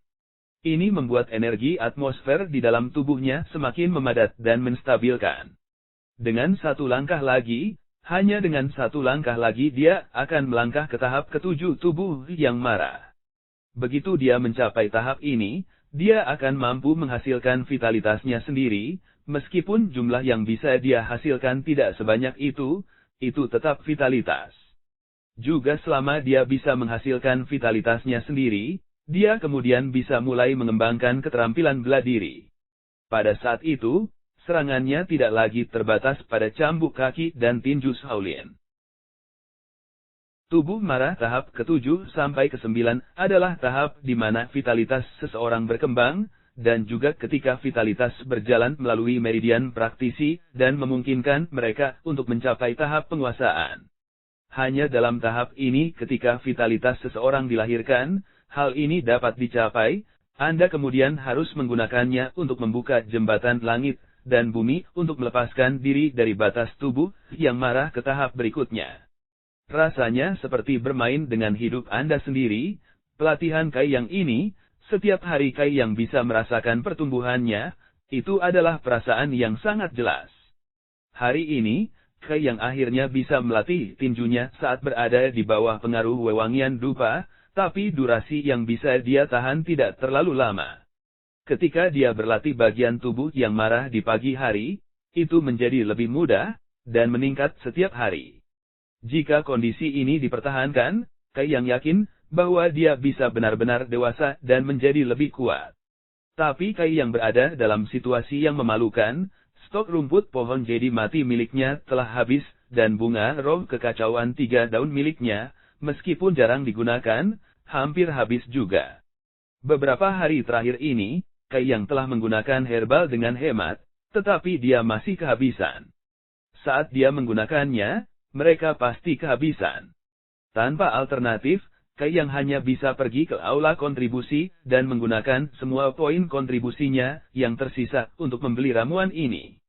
Ini membuat energi atmosfer di dalam tubuhnya semakin memadat dan menstabilkan. Dengan satu langkah lagi, hanya dengan satu langkah lagi dia akan melangkah ke tahap ke-7 tubuh yang marah. Begitu dia mencapai tahap ini, dia akan mampu menghasilkan vitalitasnya sendiri, meskipun jumlah yang bisa dia hasilkan tidak sebanyak itu tetap vitalitas. Juga selama dia bisa menghasilkan vitalitasnya sendiri, dia kemudian bisa mulai mengembangkan keterampilan bela diri. Pada saat itu, serangannya tidak lagi terbatas pada cambuk kaki dan tinju Shaolin. Tubuh marah tahap ke-7 sampai ke-9 adalah tahap di mana vitalitas seseorang berkembang, dan juga ketika vitalitas berjalan melalui meridian praktisi dan memungkinkan mereka untuk mencapai tahap penguasaan. Hanya dalam tahap ini ketika vitalitas seseorang dilahirkan, hal ini dapat dicapai, Anda kemudian harus menggunakannya untuk membuka jembatan langit dan bumi untuk melepaskan diri dari batas tubuh yang marah ke tahap berikutnya. Rasanya seperti bermain dengan hidup Anda sendiri, pelatihan Kai yang ini, setiap hari Kai yang bisa merasakan pertumbuhannya, itu adalah perasaan yang sangat jelas. Hari ini, Kai yang akhirnya bisa melatih tinjunya saat berada di bawah pengaruh wewangian dupa, tapi durasi yang bisa dia tahan tidak terlalu lama. Ketika dia berlatih bagian tubuh yang marah di pagi hari, itu menjadi lebih mudah, dan meningkat setiap hari. Jika kondisi ini dipertahankan, Kai yang yakin bahwa dia bisa benar-benar dewasa dan menjadi lebih kuat. Tapi Kai yang berada dalam situasi yang memalukan, stok rumput pohon jadi mati miliknya telah habis, dan bunga roh kekacauan 3 daun miliknya, meskipun jarang digunakan, hampir habis juga. Beberapa hari terakhir ini, Kai yang telah menggunakan herbal dengan hemat, tetapi dia masih kehabisan. Saat dia menggunakannya, mereka pasti kehabisan. Tanpa alternatif, Kai yang hanya bisa pergi ke aula kontribusi dan menggunakan semua poin kontribusinya yang tersisa untuk membeli ramuan ini.